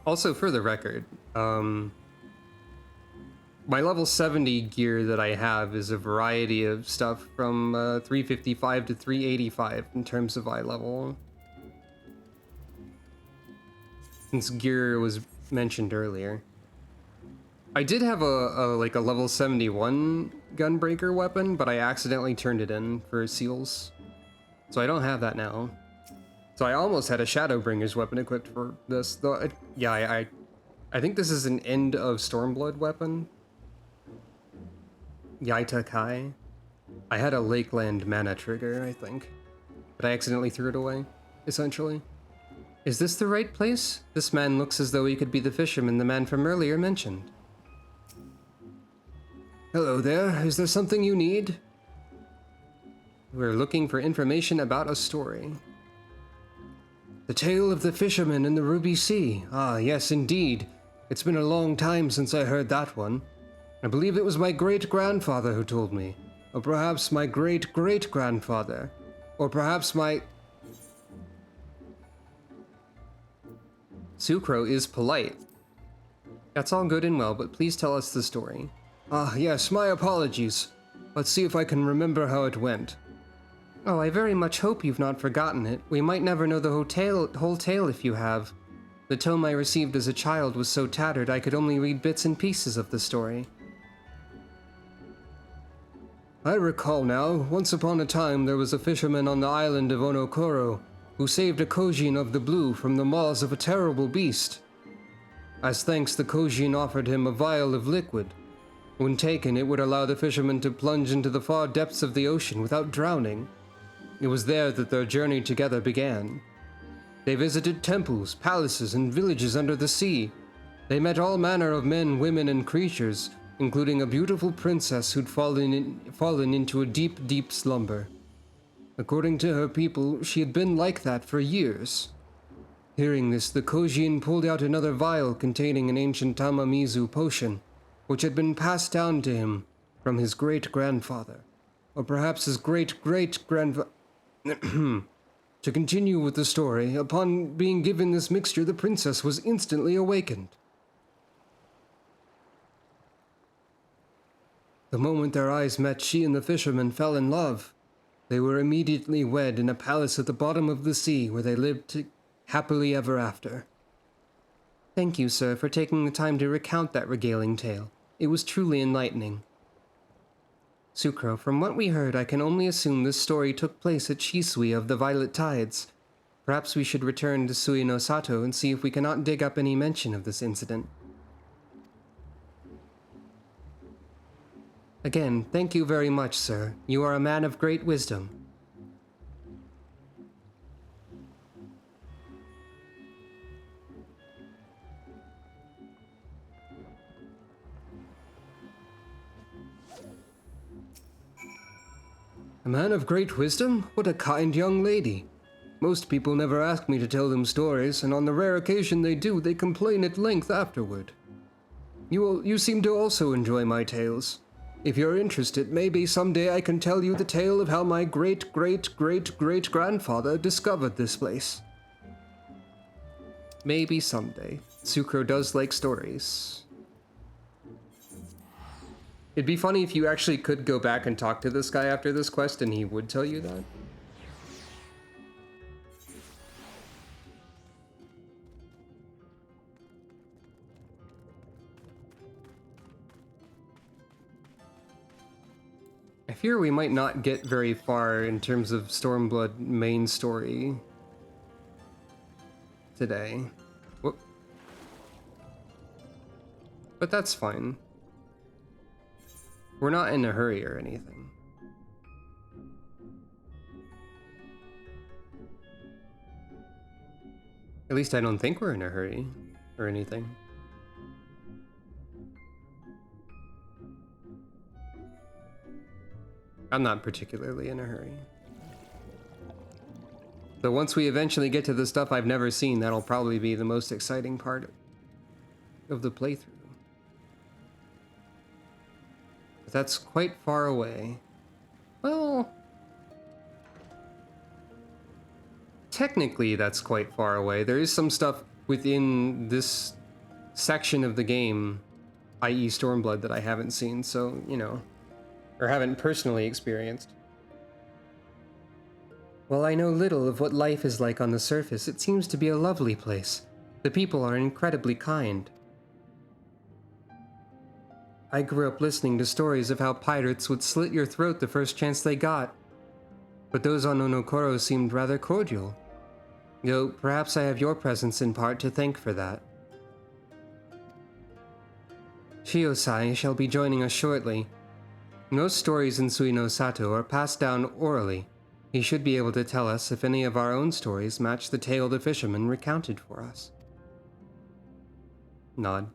S1: Also, for the record, my level 70 gear that I have is a variety of stuff from 355 to 385 in terms of eye level. Since gear was mentioned earlier. I did have a level 71 gunbreaker weapon, but I accidentally turned it in for seals. So I don't have that now. So I almost had a Shadowbringer's weapon equipped for this, though. I think this is an end of Stormblood weapon. Yaita Kai. I had a Lakeland mana trigger, I think, but I accidentally threw it away, essentially. Is this the right place? This man looks as though he could be the fisherman the man from earlier mentioned. Hello there, is there something you need? We're looking for information about a story. The tale of the fisherman in the Ruby Sea. Ah, yes, indeed. It's been a long time since I heard that one. I believe it was my great-grandfather who told me. Or perhaps my great-great-grandfather. Or perhaps my... Sucro is polite. That's all good and well, but please tell us the story. Ah, yes, my apologies. Let's see if I can remember how it went. Oh, I very much hope you've not forgotten it. We might never know the whole tale if you have. The tome I received as a child was so tattered I could only read bits and pieces of the story. I recall now, once upon a time there was a fisherman on the island of Onokoro who saved a Kojin of the Blue from the maws of a terrible beast. As thanks, the Kojin offered him a vial of liquid. When taken, it would allow the fisherman to plunge into the far depths of the ocean without drowning. It was there that their journey together began. They visited temples, palaces, and villages under the sea. They met all manner of men, women, and creatures, including a beautiful princess who'd fallen into a deep, deep slumber. According to her people, she had been like that for years. Hearing this, the Kojin pulled out another vial containing an ancient Tamamizu potion, which had been passed down to him from his great-grandfather, or perhaps his great-great-grandfather. To continue with the story, upon being given this mixture, the princess was instantly awakened. The moment their eyes met, she and the fisherman fell in love. They were immediately wed in a palace at the bottom of the sea, where they lived happily ever after. Thank you, sir, for taking the time to recount that regaling tale. It was truly enlightening. Sucro, from what we heard, I can only assume this story took place at Shisui of the Violet Tides, Perhaps we should return to Sui no Sato and see if we cannot dig up any mention of this incident. Again, thank you very much, sir. You are a man of great wisdom. A man of great wisdom? What a kind young lady. Most people never ask me to tell them stories, and on the rare occasion they do, they complain at length afterward. You seem to also enjoy my tales. If you're interested, maybe someday I can tell you the tale of how my great-great-great-great-grandfather discovered this place. Maybe someday. Sukro does like stories. It'd be funny if you actually could go back and talk to this guy after this quest and he would tell you that. I fear we might not get very far in terms of Stormblood main story today. Whoop. But that's fine. We're not in a hurry or anything. At least I don't think we're in a hurry or anything. I'm not particularly in a hurry. So once we eventually get to the stuff I've never seen, that'll probably be the most exciting part of the playthrough. But that's quite far away. Well, technically that's quite far away. There is some stuff within this section of the game, i.e. Stormblood, that I haven't seen, so, you know, or haven't personally experienced. While I know little of what life is like on the surface, it seems to be a lovely place. The people are incredibly kind. I grew up listening to stories of how pirates would slit your throat the first chance they got. But those on Onokoro seemed rather cordial. Though perhaps I have your presence in part to thank for that. Shiosai shall be joining us shortly. Most stories in Sui no Sato are passed down orally. He should be able to tell us if any of our own stories match the tale the fisherman recounted for us. Nod.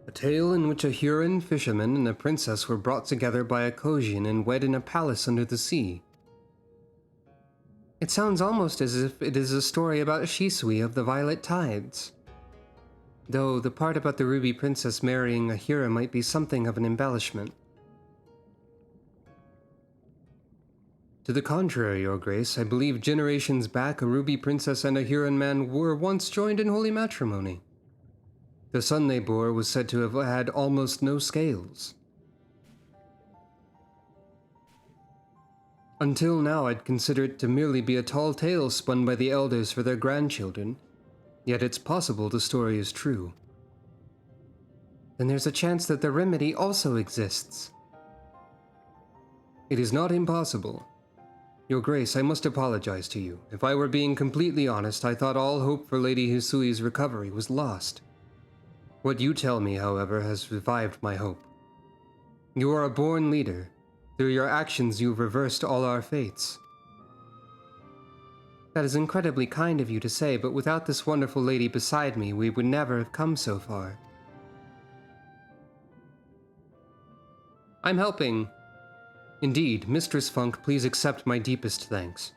S1: A tale in which a Huron fisherman and a princess were brought together by a Kojin and wed in a palace under the sea. It sounds almost as if it is a story about Shisui of the Violet Tides. Though the part about the Ruby Princess marrying a Huron might be something of an embellishment. To the contrary, Your Grace, I believe generations back a Ruby Princess and a Huron man were once joined in holy matrimony. The son they bore was said to have had almost no scales. Until now, I'd consider it to merely be a tall tale spun by the elders for their grandchildren, yet it's possible the story is true. Then there's a chance that the remedy also exists. It is not impossible. Your Grace, I must apologize to you. If I were being completely honest, I thought all hope for Lady Hisui's recovery was lost. What you tell me, however, has revived my hope. You are a born leader. Through your actions, you've reversed all our fates. That is incredibly kind of you to say, but without this wonderful lady beside me, we would never have come so far. I'm helping. Indeed, Mistress Funk, please accept my deepest thanks.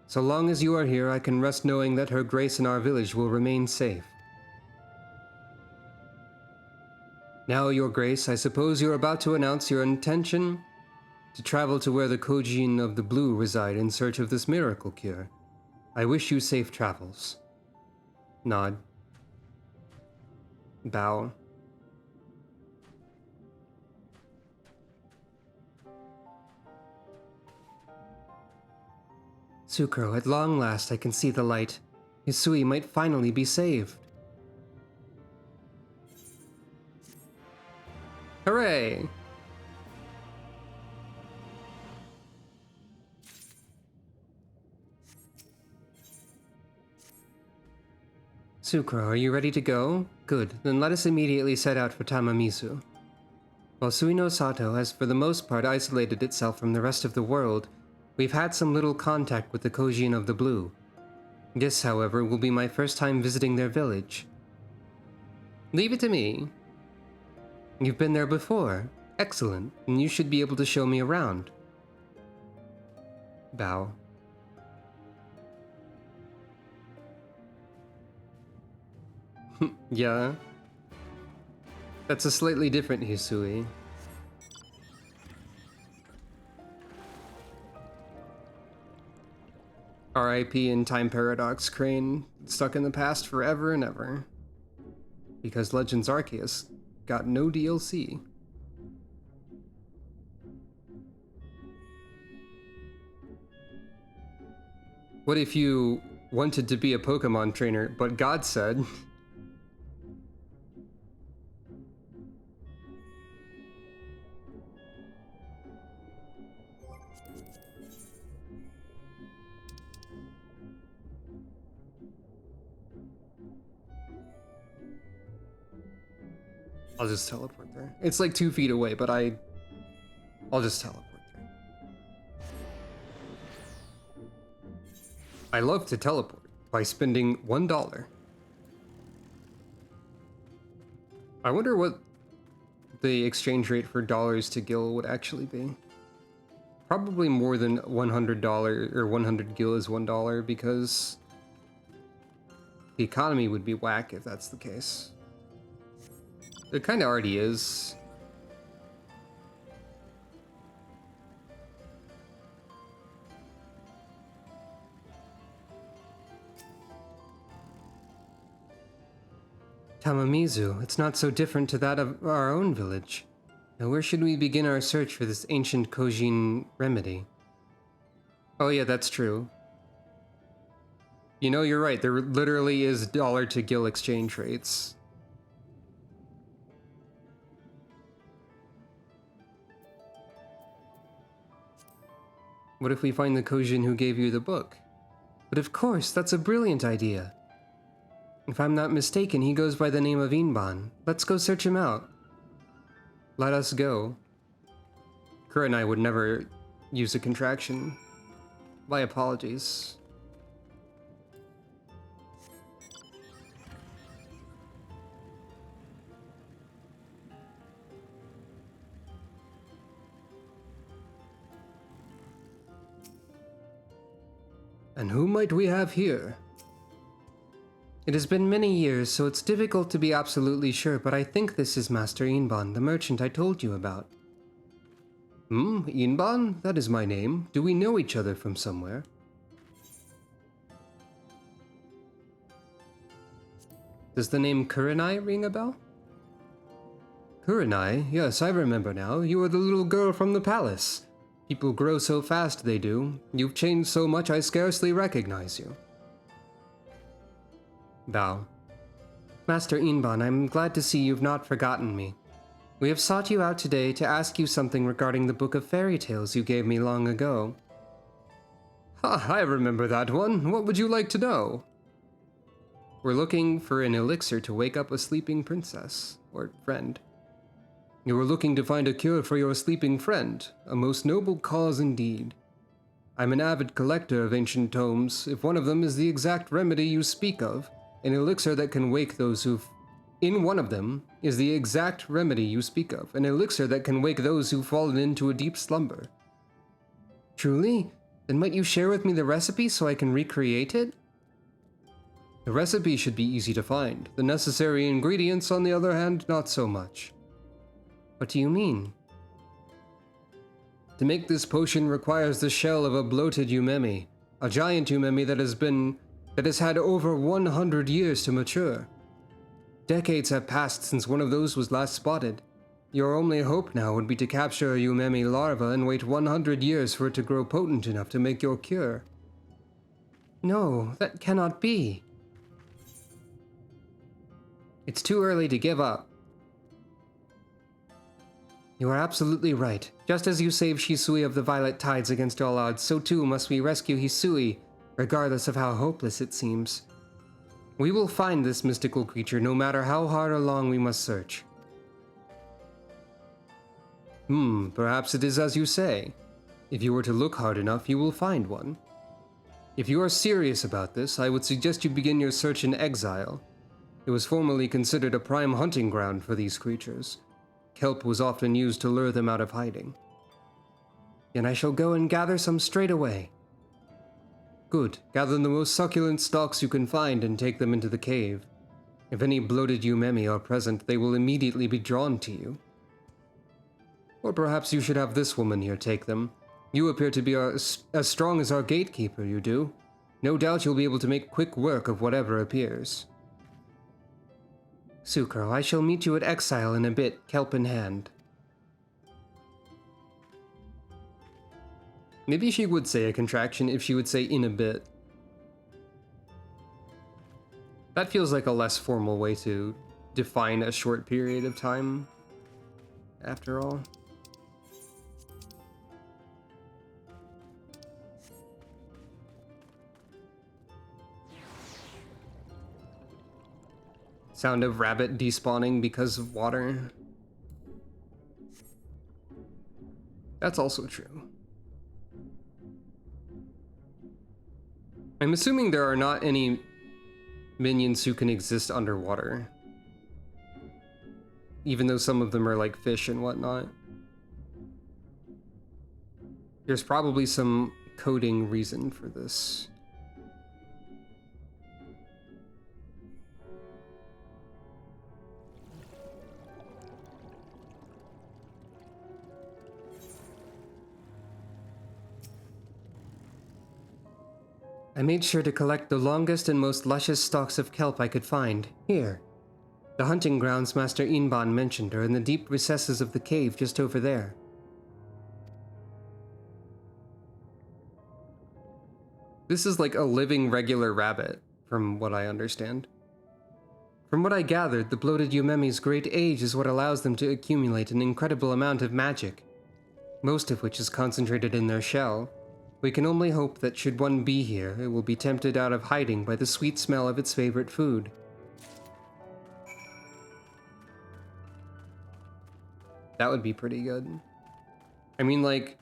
S1: So long as you are here, I can rest knowing that Her Grace and our village will remain safe. Now, Your Grace, I suppose you're about to announce your intention to travel to where the Kojin of the Blue reside in search of this miracle cure. I wish you safe travels. Nod. Bow. Sukro, at long last I can see the light. Hisui might finally be saved. Hooray! Sukro, are you ready to go? Good, then let us immediately set out for Tamamizu. While Suino Sato has for the most part isolated itself from the rest of the world, we've had some little contact with the Kojin of the Blue. This, however, will be my first time visiting their village. Leave it to me. You've been there before. Excellent, and you should be able to show me around. Bow. Yeah. That's a slightly different Hisui. R.I.P. in Time Paradox Crane, stuck in the past forever and ever. Because Legends Arceus got no DLC. What if you wanted to be a Pokemon trainer, but God said... I'll just teleport there. It's like 2 feet away, but I'll just teleport there. I love to teleport by spending $1. I wonder what the exchange rate for dollars to gil would actually be. Probably more than $100, or 100 gil is $1, because the economy would be whack if that's the case. It kind of already is. Tamamizu, it's not so different to that of our own village. Now where should we begin our search for this ancient Kojin remedy? Oh yeah, that's true. You know, you're right, there literally is dollar to gil exchange rates. What if we find the Kojin who gave you the book? But of course, that's a brilliant idea. If I'm not mistaken, he goes by the name of Inban. Let's go search him out. Let us go. Kura and I would never use a contraction. My apologies. And who might we have here? It has been many years, so it's difficult to be absolutely sure, but I think this is Master Inban, the merchant I told you about. Inban? That is my name. Do we know each other from somewhere? Does the name Kurenai ring a bell? Kurenai? Yes, I remember now. You are the little girl from the palace. People grow so fast, they do. You've changed so much I scarcely recognize you. Bow. Master Inban, I'm glad to see you've not forgotten me. We have sought you out today to ask you something regarding the book of fairy tales you gave me long ago. Ha, I remember that one. What would you like to know? We're looking for an elixir to wake up a sleeping princess, or friend. You were looking to find a cure for your sleeping friend, a most noble cause indeed. I'm an avid collector of ancient tomes. If one of them is the exact remedy you speak of, an elixir that can wake those who've... In one of them is the exact remedy you speak of, an elixir that can wake those who've fallen into a deep slumber. Truly? Then might you share with me the recipe so I can recreate it? The recipe should be easy to find. The necessary ingredients, on the other hand, not so much. What do you mean? To make this potion requires the shell of a bloated Umemi, a giant Umemi that has had over 100 years to mature. Decades have passed since one of those was last spotted. Your only hope now would be to capture a Umemi larva and wait 100 years for it to grow potent enough to make your cure. No, that cannot be. It's too early to give up. You are absolutely right. Just as you saved Hisui of the Violet Tides against all odds, so too must we rescue Hisui, regardless of how hopeless it seems. We will find this mystical creature no matter how hard or long we must search. Perhaps it is as you say. If you were to look hard enough, you will find one. If you are serious about this, I would suggest you begin your search in exile. It was formerly considered a prime hunting ground for these creatures. Kelp was often used to lure them out of hiding. Then I shall go and gather some straight away. Good. Gather the most succulent stalks you can find and take them into the cave. If any bloated Yumemi are present, they will immediately be drawn to you. Or perhaps you should have this woman here take them. You appear to be as strong as our gatekeeper, you do. No doubt you'll be able to make quick work of whatever appears. Sukro, I shall meet you at Exile in a bit, kelp in hand. Maybe she would say a contraction if she would say in a bit. That feels like a less formal way to define a short period of time, after all. Sound of rabbit despawning because of water. That's also true. I'm assuming there are not any minions who can exist underwater. Even though some of them are like fish and whatnot. There's probably some coding reason for this. I made sure to collect the longest and most luscious stalks of kelp I could find. Here. The hunting grounds Master Inban mentioned are in the deep recesses of the cave just over there. This is like a living regular rabbit, from what I understand. From what I gathered, the bloated Yumemi's great age is what allows them to accumulate an incredible amount of magic, most of which is concentrated in their shell. We can only hope that should one be here, it will be tempted out of hiding by the sweet smell of its favorite food. That would be pretty good. I mean, like,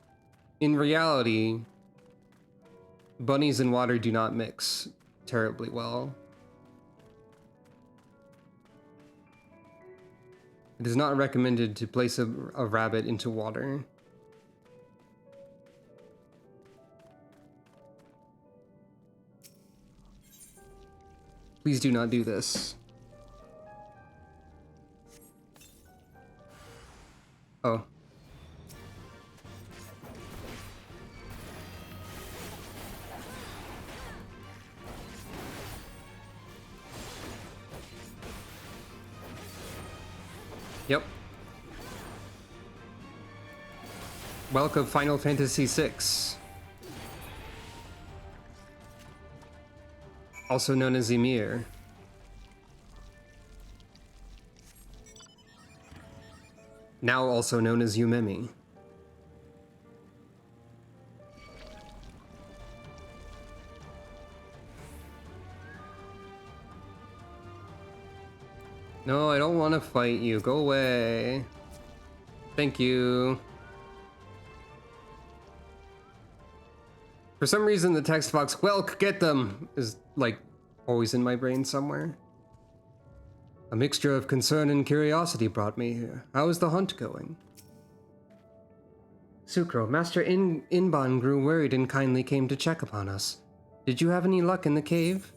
S1: in reality, bunnies and water do not mix terribly well. It is not recommended to place a rabbit into water. Please do not do this. Oh. Yep. Welcome Final Fantasy VI. Also known as Ymir. Now also known as Yumemi. No, I don't want to fight you. Go away. Thank you. For some reason, the text box, "Welk, get them," is, like, always in my brain somewhere. A mixture of concern and curiosity brought me here. How is the hunt going? Sukro, Master Inban grew worried and kindly came to check upon us. Did you have any luck in the cave?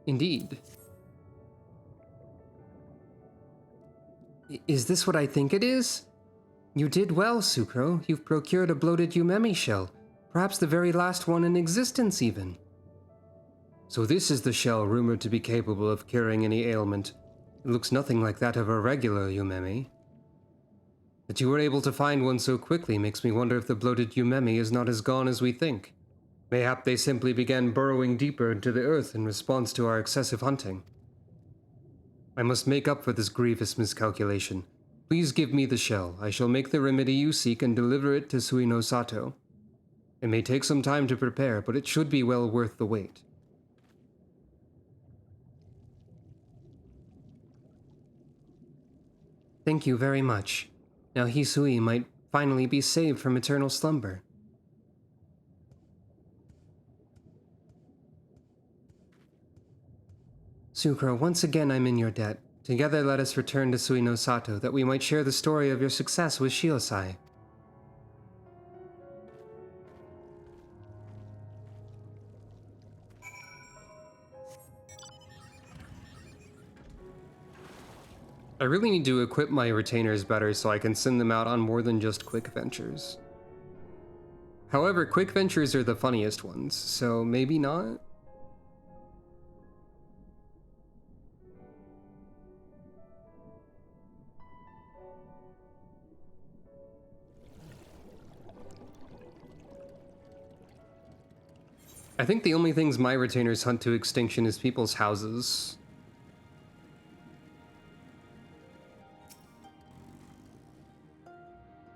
S1: Indeed. Is this what I think it is? You did well, Sukro. You've procured a bloated Yumemi shell. Perhaps the very last one in existence, even. So this is the shell rumored to be capable of curing any ailment. It looks nothing like that of a regular Yumemi. That you were able to find one so quickly makes me wonder if the bloated Yumemi is not as gone as we think. Mayhap they simply began burrowing deeper into the earth in response to our excessive hunting. I must make up for this grievous miscalculation. Please give me the shell. I shall make the remedy you seek and deliver it to Suino Sato. It may take some time to prepare, but it should be well worth the wait. Thank you very much. Now Hisui might finally be saved from eternal slumber. Sukro, once again I'm in your debt. Together let us return to Suino Sato, that we might share the story of your success with Shiosai. I really need to equip my retainers better so I can send them out on more than just quick ventures. However, quick ventures are the funniest ones, so maybe not? I think the only things my retainers hunt to extinction is people's houses.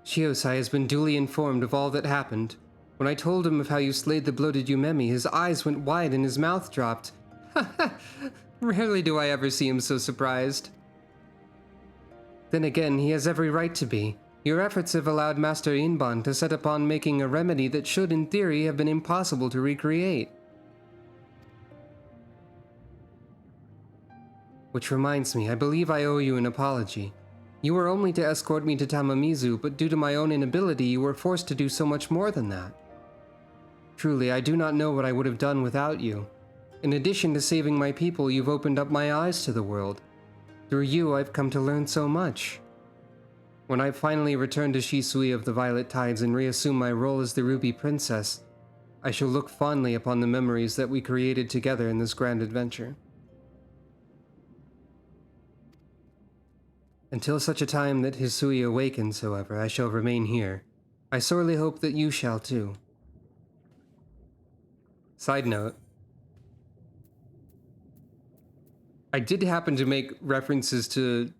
S1: Shiosai has been duly informed of all that happened. When I told him of how you slayed the bloated Yumemi, his eyes went wide and his mouth dropped. Rarely do I ever see him so surprised. Then again, he has every right to be. Your efforts have allowed Master Inban to set upon making a remedy that should, in theory, have been impossible to recreate. Which reminds me, I believe I owe you an apology. You were only to escort me to Tamamizu, but due to my own inability, you were forced to do so much more than that. Truly, I do not know what I would have done without you. In addition to saving my people, you've opened up my eyes to the world. Through you, I've come to learn so much. When I finally return to Shisui of the Violet Tides and reassume my role as the Ruby Princess, I shall look fondly upon the memories that we created together in this grand adventure. Until such a time that Hisui awakens, however, I shall remain here. I sorely hope that you shall too. Side note, I did happen to make references to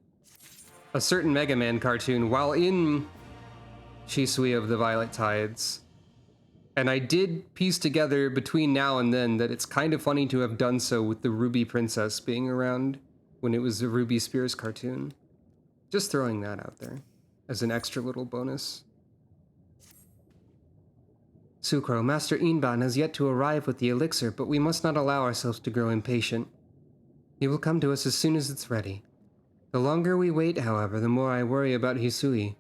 S1: a certain Mega Man cartoon while in Shisui of the Violet Tides, and I did piece together between now and then that it's kind of funny to have done so with the Ruby Princess being around when it was a Ruby Spears cartoon. Just throwing that out there as an extra little bonus. Sukro, Master Inban has yet to arrive with the elixir, but we must not allow ourselves to grow impatient. He will come to us as soon as it's ready. The longer we wait, however, the more I worry about Hisui.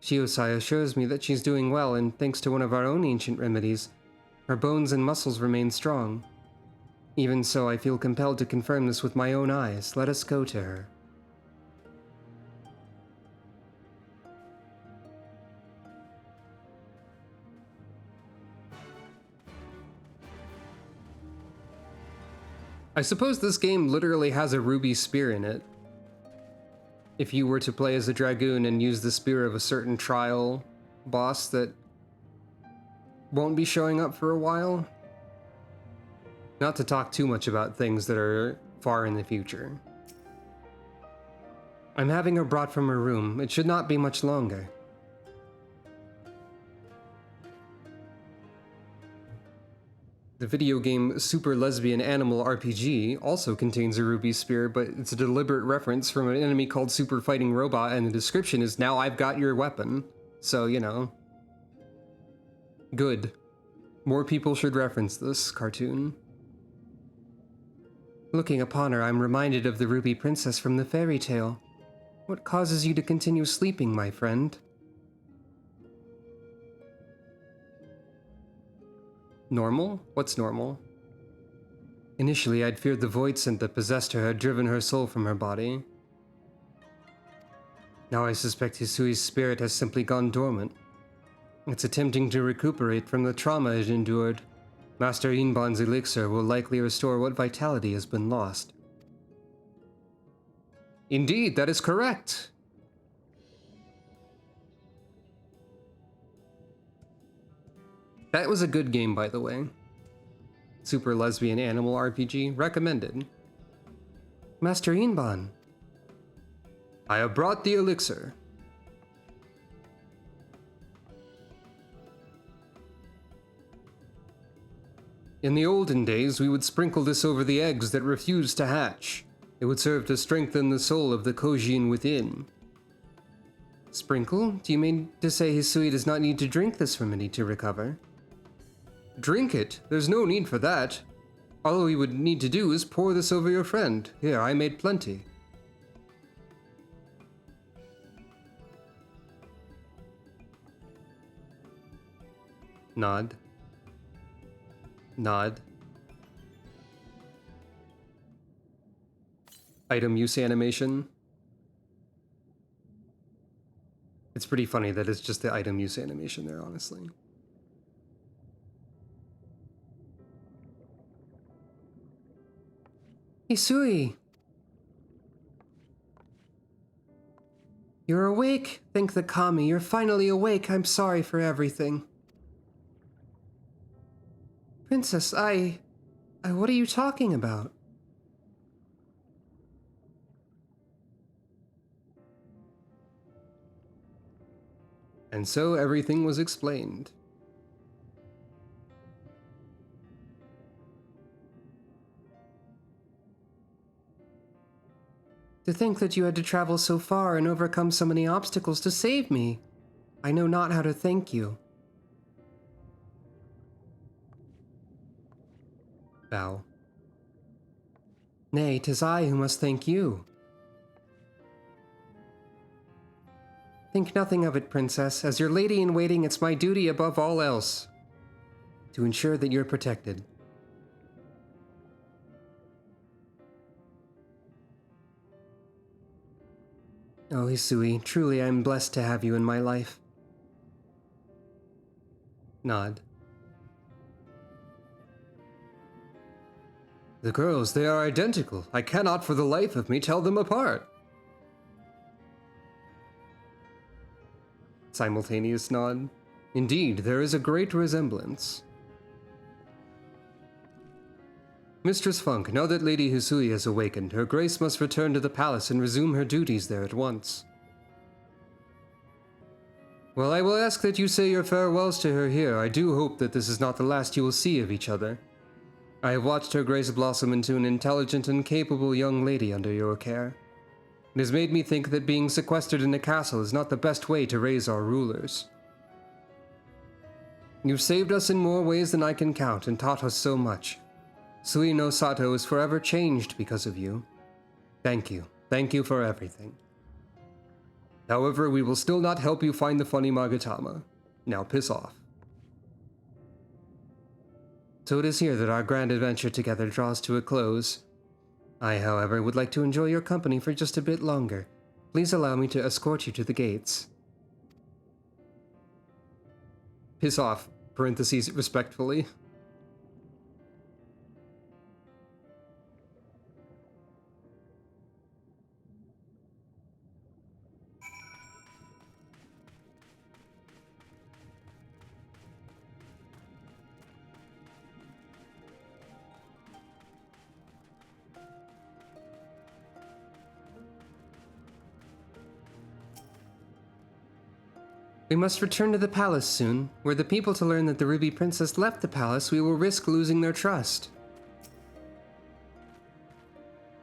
S1: Shiosai assures me that she's doing well, and thanks to one of our own ancient remedies, her bones and muscles remain strong. Even so, I feel compelled to confirm this with my own eyes. Let us go to her. I suppose this game literally has a ruby spear in it. If you were to play as a dragoon and use the spear of a certain trial boss that won't be showing up for a while. Not to talk too much about things that are far in the future. I'm having her brought from her room. It should not be much longer. The video game Super Lesbian Animal RPG also contains a ruby spear, but it's a deliberate reference from an enemy called Super Fighting Robot, and the description is, "Now I've got your weapon." So, you know. Good. More people should reference this cartoon. Looking upon her, I'm reminded of the Ruby Princess from the fairy tale. What causes you to continue sleeping, my friend? Normal? What's normal? Initially, I'd feared the void scent that possessed her had driven her soul from her body. Now I suspect Hisui's spirit has simply gone dormant. It's attempting to recuperate from the trauma it endured. Master Inban's elixir will likely restore what vitality has been lost. Indeed, that is correct! That was a good game, by the way. Super Lesbian Animal RPG, recommended. Master Inban. I have brought the elixir. In the olden days, we would sprinkle this over the eggs that refused to hatch. It would serve to strengthen the soul of the Kojin within. Sprinkle? Do you mean to say Hisui does not need to drink this remedy to recover? Drink it? There's no need for that. All we would need to do is pour this over your friend. Here, I made plenty. Nod. Nod. Item use animation. It's pretty funny that it's just the item use animation there, honestly. Hisui! You're awake? Thank the kami, you're finally awake. I'm sorry for everything. Princess, what are you talking about? And so everything was explained. To think that you had to travel so far and overcome so many obstacles to save me. I know not how to thank you. Bow. Nay, 'tis I who must thank you. Think nothing of it, Princess. As your lady-in-waiting, it's my duty above all else to ensure that you're protected. Oh, Hisui, truly I am blessed to have you in my life. Nod. The girls, they are identical. I cannot for the life of me tell them apart. Simultaneous nod. Indeed, there is a great resemblance. Mistress Funk, now that Lady Hisui has awakened, her grace must return to the palace and resume her duties there at once. Well, I will ask that you say your farewells to her here. I do hope that this is not the last you will see of each other. I have watched her grace blossom into an intelligent and capable young lady under your care. It has made me think that being sequestered in a castle is not the best way to raise our rulers. You've saved us in more ways than I can count and taught us so much. Sui no Sato is forever changed because of you. Thank you. Thank you for everything. However, we will still not help you find the funny Magatama. Now piss off. So it is here that our grand adventure together draws to a close. I, however, would like to enjoy your company for just a bit longer. Please allow me to escort you to the gates. Piss off, parentheses, respectfully. We must return to the palace soon. Were the people to learn that the Ruby Princess left the palace, we will risk losing their trust.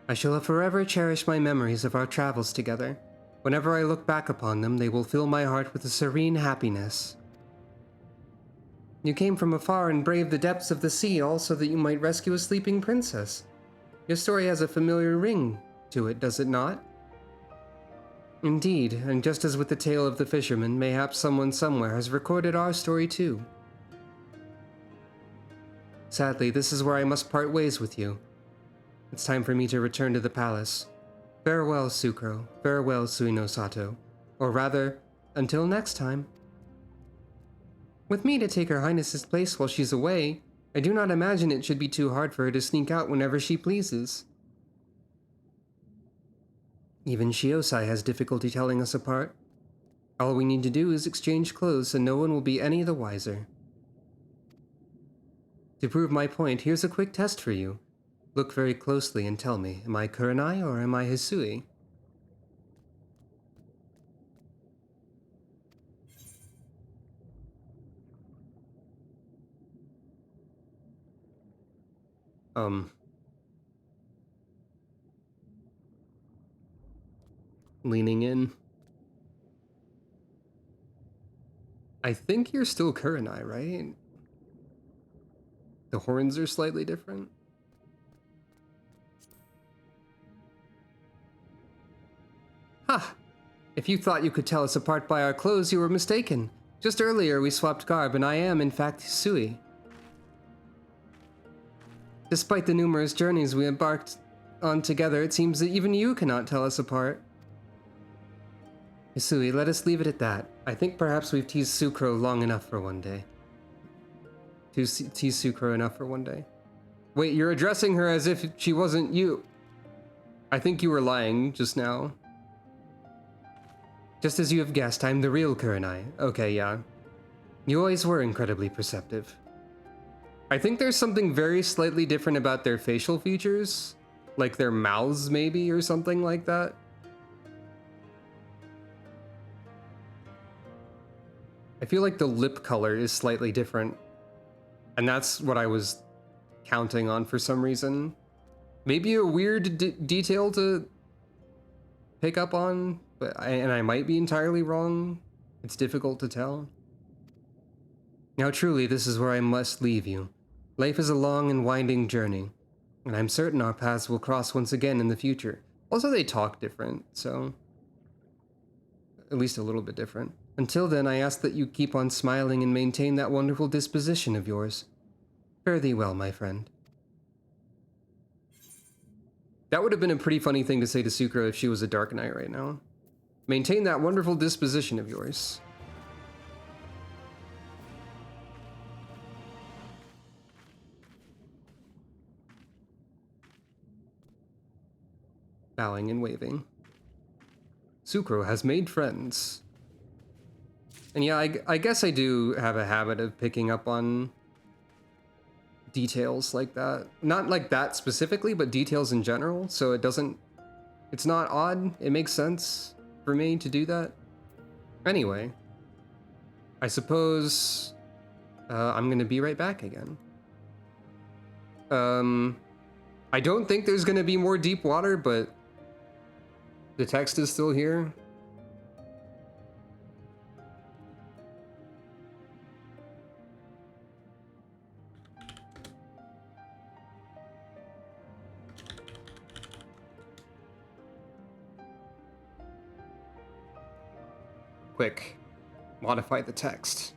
S1: I shall forever cherish my memories of our travels together. Whenever I look back upon them, they will fill my heart with a serene happiness. You came from afar and braved the depths of the sea, all so that you might rescue a sleeping princess. Your story has a familiar ring to it, does it not? Indeed, and just as with the tale of the fisherman, mayhaps someone somewhere has recorded our story too. Sadly, this is where I must part ways with you. It's time for me to return to the palace. Farewell, Sukro. Farewell, Sui no Sato. Or rather, until next time. With me to take Her Highness's place while she's away, I do not imagine it should be too hard for her to sneak out whenever she pleases. Even Shiosai has difficulty telling us apart. All we need to do is exchange clothes and no one will be any the wiser. To prove my point, here's a quick test for you. Look very closely and tell me, am I Kurenai or am I Hisui? Um, leaning in. I think you're still Kurenai, right? The horns are slightly different. Ha! If you thought you could tell us apart by our clothes, you were mistaken. Just earlier we swapped garb, and I am, in fact, Hisui. Despite the numerous journeys we embarked on together, it seems that even you cannot tell us apart. Hisui, let us leave it at that. I think perhaps we've teased Sucro long enough for one day. Teased Sucro enough for one day. Wait, you're addressing her as if she wasn't you. I think you were lying just now. Just as you have guessed, I'm the real Kurenai. Okay, yeah. You always were incredibly perceptive. I think there's something very slightly different about their facial features. Like their mouths, maybe, or something like that. I feel like the lip color is slightly different. And that's what I was counting on for some reason. Maybe a weird detail to pick up on, but I might be entirely wrong. It's difficult to tell. Now truly, this is where I must leave you. Life is a long and winding journey, and I'm certain our paths will cross once again in the future. Also, they talk different, so at least a little bit different. Until then, I ask that you keep on smiling and maintain that wonderful disposition of yours. Fare thee well, my friend. That would have been a pretty funny thing to say to Sucro if she was a Dark Knight right now. Maintain that wonderful disposition of yours. Bowing and waving. Sucro has made friends. And yeah, I guess I do have a habit of picking up on details like that. Not like that specifically, but details in general, so it's not odd. It makes sense for me to do that. Anyway, I suppose I'm gonna be right back again. I don't think there's gonna be more deep water, but the text is still here. Quick, modify the text.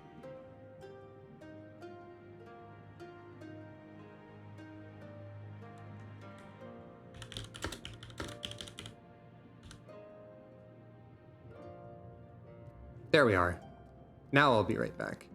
S1: There we are. Now I'll be right back.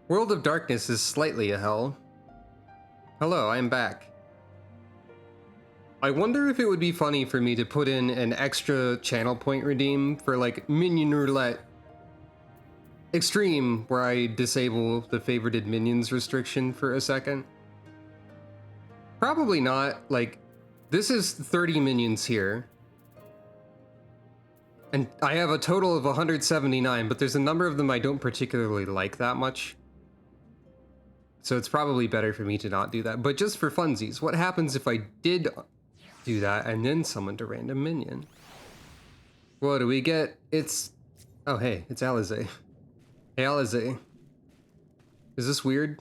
S1: World of Darkness is slightly a hell. Hello, I'm back. I wonder if it would be funny for me to put in an extra channel point redeem for like Minion Roulette Extreme, where I disable the favorited minions restriction for a second. Probably not. Like, this is 30 minions here. And I have a total of 179, but there's a number of them I don't particularly like that much. So it's probably better for me to not do that. But just for funsies, what happens if I did do that and then summoned a random minion? What do we get? It's... Oh, hey, it's Alize. Hey, Alize. Is this weird?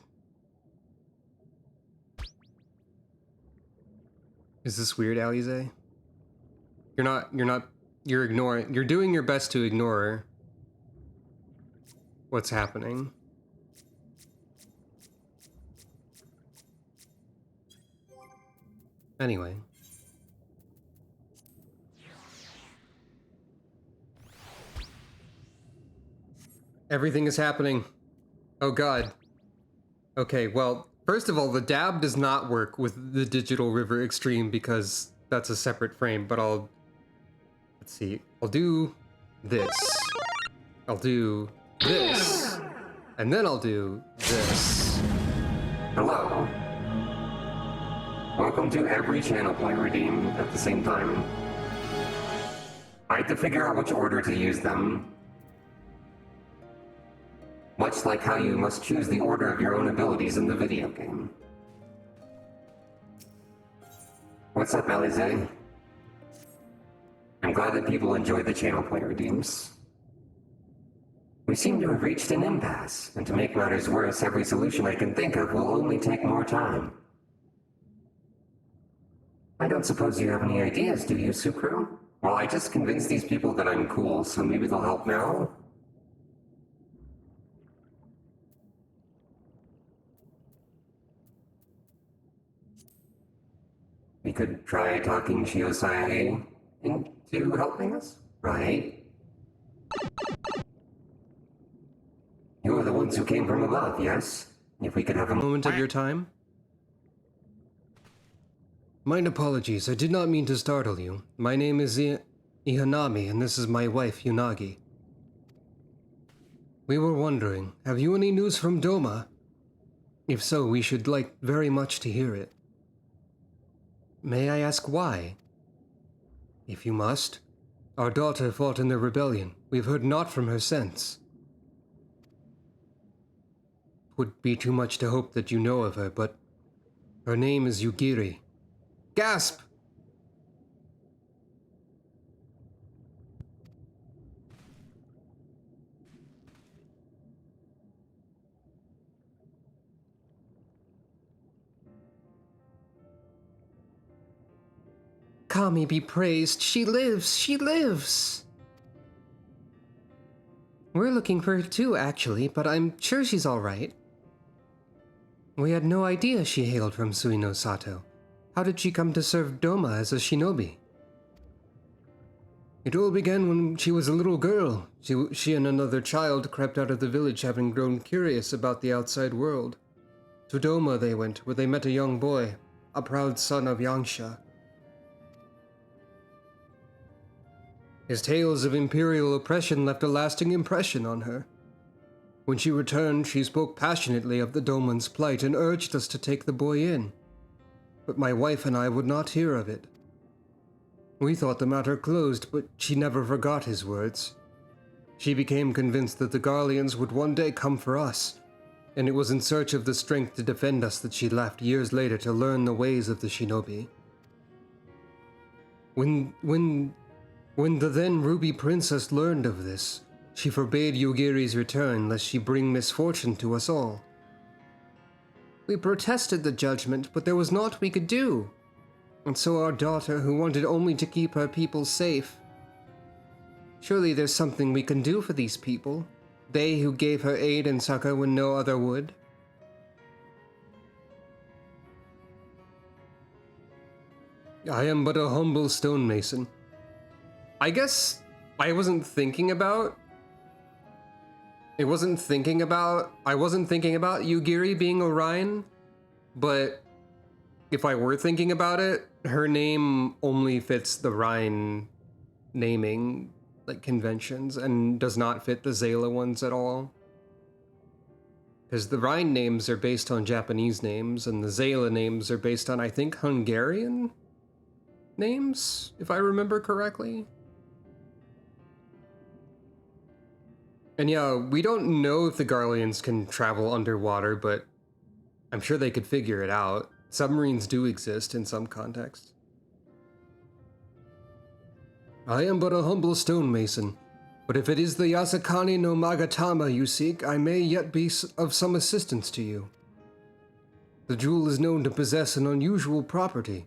S1: Is this weird, Alize? You're ignoring... You're doing your best to ignore what's happening. Anyway. Everything is happening. Oh god. Okay, well, first of all, the dab does not work with the Digital River Extreme because that's a separate frame, but let's see, I'll do this. I'll do this. And then I'll do this.
S4: Hello. Welcome to every channel point redeem at the same time. I had to figure out which order to use them. Much like how you must choose the order of your own abilities in the video game. What's up, Alize? I'm glad that people enjoy the channel point redeems. We seem to have reached an impasse, and to make matters worse, every solution I can think of will only take more time. I don't suppose you have any ideas, do you, Sucru? Well, I just convinced these people that I'm cool, so maybe they'll help now? We could try talking Shiosai into helping us, right? You are the ones who came from above, yes? If we could have a
S1: Moment of your time? Mine apologies, I did not mean to startle you. My name is Ihanami, and this is my wife, Yunagi. We were wondering, have you any news from Doma? If so, we should like very much to hear it. May I ask why? If you must. Our daughter fought in the rebellion. We've heard naught from her since. Would be too much to hope that you know of her, but her name is Yugiri. Gasp! Kami be praised. She lives! She lives! We're looking for her too, actually, but I'm sure she's all right. We had no idea she hailed from Suino Sato. How did she come to serve Doma as a shinobi? It all began when she was a little girl. She and another child crept out of the village having grown curious about the outside world. To Doma they went, where they met a young boy, a proud son of yanxia. His tales of imperial oppression left a lasting impression on her. When she returned, she spoke passionately of the Doman's plight and urged us to take the boy in. But my wife and I would not hear of it. We thought the matter closed, but she never forgot his words. She became convinced that the Garleans would one day come for us, and it was in search of the strength to defend us that she left years later to learn the ways of the shinobi. When the then Ruby Princess learned of this, she forbade Yugiri's return lest she bring misfortune to us all. We protested the judgment, but there was naught we could do. And so our daughter, who wanted only to keep her people safe. Surely there's something we can do for these people, they who gave her aid and succor when no other would. I am but a humble stonemason. I guess I wasn't thinking about I wasn't thinking about Yugiri being Orion, but if I were thinking about it, her name only fits the Rhine naming like conventions and does not fit the Zayla ones at all. Because the Rhine names are based on Japanese names, and the Zayla names are based on, I think, Hungarian names, if I remember correctly. And yeah, we don't know if the Garleans can travel underwater, but I'm sure they could figure it out. Submarines do exist in some contexts. I am but a humble stonemason, but if it is the Yasakani no Magatama you seek, I may yet be of some assistance to you. The jewel is known to possess an unusual property.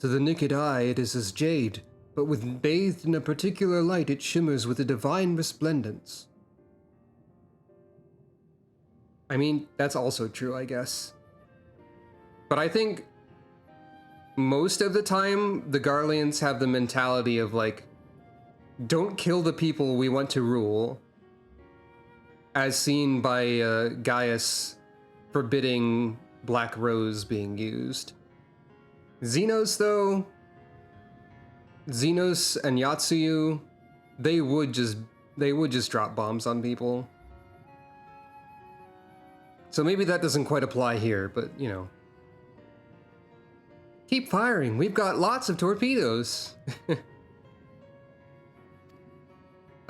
S1: To the naked eye it is as jade, but when bathed in a particular light it shimmers with a divine resplendence. I mean, that's also true, I guess. But I think most of the time, the Garleans have the mentality of, like, don't kill the people we want to rule, as seen by Gaius forbidding Black Rose being used. Xenos, though, Xenos and Yatsuyu, they would just drop bombs on people. So maybe that doesn't quite apply here, but, you know. Keep firing, we've got lots of torpedoes.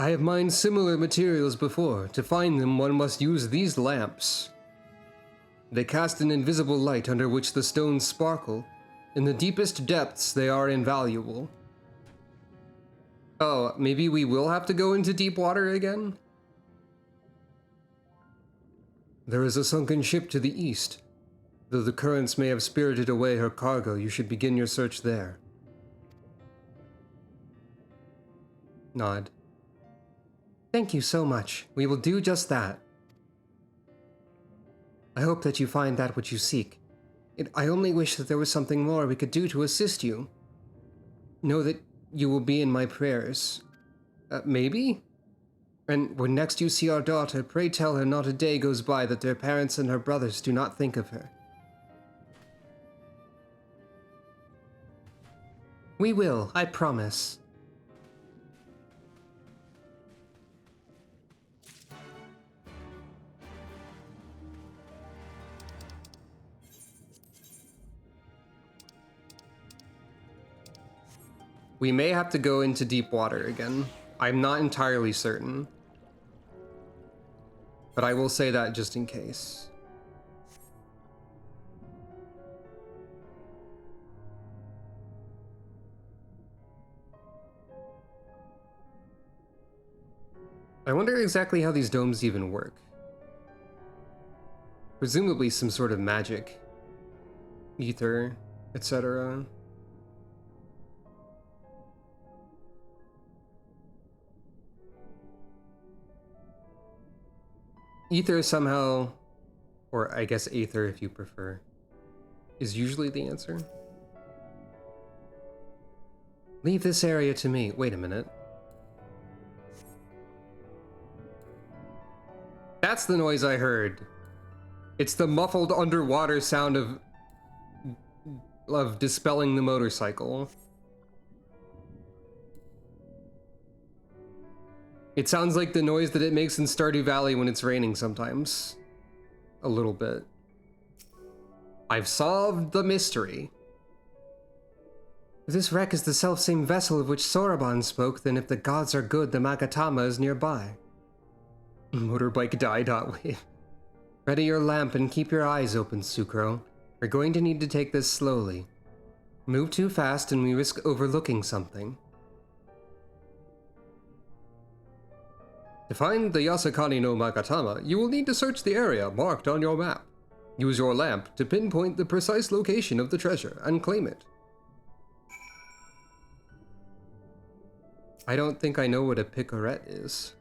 S1: I have mined similar materials before. To find them, one must use these lamps. They cast an invisible light under which the stones sparkle. In the deepest depths, they are invaluable. Oh, maybe we will have to go into deep water again? There is a sunken ship to the east. Though the currents may have spirited away her cargo, you should begin your search there. Nod. Thank you so much. We will do just that. I hope that you find that which you seek. I only wish that there was something more we could do to assist you. Know that you will be in my prayers. Maybe? And when next you see our daughter, pray tell her not a day goes by that their parents and her brothers do not think of her. We will, I promise. We may have to go into deep water again. I'm not entirely certain. But I will say that just in case. I wonder exactly how these domes even work. Presumably some sort of magic. Ether, etc. Ether somehow, or I guess Aether if you prefer, is usually the answer. Leave this area to me. Wait a minute. That's the noise I heard. It's the muffled underwater sound of dispelling the motorcycle. It sounds like the noise that it makes in Stardew Valley when it's raining sometimes. A little bit. I've solved the mystery. If this wreck is the selfsame vessel of which Soroban spoke, then if the gods are good, the Magatama is nearby. Motorbike die.wave. Ready your lamp and keep your eyes open, Sucro. We're going to need to take this slowly. Move too fast and we risk overlooking something. To find the Yasakani no Magatama, you will need to search the area marked on your map. Use your lamp to pinpoint the precise location of the treasure and claim it. I don't think I know what a picorette is.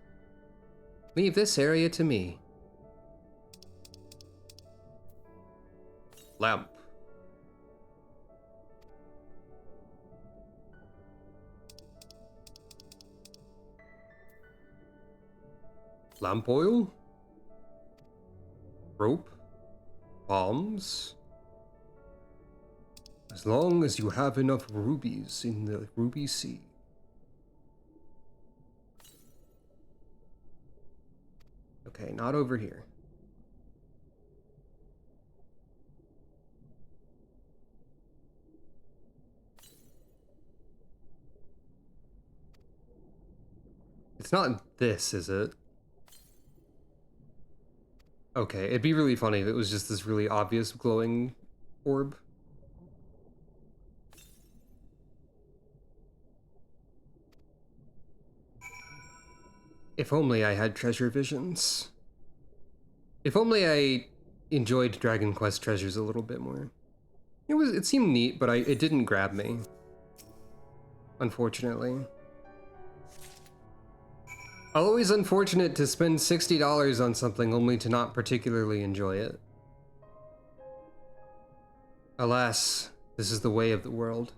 S1: Leave this area to me. Lamp. Lamp oil? Rope? Bombs? As long as you have enough rubies in the Ruby Sea. Okay, not over here. It's not this, is it? Okay, it'd be really funny if it was just this really obvious glowing orb. If only I had treasure visions. If only I enjoyed Dragon Quest treasures a little bit more. It seemed neat, but it didn't grab me. Unfortunately. Always unfortunate to spend $60 on something only to not particularly enjoy it. Alas, this is the way of the world.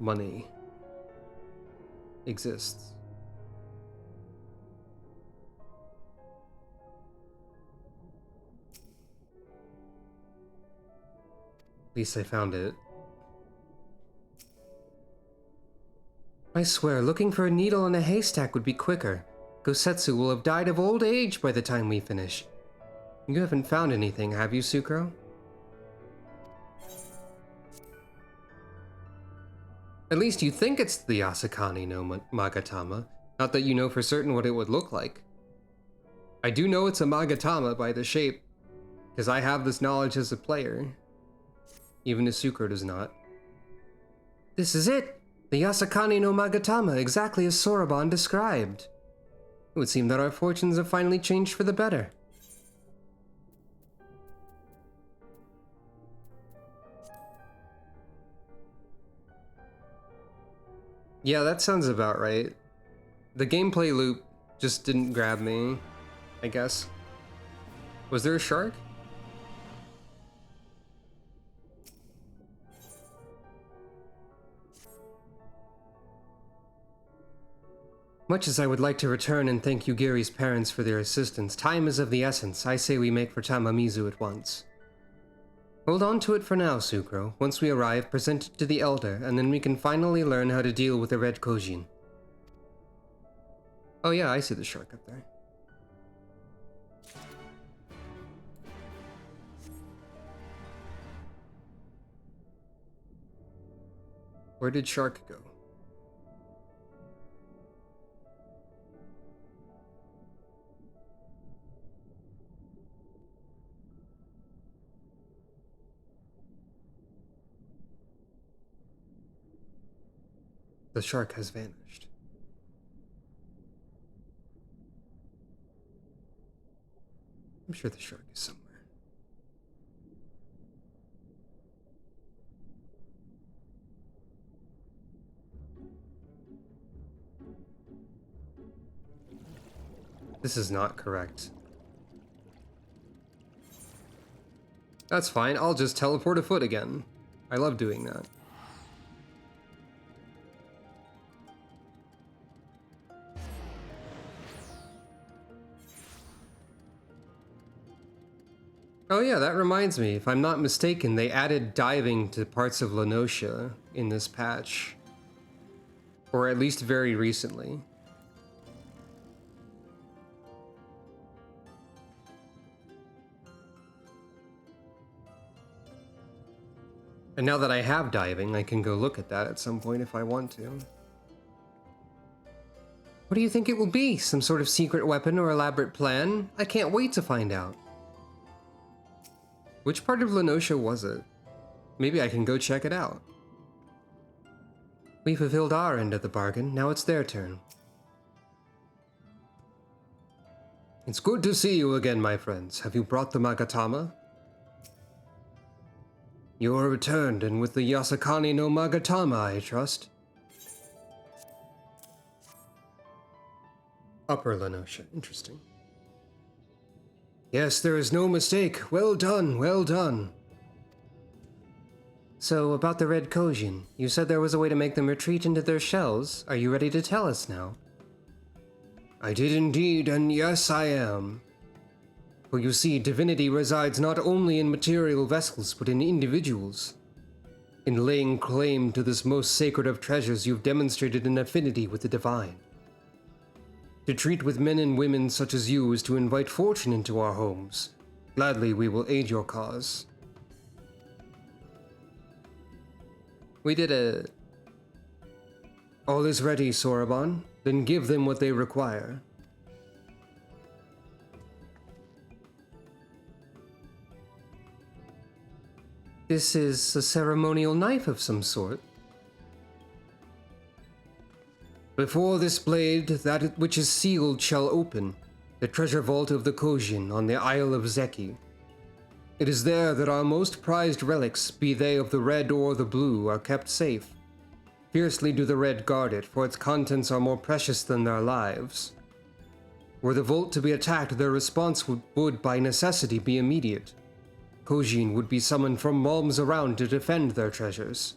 S1: Money exists. At least I found it. I swear, looking for a needle in a haystack would be quicker. Gosetsu will have died of old age by the time we finish. You haven't found anything, have you, Sukro? At least you think it's the Yasakani no Magatama, not that you know for certain what it would look like. I do know it's a Magatama by the shape, because I have this knowledge as a player. Even as Sukro does not. This is it! The Yasakani no Magatama, exactly as Soroban described. It would seem that our fortunes have finally changed for the better. Yeah, that sounds about right. The gameplay loop just didn't grab me, I guess. Was there a shark? Much as I would like to return and thank Yugiri's parents for their assistance, time is of the essence. I say we make for Tamamizu at once. Hold on to it for now, Sukro. Once we arrive, present it to the Elder, and then we can finally learn how to deal with the Red Kojin. Oh yeah, I see the shark up there. Where did shark go? The shark has vanished. I'm sure the shark is somewhere. This is not correct. That's fine, I'll just teleport a foot again. I love doing that. Oh yeah, that reminds me. If I'm not mistaken, they added diving to parts of Lenosha in this patch. Or at least very recently. And now that I have diving, I can go look at that at some point if I want to. What do you think it will be? Some sort of secret weapon or elaborate plan? I can't wait to find out. Which part of Lenosha was it? Maybe I can go check it out. We fulfilled our end of the bargain, now it's their turn. It's good to see you again, my friends. Have you brought the Magatama? You are returned, and with the Yasakani no Magatama, I trust. Upper Lenosha, interesting. Yes, there is no mistake. Well done, well done. So, about the Red Kojin, you said there was a way to make them retreat into their shells. Are you ready to tell us now? I did indeed, and yes, I am. For you see, divinity resides not only in material vessels, but in individuals. In laying claim to this most sacred of treasures, you've demonstrated an affinity with the divine. To treat with men and women such as you is to invite fortune into our homes. Gladly we will aid your cause. We did a... All is ready, Soraban. Then give them what they require. This is a ceremonial knife of some sort. Before this blade, that which is sealed shall open, the treasure vault of the Kojin on the Isle of Zeki. It is there that our most prized relics, be they of the red or the blue, are kept safe. Fiercely do the red guard it, for its contents are more precious than their lives. Were the vault to be attacked, their response would by necessity be immediate. Kojin would be summoned from realms around to defend their treasures.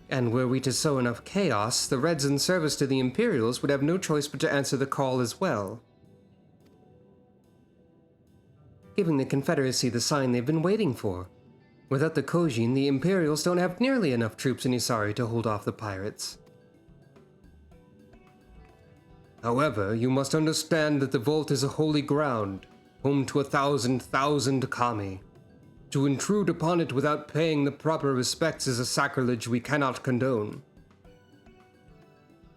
S1: And were we to sow enough chaos, the Reds in service to the Imperials would have no choice but to answer the call as well. Giving the Confederacy the sign they've been waiting for. Without the Kojin, the Imperials don't have nearly enough troops in Isari to hold off the pirates. However, you must understand that the vault is a holy ground, home to 1,000 kami. To intrude upon it without paying the proper respects is a sacrilege we cannot condone.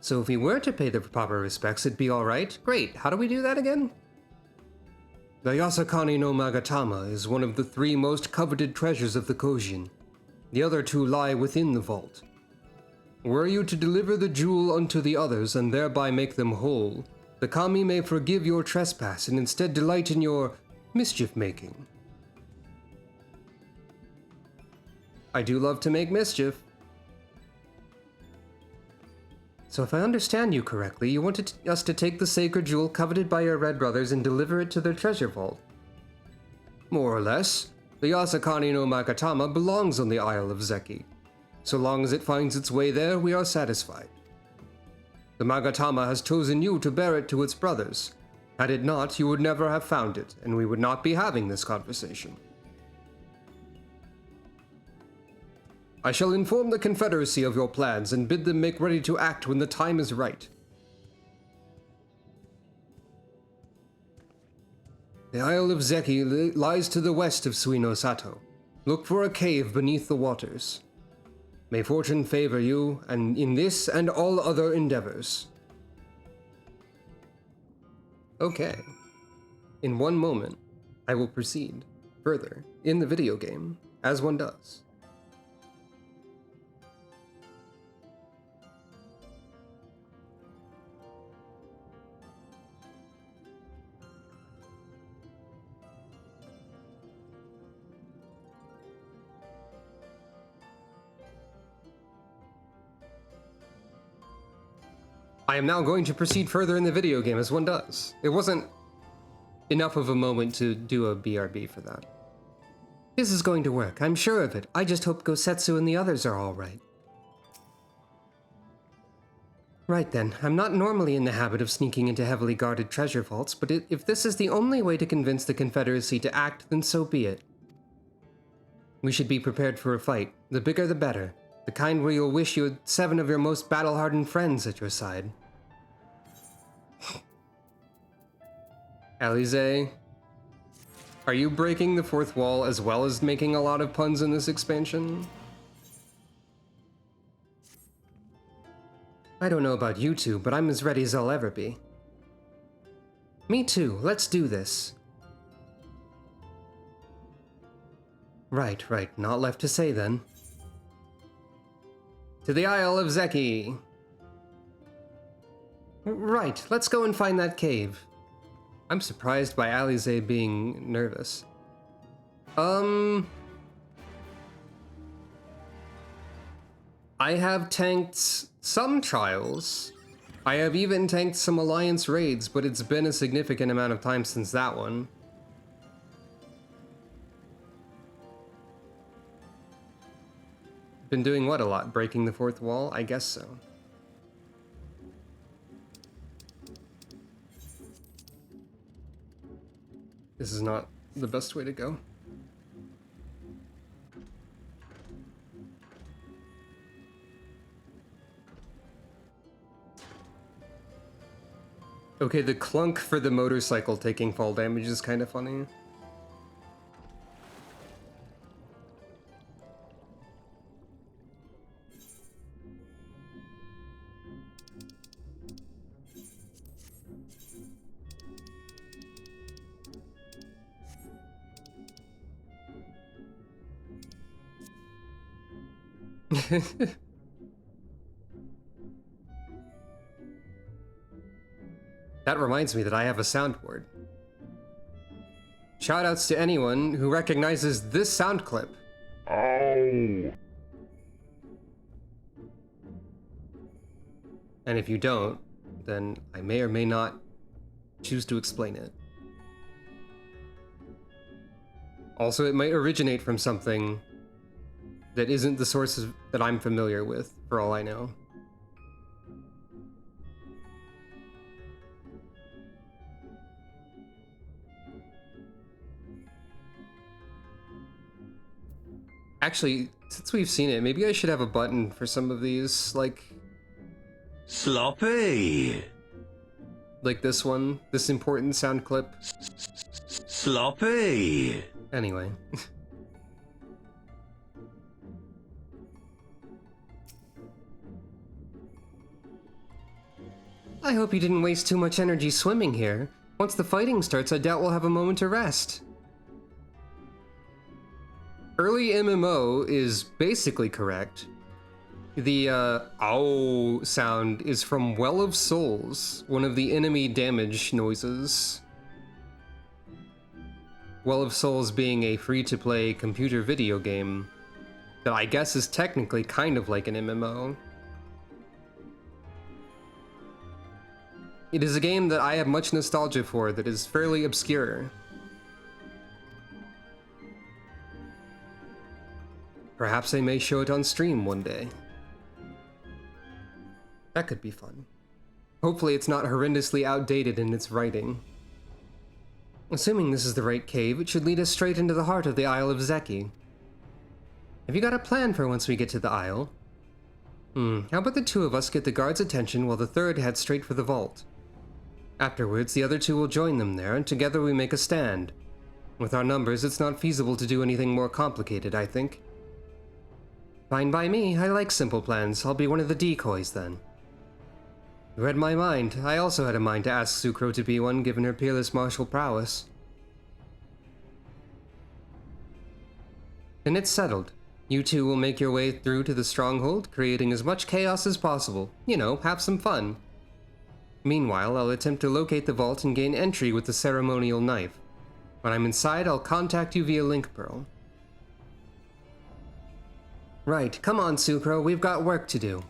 S1: So if we were to pay the proper respects, it'd be alright? Great, how do we do that again? The Yasakani no Magatama is one of the 3 most coveted treasures of the Kojin. The other 2 lie within the vault. Were you to deliver the jewel unto the others and thereby make them whole, the kami may forgive your trespass and instead delight in your mischief-making. I do love to make mischief. So if I understand you correctly, you wanted us to take the sacred jewel coveted by your red brothers and deliver it to their treasure vault. More or less. The Yasakani no Magatama belongs on the Isle of Zeki. So long as it finds its way there, we are satisfied. The Magatama has chosen you to bear it to its brothers. Had it not, you would never have found it, and we would not be having this conversation. I shall inform the Confederacy of your plans and bid them make ready to act when the time is right. The Isle of Zeki lies to the west of Suino Sato. Look for a cave beneath the waters. May fortune favor you, and in this and all other endeavors. Okay. In one moment, I will proceed further in the video game, as one does. I am now going to proceed further in the video game, as one does. It wasn't enough of a moment to do a BRB for that. This is going to work, I'm sure of it. I just hope Gosetsu and the others are alright. Right then, I'm not normally in the habit of sneaking into heavily guarded treasure vaults, but if this is the only way to convince the Confederacy to act, then so be it. We should be prepared for a fight. The bigger the better. The kind where you'll wish you had 7 of your most battle-hardened friends at your side. Alize, are you breaking the 4th wall as well as making a lot of puns in this expansion? I don't know about you two, but I'm as ready as I'll ever be. Me too, let's do this. Right, not left to say then. To the Isle of Zeki. Right, let's go and find that cave. I'm surprised by Alize being nervous. I have tanked some trials. I have even tanked some Alliance raids, but it's been a significant amount of time since that one. Been doing what a lot? Breaking the 4th wall? I guess so. This is not the best way to go. Okay, the clunk for the motorcycle taking fall damage is kind of funny. That reminds me that I have a soundboard. Shoutouts to anyone who recognizes this sound clip.
S2: Oh.
S1: And if you don't, then I may or may not choose to explain it. Also, it might originate from something that isn't the sources that I'm familiar with, for all I know. Actually, since we've seen it, maybe I should have a button for some of these, like
S7: Sloppy.
S1: this one, this important sound clip.
S7: Sloppy.
S1: Anyway. I hope you didn't waste too much energy swimming here. Once the fighting starts, I doubt we'll have a moment to rest. Early MMO is basically correct. The ow sound is from Well of Souls, one of the enemy damage noises. Well of Souls being a free-to-play computer video game that I guess is technically kind of like an MMO. It is a game that I have much nostalgia for that is fairly obscure. Perhaps they may show it on stream one day. That could be fun. Hopefully it's not horrendously outdated in its writing. Assuming this is the right cave, it should lead us straight into the heart of the Isle of Zeki. Have you got a plan for once we get to the Isle? How about the two of us get the guards' attention while the third heads straight for the vault? Afterwards, the other two will join them there, and together we make a stand. With our numbers, it's not feasible to do anything more complicated, I think. Fine by me, I like simple plans. I'll be one of the decoys then. You read my mind. I also had a mind to ask Sucro to be one, given her peerless martial prowess. Then it's settled. You two will make your way through to the stronghold, creating as much chaos as possible. You know, have some fun. Meanwhile, I'll attempt to locate the vault and gain entry with the ceremonial knife. When I'm inside, I'll contact you via link pearl. Right, come on, Sucro, we've got work to do.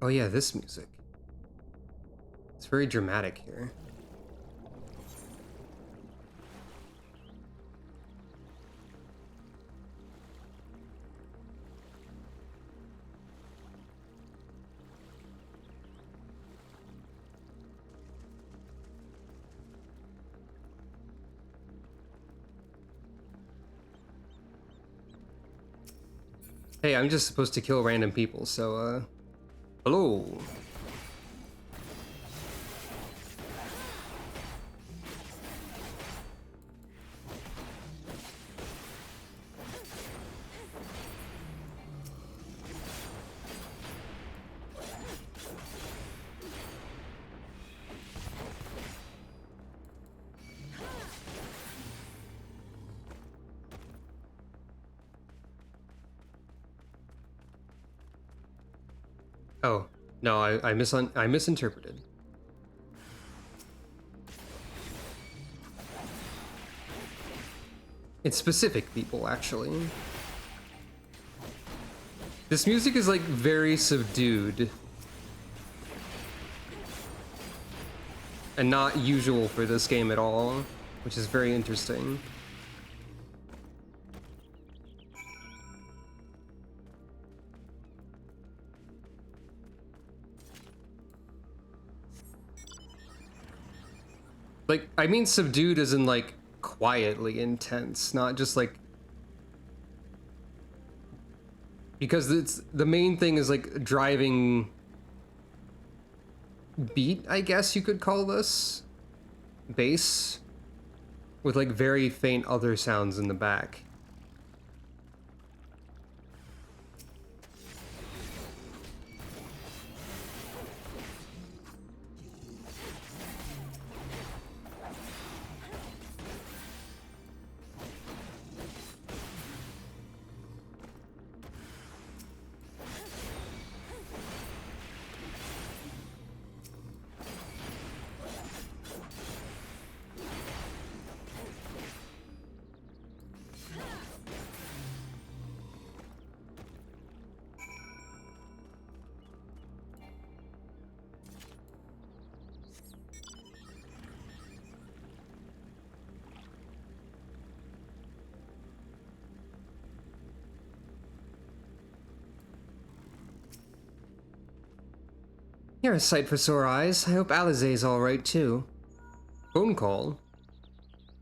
S1: Oh yeah, this music. It's very dramatic here. Hey, I'm just supposed to kill random people, so, hello. Oh, no, I misinterpreted. It's specific people, actually. This music is, like, very subdued. and not usual for this game at all, which is very interesting. Like, I mean subdued as in, like, quietly intense, not just, like... Because it's the main thing is, like, driving beat, I guess you could call this. Bass. With, like, very faint other sounds in the back. You're a sight for sore eyes. I hope Alizé's alright too. Phone call?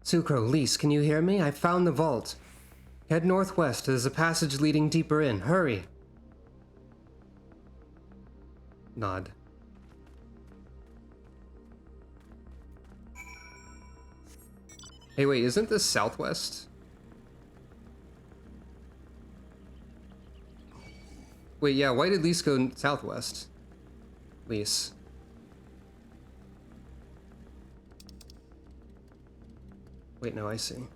S1: Sucro, Lise, can you hear me? I found the vault. Head northwest. There's a passage leading deeper in. Hurry. Nod. Hey, wait, isn't this southwest? Wait, yeah, why did Lise go southwest? Lise. Wait, no, I see.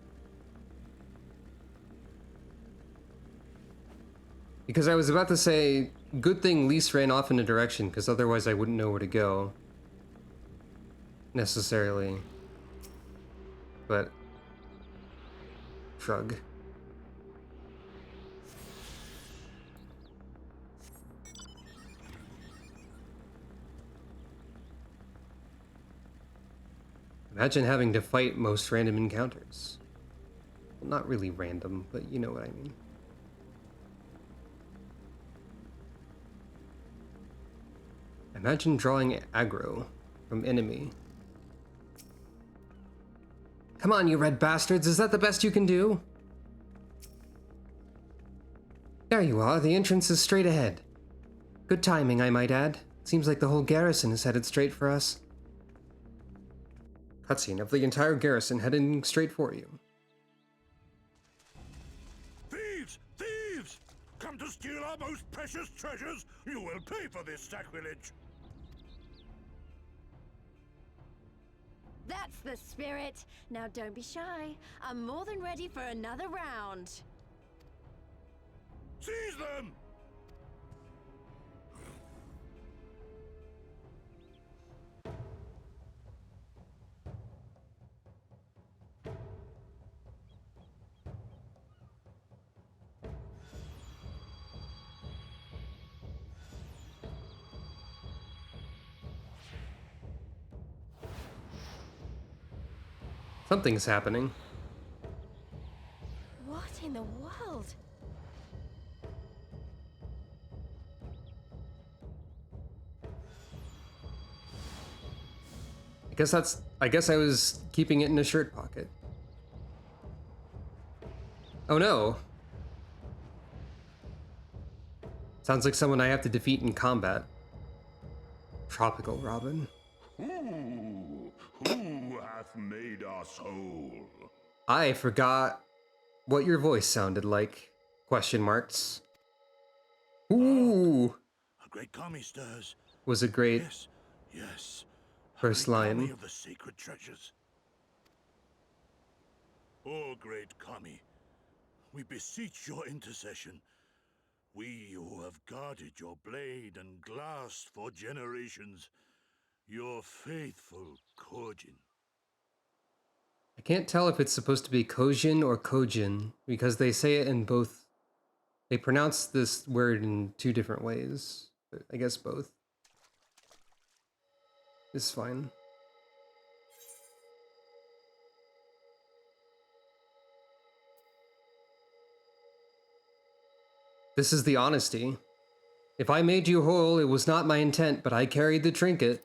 S1: Because I was about to say, good thing Lise ran off in a direction, because otherwise I wouldn't know where to go. Necessarily. But... shrug. Imagine having to fight most random encounters. Well, not really random, but you know what I mean. Imagine drawing aggro from enemy. Come on, you red bastards, is that the best you can do? There you are, the entrance is straight ahead. Good timing, I might add. Seems like the whole garrison is headed straight for us. Cutscene of the entire garrison heading straight for you.
S6: Thieves! Thieves! Come to steal our most precious treasures? You will pay for this sacrilege!
S7: That's the spirit! Now don't be shy. I'm more than ready for another round.
S6: Seize them!
S1: Something's happening.
S7: What in the world?
S1: I guess I was keeping it in a shirt pocket. Oh no. Sounds like someone I have to defeat in combat. Tropical Robin.
S2: Who hath made us whole?
S1: I forgot what your voice sounded like. Question marks. Ooh.
S6: A great kami stirs.
S1: Was a great
S6: Yes, yes.
S1: first
S6: Great kami
S1: line.
S6: of the sacred treasures. Oh, great kami, we beseech your intercession. We who have guarded your blade and glass for generations, your faithful Kojin.
S1: I can't tell if it's supposed to be Kojin or Kojin because they say it in both. They pronounce this word in two different ways. But I guess both. It's fine. This is the honesty. If I made you whole, it was not my intent, but I carried the trinket.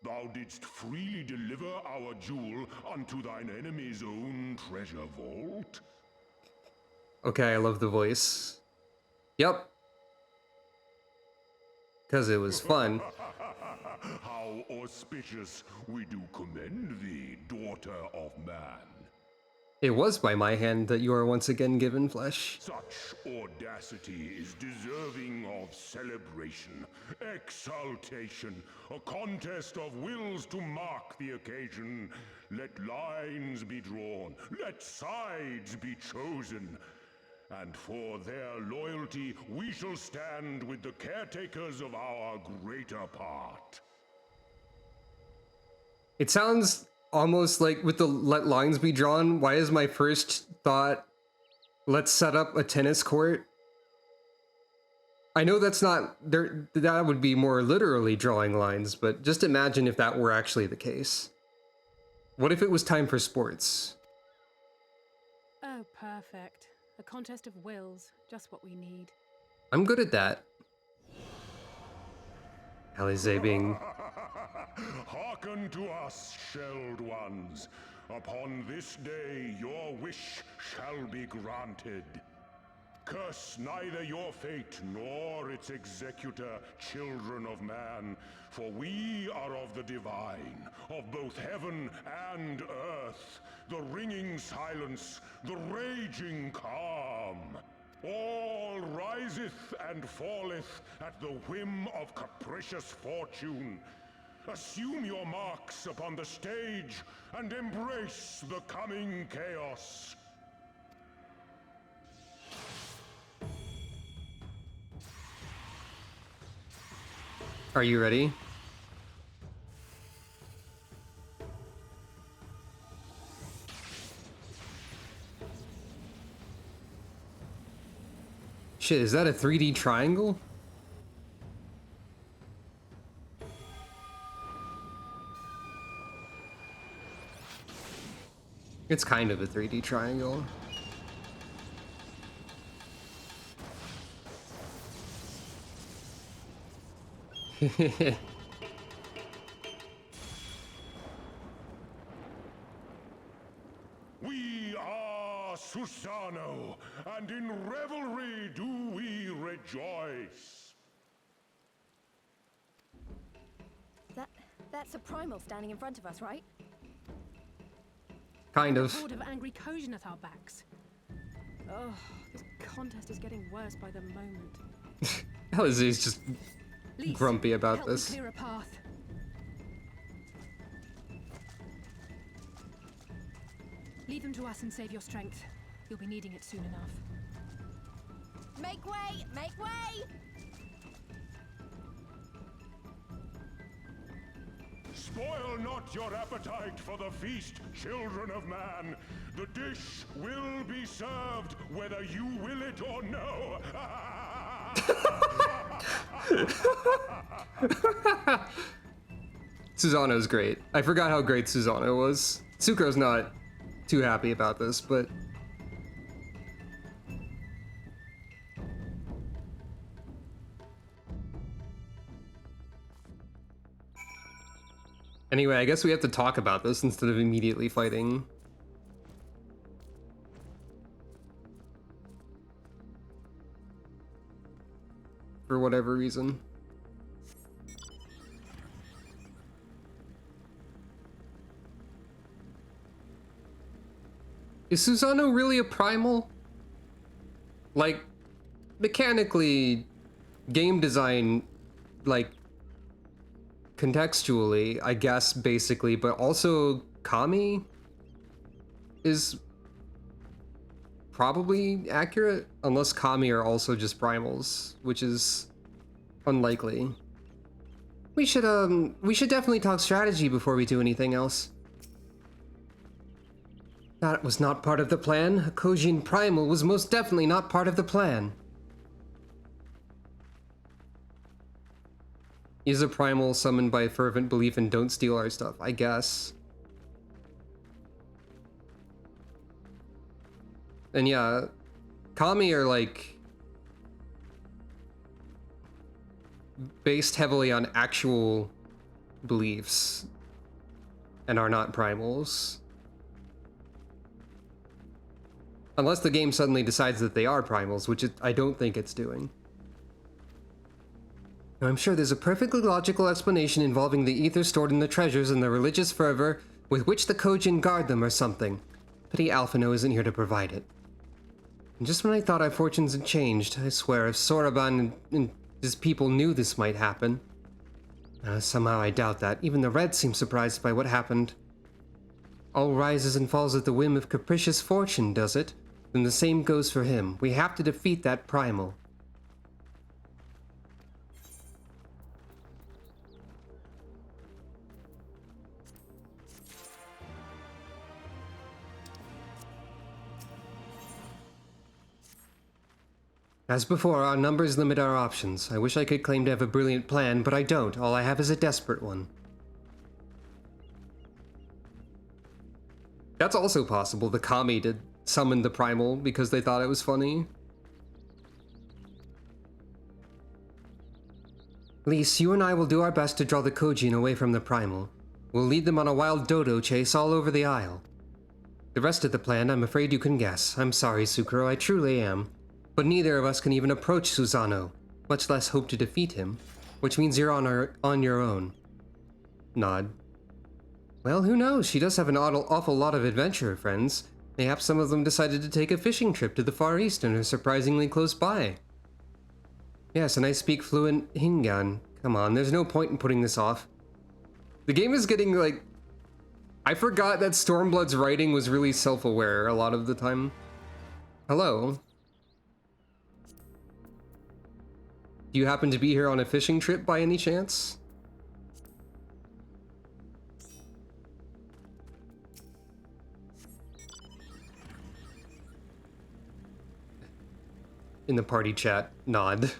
S2: Thou didst freely deliver our jewel unto thine enemy's own treasure vault?
S1: Okay, I love the voice. Yep. Because it was fun.
S2: How auspicious! We do commend thee, daughter of man.
S1: It was by my hand that you are once again given flesh.
S2: Such audacity is deserving of celebration, exaltation, a contest of wills to mark the occasion. Let lines be drawn, let sides be chosen, and for their loyalty we shall stand with the caretakers of our greater part.
S1: It sounds almost like with the let lines be drawn, why is my first thought, let's set up a tennis court? I know that's not, there. That would be more literally drawing lines, but just imagine if that were actually the case. What if it was time for sports?
S8: Oh, perfect. A contest of wills, just what we need.
S1: I'm good at that. Alize being...
S2: Hearken to us, shelled ones. Upon this day your wish shall be granted. Curse neither your fate nor its executor, children of man, for we are of the divine, of both heaven and earth, the ringing silence, the raging calm. All riseth and falleth at the whim of capricious fortune. Assume your marks upon the stage and embrace the coming chaos.
S1: Are you ready? Shit, is that a 3D triangle? It's kind of a 3D triangle.
S2: We are Susano, and in revelry do we rejoice.
S7: That's a primal standing in front of us, right?
S1: Kind
S8: A
S1: of.
S8: horde of angry Kojin at our backs. Oh, this contest is getting worse by the moment.
S1: Alize's just
S8: Lise,
S1: grumpy about
S8: help me
S1: this.
S8: clear a path. Leave them to us and save your strength. You'll be needing it soon enough.
S7: Make way! Make way!
S2: Spoil not your appetite for the feast, children of man. The dish will be served whether you will it or no.
S1: Susanoo's great. I forgot how great Susanoo was. Sucro's not too happy about this, but... Anyway, I guess we have to talk about this instead of immediately fighting. For whatever reason. Is Susanoo really a primal? Like, mechanically, game design, like, contextually, I guess, basically, but also Kami is probably accurate, unless Kami are also just primals, which is unlikely. We should definitely talk strategy before we do anything else. That was not part of the plan. A Kojin primal was most definitely not part of the plan. Is a primal summoned by fervent belief in don't steal our stuff, I guess. And yeah, Kami are like based heavily on actual beliefs and are not primals. Unless the game suddenly decides that they are primals, which I don't think it's doing. I'm sure there's a perfectly logical explanation involving the ether stored in the treasures and the religious fervor with which the Kojin guard them or something. Pity Alphino isn't here to provide it. And just when I thought our fortunes had changed, I swear if Soraban and his people knew this might happen. Somehow I doubt that. Even the Reds seem surprised by what happened. All rises and falls at the whim of capricious fortune, does it? Then the same goes for him. We have to defeat that primal. As before, our numbers limit our options. I wish I could claim to have a brilliant plan, but I don't. All I have is a desperate one. That's also possible. The Kami did summon the primal because they thought it was funny. Lise, you and I will do our best to draw the Kojin away from the primal. We'll lead them on a wild dodo chase all over the isle. The rest of the plan, I'm afraid you can guess. I'm sorry, Sukuro, I truly am. But neither of us can even approach Susano, much less hope to defeat him, which means you're on your own. Nod. Well, who knows? She does have an awful lot of adventurer friends. Mayhaps some of them decided to take a fishing trip to the Far East and are surprisingly close by. Yes, and I speak fluent Hingan. Come on, there's no point in putting this off. The game is getting, like... I forgot that Stormblood's writing was really self-aware a lot of the time. Hello? Do you happen to be here on a fishing trip by any chance? In the party chat, nod.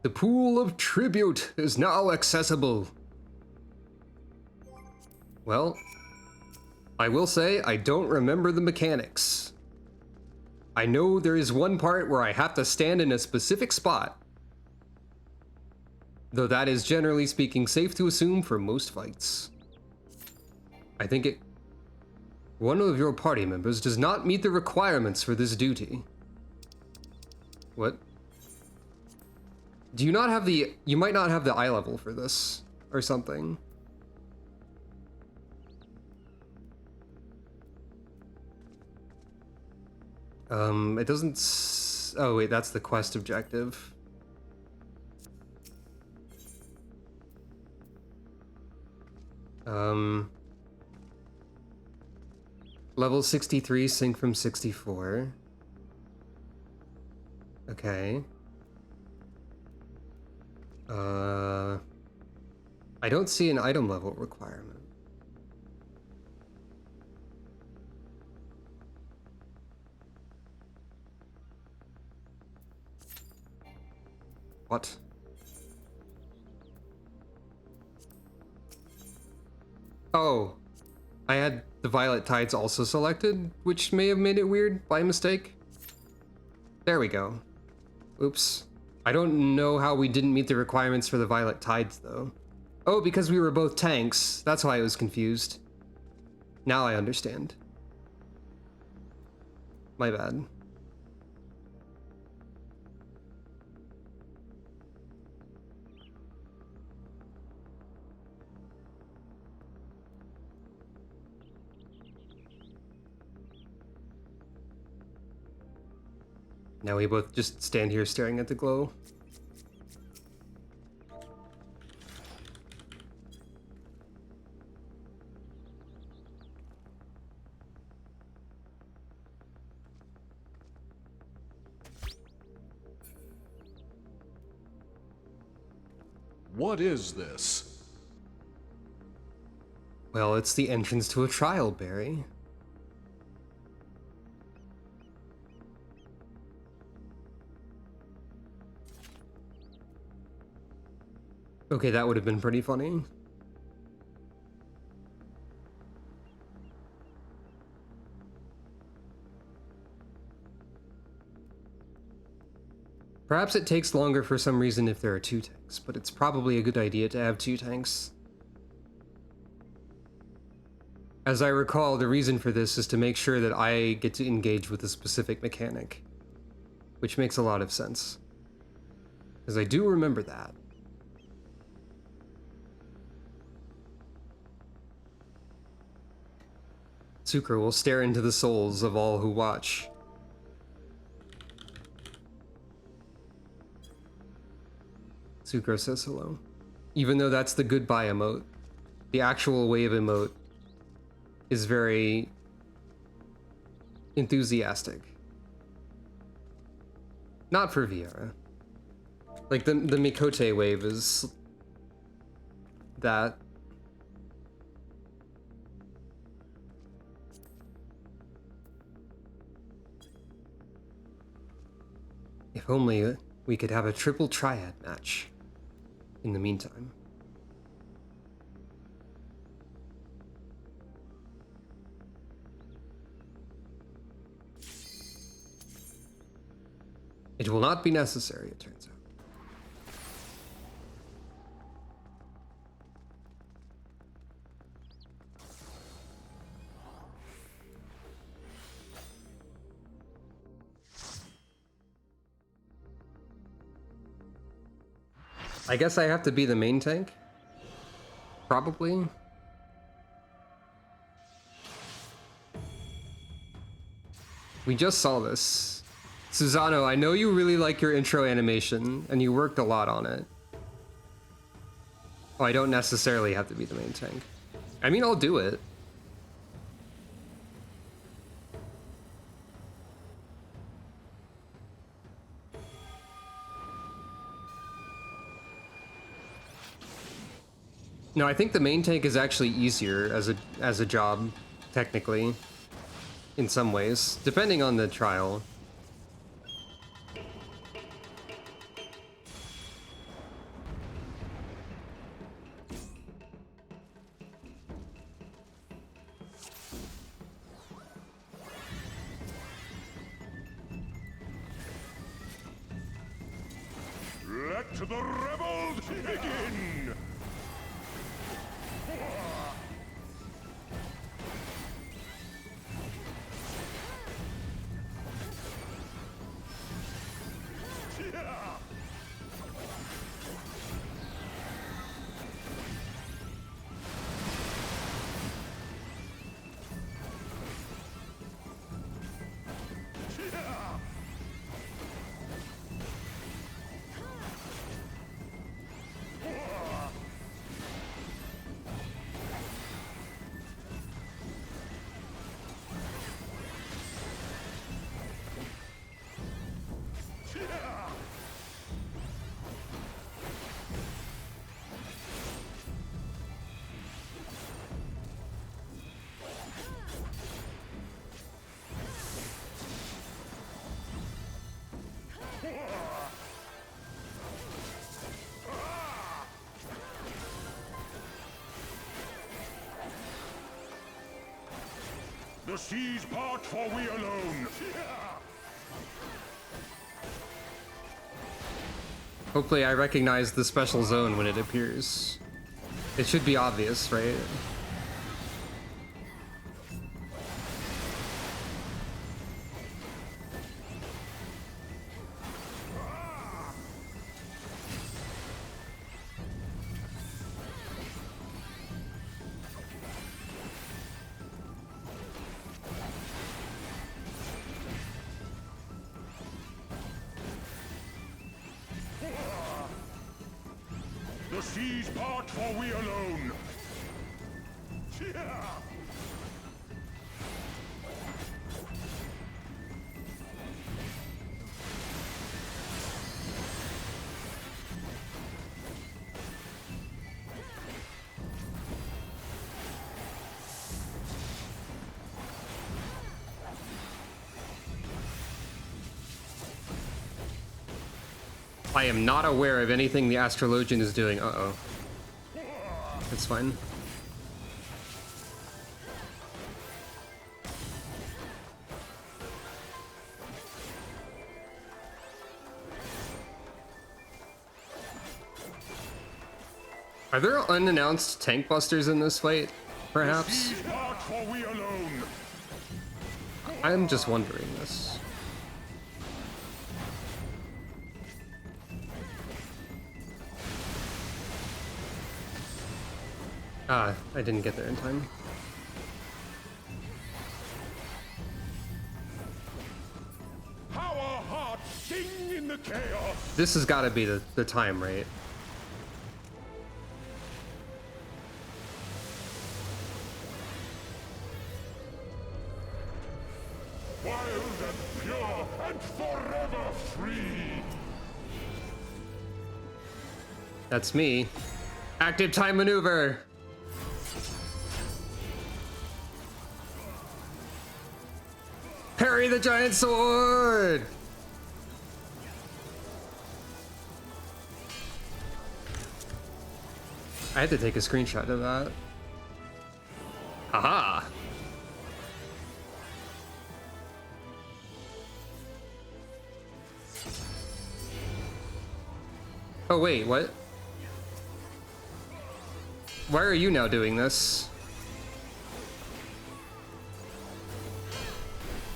S1: The pool of tribute is now accessible. Well, I will say I don't remember the mechanics. I know there is one part where I have to stand in a specific spot. Though that is generally speaking safe to assume for most fights. I think one of your party members does not meet the requirements for this duty. What? Do you not have you might not have the eye level for this, or something. It doesn't... Oh wait, that's the quest objective. Level 63, sync from 64. Okay. I don't see an item level requirement. What? Oh, I had the Violet Tides also selected, which may have made it weird by mistake. There we go. Oops. I don't know how we didn't meet the requirements for the Violet Tides, though. Oh, because we were both tanks. That's why I was confused. Now I understand. My bad. Now we both just stand here staring at the glow.
S2: What is this?
S1: Well, it's the entrance to a trial, Barry. Okay, that would have been pretty funny. Perhaps it takes longer for some reason if there are 2 tanks, but it's probably a good idea to have 2 tanks. As I recall, the reason for this is to make sure that I get to engage with a specific mechanic, which makes a lot of sense. Because I do remember that. Sucre will stare into the souls of all who watch. Sucre says hello. Even though that's the goodbye emote, the actual wave emote is very enthusiastic. Not for Viera. Like the Mikote wave is that. If only we could have a triple triad match in the meantime. It will not be necessary, it turns out. I guess I have to be the main tank? Probably. We just saw this. Susano, I know you really like your intro animation, and you worked a lot on it. Oh, I don't necessarily have to be the main tank. I mean, I'll do it. No, I think the main tank is actually easier as a job, technically, in some ways, depending on the trial.
S2: Let the rebels begin! The seas part for we alone.
S1: Hopefully I recognize the special zone when it appears. It should be obvious, right?
S2: The seas part for we alone.
S1: I am not aware of anything the astrologian is doing. Uh-oh. It's fine. Are there unannounced tank busters in this fight, perhaps?
S2: Not for we alone.
S1: I'm just wondering this. Ah, I didn't get there in time.
S2: How our hearts sing in the chaos.
S1: This has got to be the time, right?
S2: Wild and pure and forever free.
S1: That's me. Active time maneuver. Parry the giant sword. I had to take a screenshot of that. Haha. Oh wait, what? Why are you now doing this?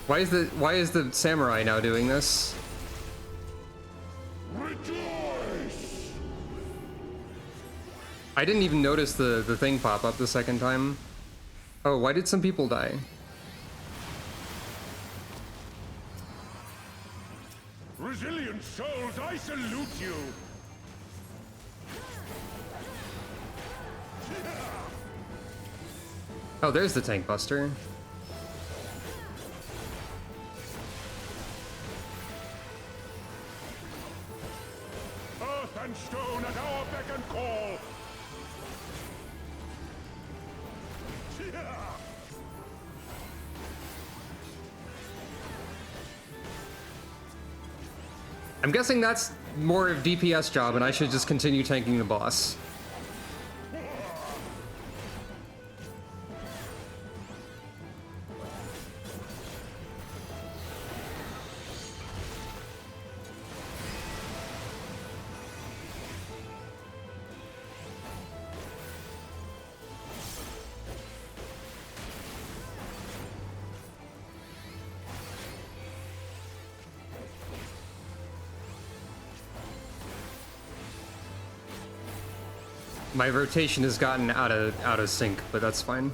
S1: Why is the samurai now doing this?
S2: Rejoice!
S1: I didn't even notice the thing pop up the second time. Oh, why did some people die?
S2: Resilient souls, I salute you!
S1: Oh, there's the tank buster.
S2: Earth and stone at our beck and call!
S1: I'm guessing that's more of DPS job and I should just continue tanking the boss. My rotation has gotten out of sync, but that's fine.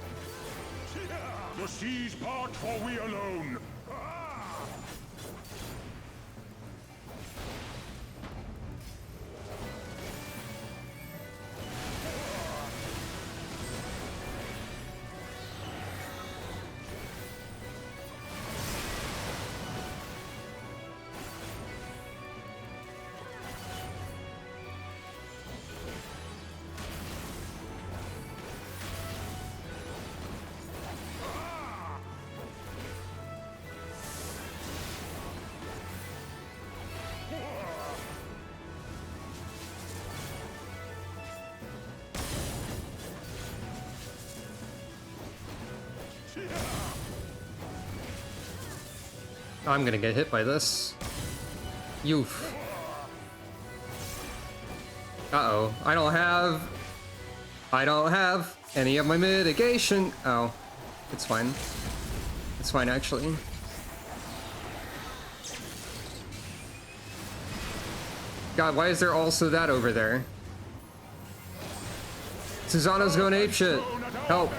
S2: The seas part for we alone!
S1: I'm gonna get hit by this. Yoof. Uh-oh. I don't have any of my mitigation. Oh. It's fine. It's fine, actually. God, why is there also that over there? Susanna's going apeshit. Help.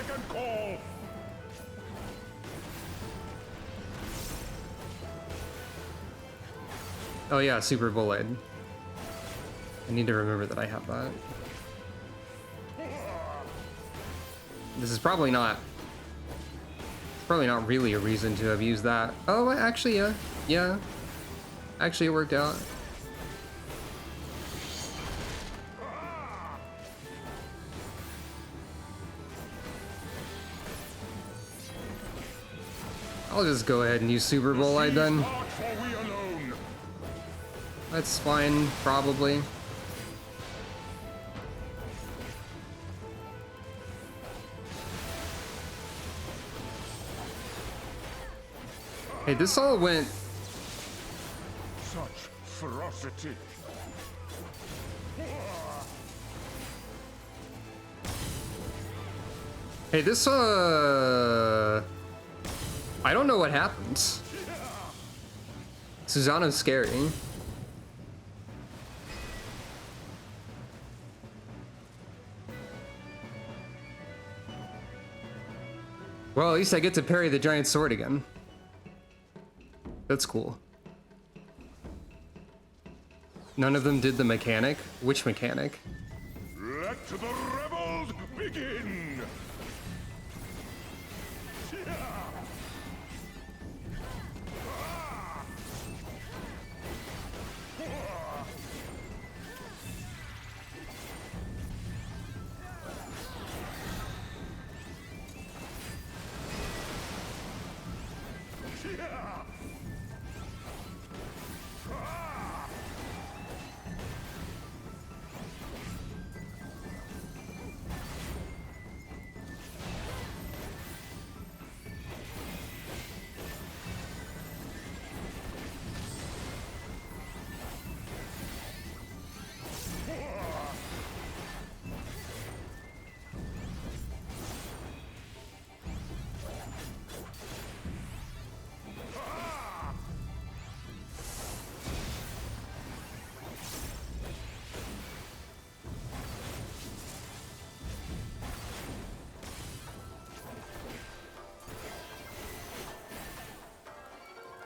S1: Oh yeah, Super Bullet. I need to remember that I have that. This is probably not really a reason to have used that. Oh, actually, yeah. Yeah. Actually, it worked out. I'll just go ahead and use Super Bullet then. That's fine, probably. Hey, this all went...
S2: Such ferocity.
S1: Hey, this, I don't know what happened. Susanna's scary. Well, at least I get to parry the giant sword again. That's cool. None of them did the mechanic? Which mechanic?
S2: Let the rebels begin!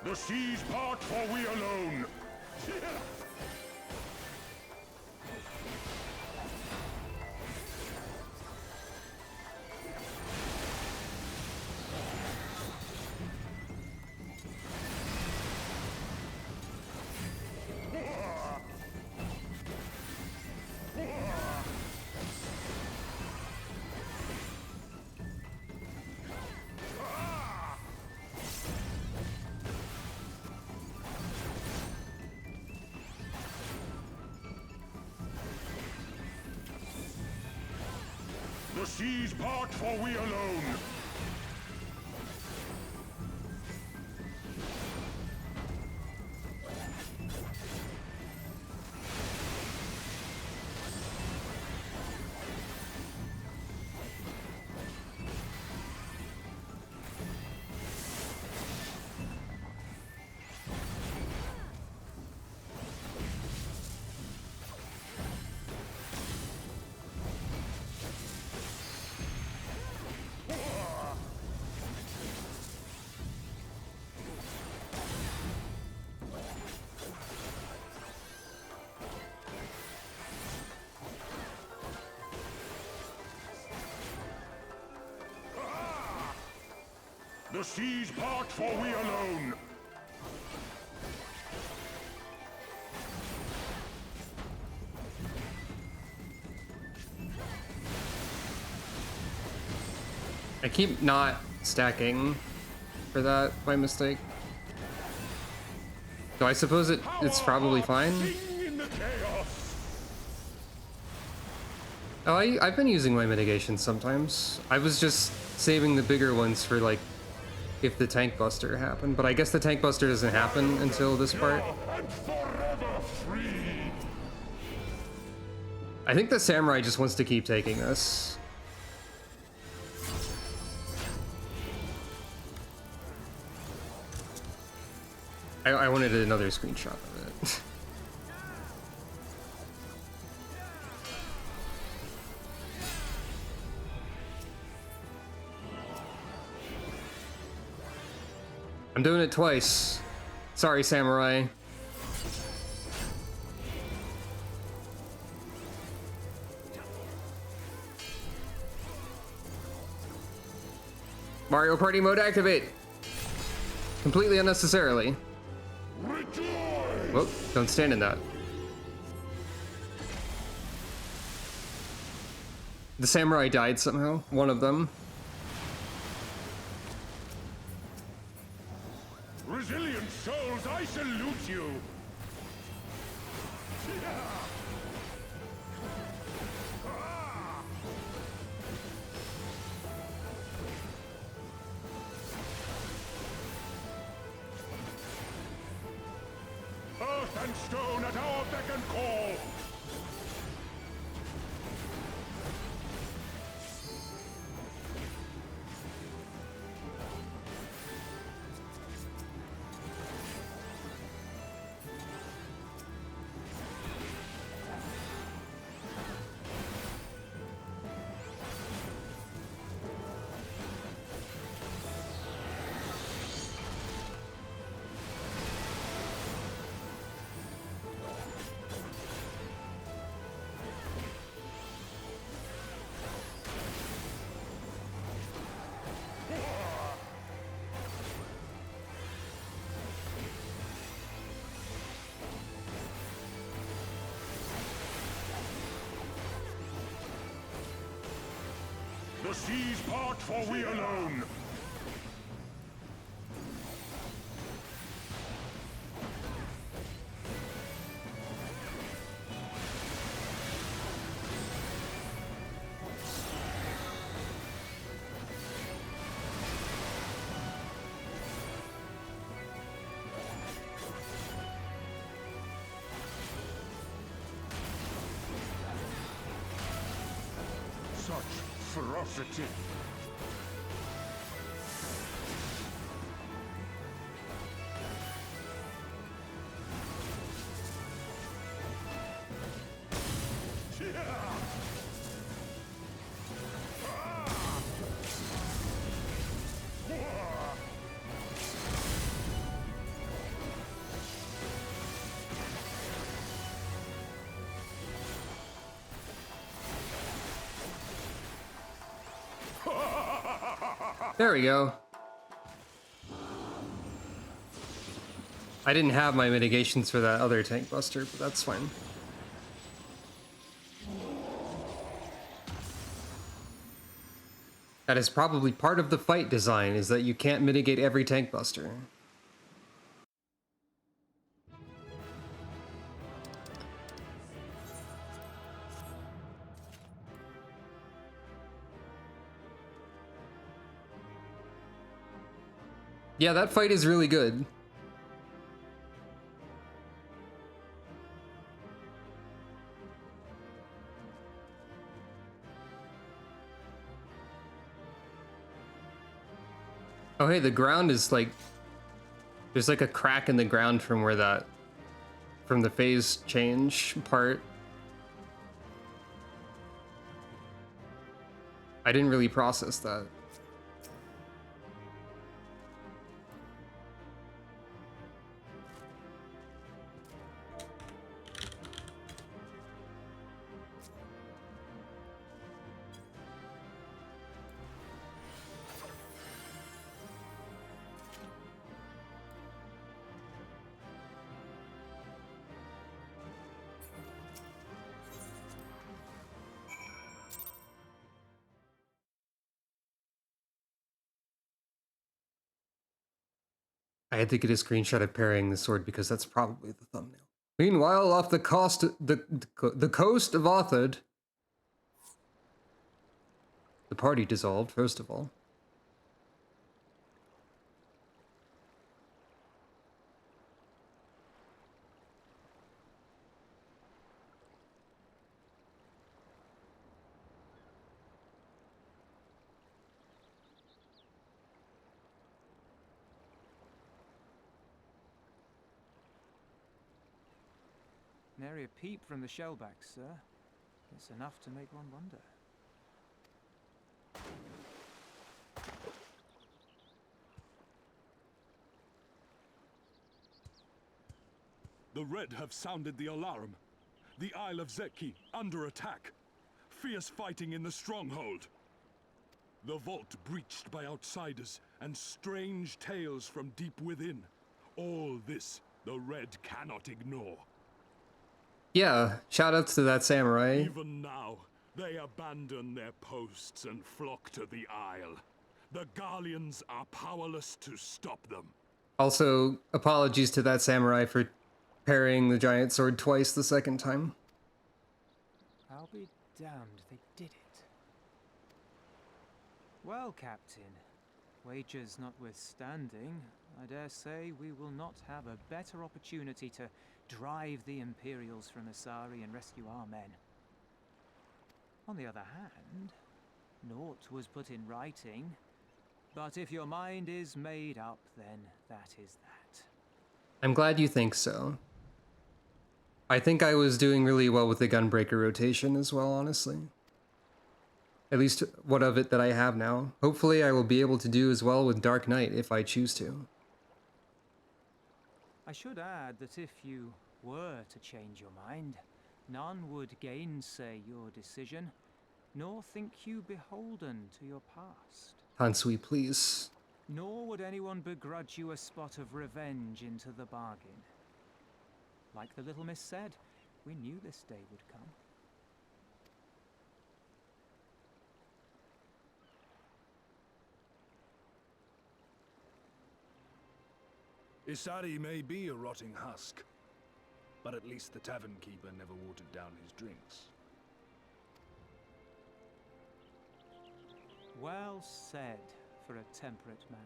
S2: The seas part, for we alone. The seas part, for we alone. The seas part, for we alone.
S1: I keep not stacking for that by mistake. So I suppose it's probably fine.
S2: In the chaos.
S1: Oh, I've been using my mitigations sometimes. I was just saving the bigger ones for, like, if the tank buster happened, but I guess the tank buster doesn't happen until this part.
S2: And forever free.
S1: I think the samurai just wants to keep taking this. I wanted another screenshot of it. I'm doing it twice. Sorry, samurai. Mario Party mode activate. Completely unnecessarily. Whoop, don't stand in that. The samurai died somehow, one of them.
S2: Resilient souls, I salute you. stone at our beck and call! The seas part for we alone! Such ferocity!
S1: There we go. I didn't have my mitigations for that other tank buster, but that's fine. That is probably part of the fight design, is that you can't mitigate every tank buster. Yeah, that fight is really good. Oh hey, the ground is like... There's like a crack in the ground from where that... From the phase change part. I didn't really process that. I had to get a screenshot of parrying the sword because that's probably the thumbnail. Meanwhile, off the coast of Othard, the party dissolved, first of all.
S9: Nary a peep from the shellbacks, sir. It's enough to make one wonder.
S2: The Red have sounded the alarm. The Isle of Zeki under attack. Fierce fighting in the stronghold. The vault breached by outsiders and strange tales from deep within. All this the Red cannot ignore.
S1: Yeah, shoutouts to that samurai.
S2: Even now, they abandon their posts and flock to the Isle. The Garleans are powerless to stop them.
S1: Also, apologies to that samurai for parrying the giant sword twice the second time.
S9: I'll be damned they did it. Well, Captain, wagers notwithstanding, I dare say we will not have a better opportunity to drive the Imperials from Asari and rescue our men. On the other hand, naught was put in writing, but if your mind is made up, then that is that.
S1: I'm glad you think so. I think I was doing really well with the Gunbreaker rotation as well, honestly. At least what of it that I have now. Hopefully I will be able to do as well with Dark Knight if I choose to.
S9: I should add that if you were to change your mind, none would gainsay your decision, nor think you beholden to your past.
S1: Hansui, please.
S9: Nor would anyone begrudge you a spot of revenge into the bargain. Like the little miss said, we knew this day would come.
S10: Isari may be a rotting husk, but at least the tavern keeper never watered down his drinks.
S9: Well said for a temperate man.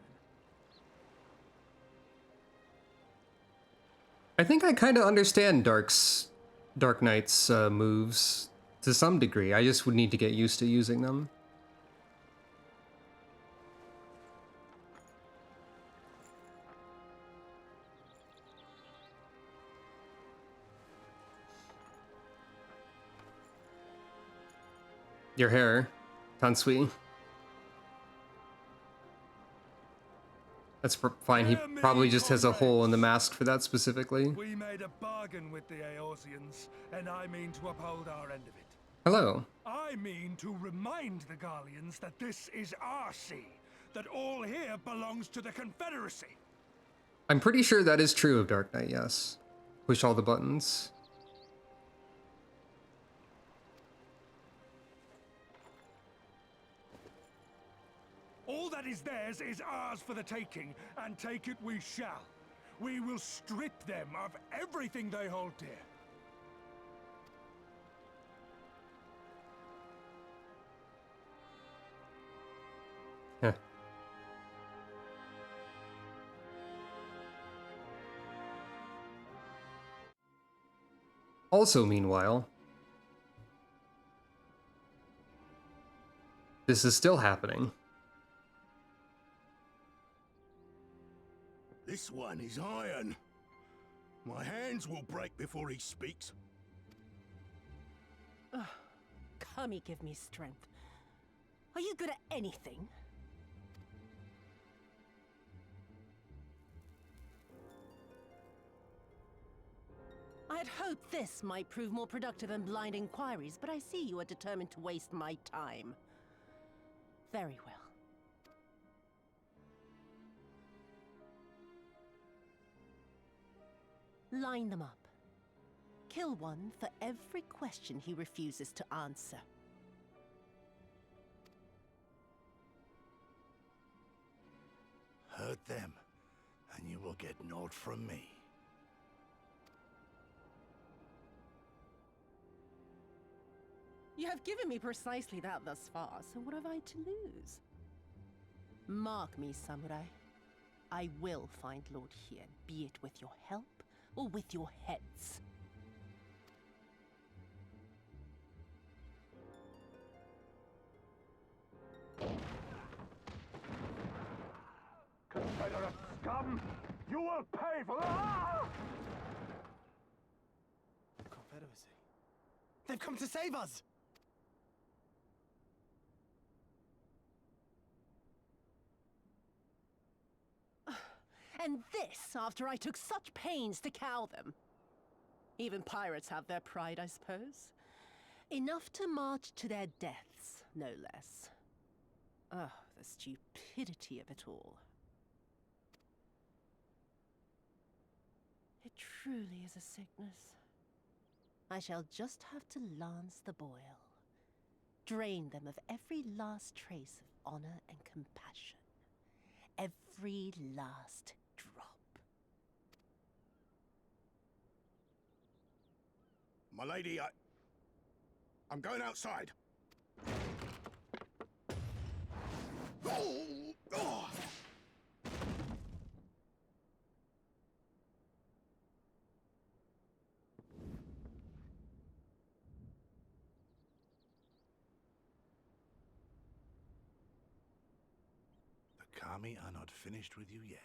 S1: I think I kind of understand Dark Knight's moves to some degree. I just would need to get used to using them. Your hair, Tansui. That's fine. He probably just has a hole in the mask for that specifically.
S10: We made a bargain with the Eorzeans, and I mean to uphold our end of it.
S1: Hello.
S10: I mean to remind the Garleans that this is our sea, that all here belongs to the Confederacy.
S1: I'm pretty sure that is true of Dark Knight, yes. Push all the buttons.
S10: All that is theirs is ours for the taking, and take it we shall. We will strip them of everything they hold dear.
S1: Heh. Also, meanwhile, this is still happening.
S6: This one is iron. My hands will break before he speaks.
S5: Kami, give me strength. Are you good at anything? I had hoped this might prove more productive than blind inquiries, but I see you are determined to waste my time. Very well. Line them up. Kill one for every question he refuses to answer.
S6: Hurt them, and you will get naught from me.
S5: You have given me precisely that thus far, so what have I to lose? Mark me, samurai. I will find Lord Hien, be it with your help or with your heads.
S2: Confederate scum! You will pay for that!
S11: Confederacy. They've come to save us!
S5: And this after I took such pains to cow them. Even pirates have their pride, I suppose. Enough to march to their deaths, no less. Oh, the stupidity of it all. It truly is a sickness. I shall just have to lance the boil. Drain them of every last trace of honor and compassion. Every last drop.
S6: My lady, I'm going outside. Kami are not finished with you yet.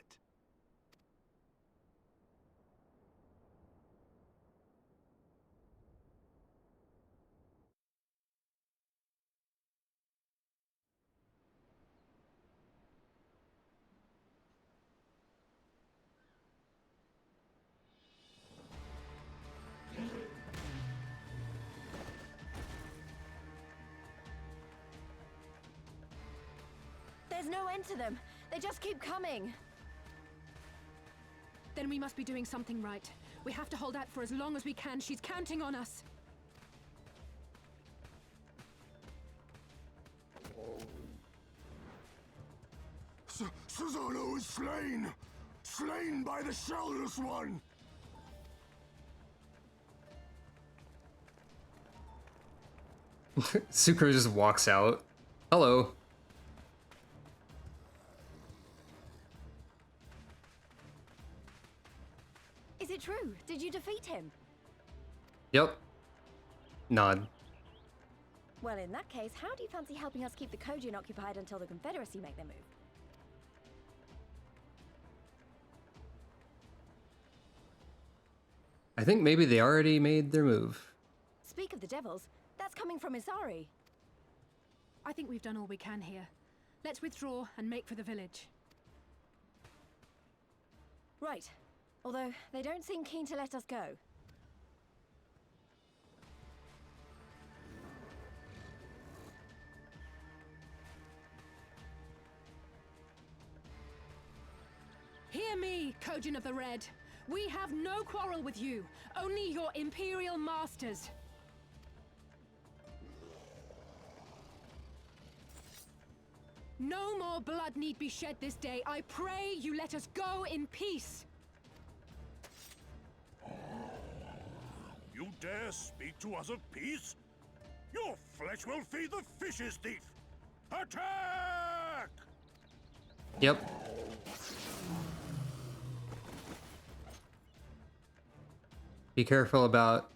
S7: There's no end to them. They just keep coming.
S8: Then we must be doing something right. We have to hold out for as long as we can. She's counting on us.
S2: Susanoo is slain! Slain by the Shellless One!
S1: Sucro just walks out. Hello.
S7: Is it true? Did you defeat him?
S1: Yep. Nod.
S7: Well, in that case, how do you fancy helping us keep the Kojin occupied until the Confederacy make their move?
S1: I think maybe they already made their move.
S7: Speak of the devils, that's coming from Isari.
S8: I think we've done all we can here. Let's withdraw and make for the village.
S7: Right. Although, they don't seem keen to let us go.
S8: Hear me, Kojin of the Red. We have no quarrel with you, only your Imperial masters. No more blood need be shed this day. I pray you let us go in peace.
S6: You dare speak to us of peace? Your flesh will feed the fishes, thief! Attack!
S1: Yep. Be careful about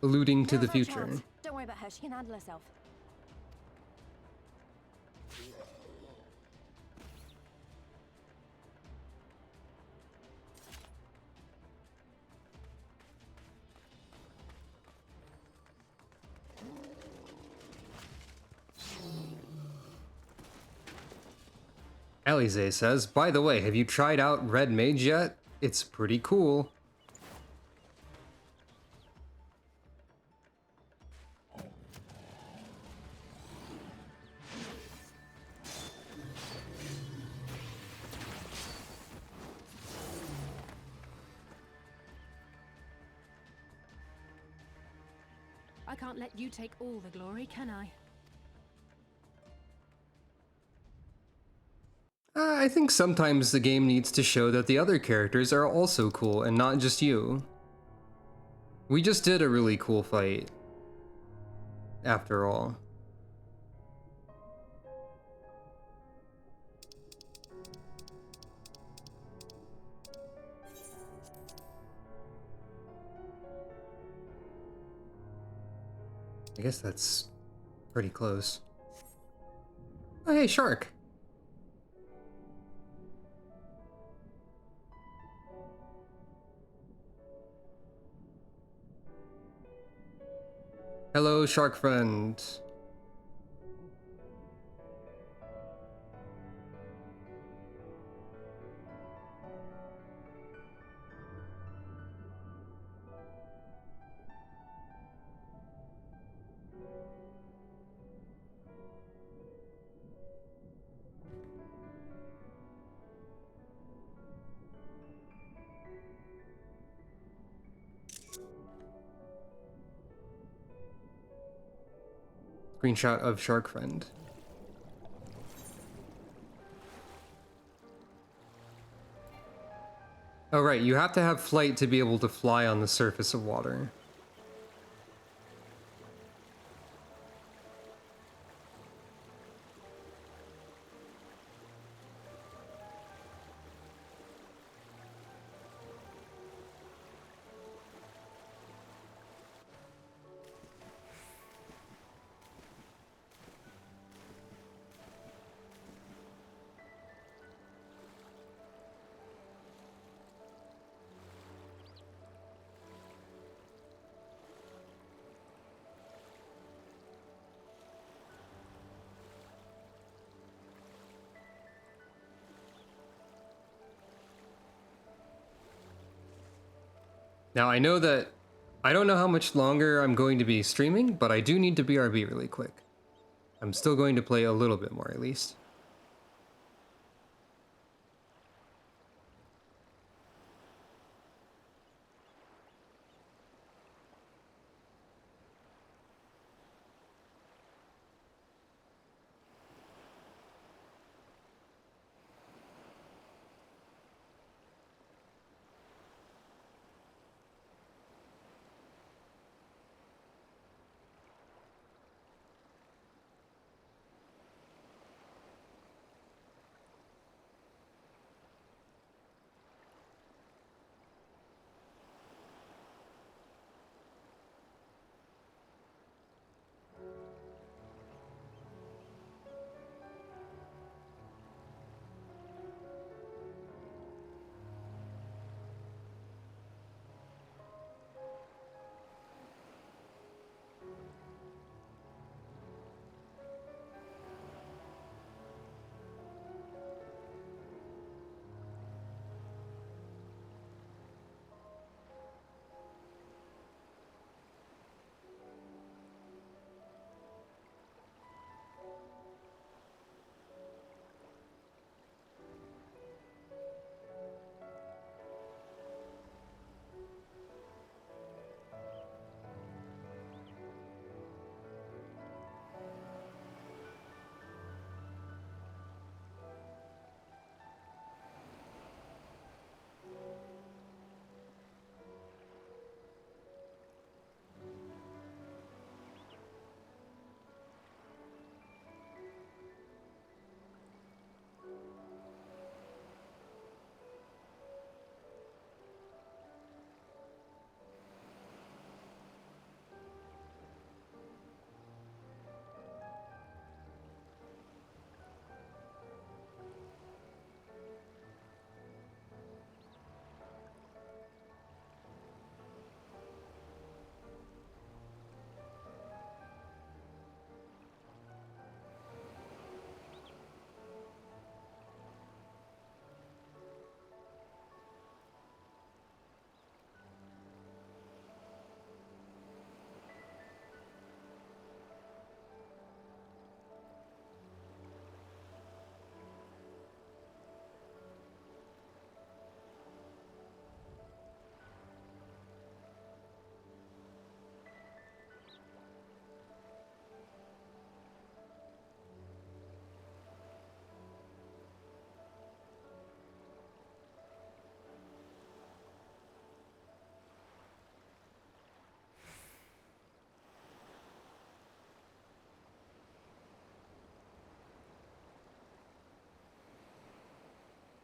S1: alluding to the
S7: Now's our
S1: future.
S7: chance. Don't worry about her, she can handle herself.
S1: Alize says, by the way, have you tried out Red Mage yet? It's pretty cool.
S8: I can't let you take all the glory, can I?
S1: I think sometimes the game needs to show that the other characters are also cool and not just you. We just did a really cool fight, after all. I guess that's pretty close. Oh, hey, Shark! Hello, Shark friend. Screenshot of Shark friend. Oh right, you have to have flight to be able to fly on the surface of water. Now, I know that I don't know how much longer I'm going to be streaming, but I do need to BRB really quick. I'm still going to play a little bit more, at least.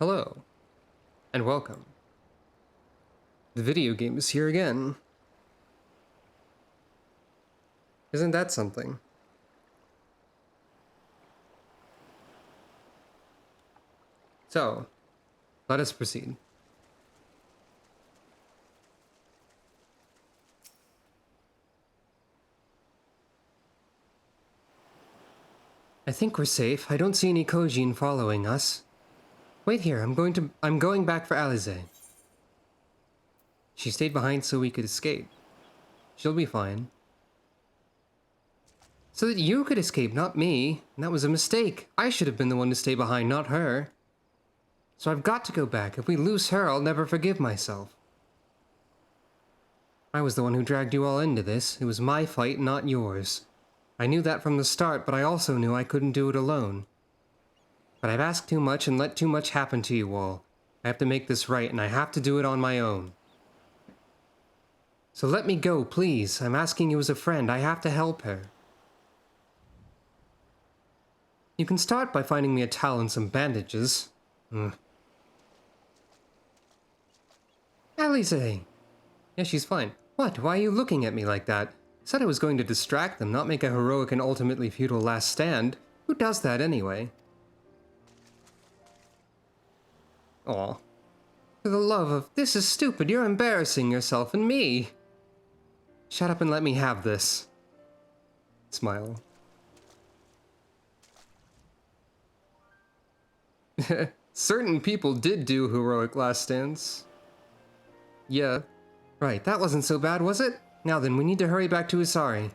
S1: Hello, and welcome. The video game is here again. Isn't that something? So, let us proceed. I think we're safe. I don't see any Kojin following us. Wait here, I'm going back for Alize. She stayed behind so we could escape. She'll be fine. So that you could escape, not me. And that was a mistake. I should have been the one to stay behind, not her. So I've got to go back. If we lose her, I'll never forgive myself. I was the one who dragged you all into this. It was my fight, not yours. I knew that from the start, but I also knew I couldn't do it alone. But I've asked too much and let too much happen to you all. I have to make this right, and I have to do it on my own. So let me go, please. I'm asking you as a friend. I have to help her. You can start by finding me a towel and some bandages. Alize! Yeah, she's fine. What? Why are you looking at me like that? Said I was going to distract them, not make a heroic and ultimately futile last stand. Who does that anyway? Aw. For the love of... This is stupid. You're embarrassing yourself and me. Shut up and let me have this. Smile. Certain people did do heroic last stands. Yeah. Right, that wasn't so bad, was it? Now then, we need to hurry back to Usari.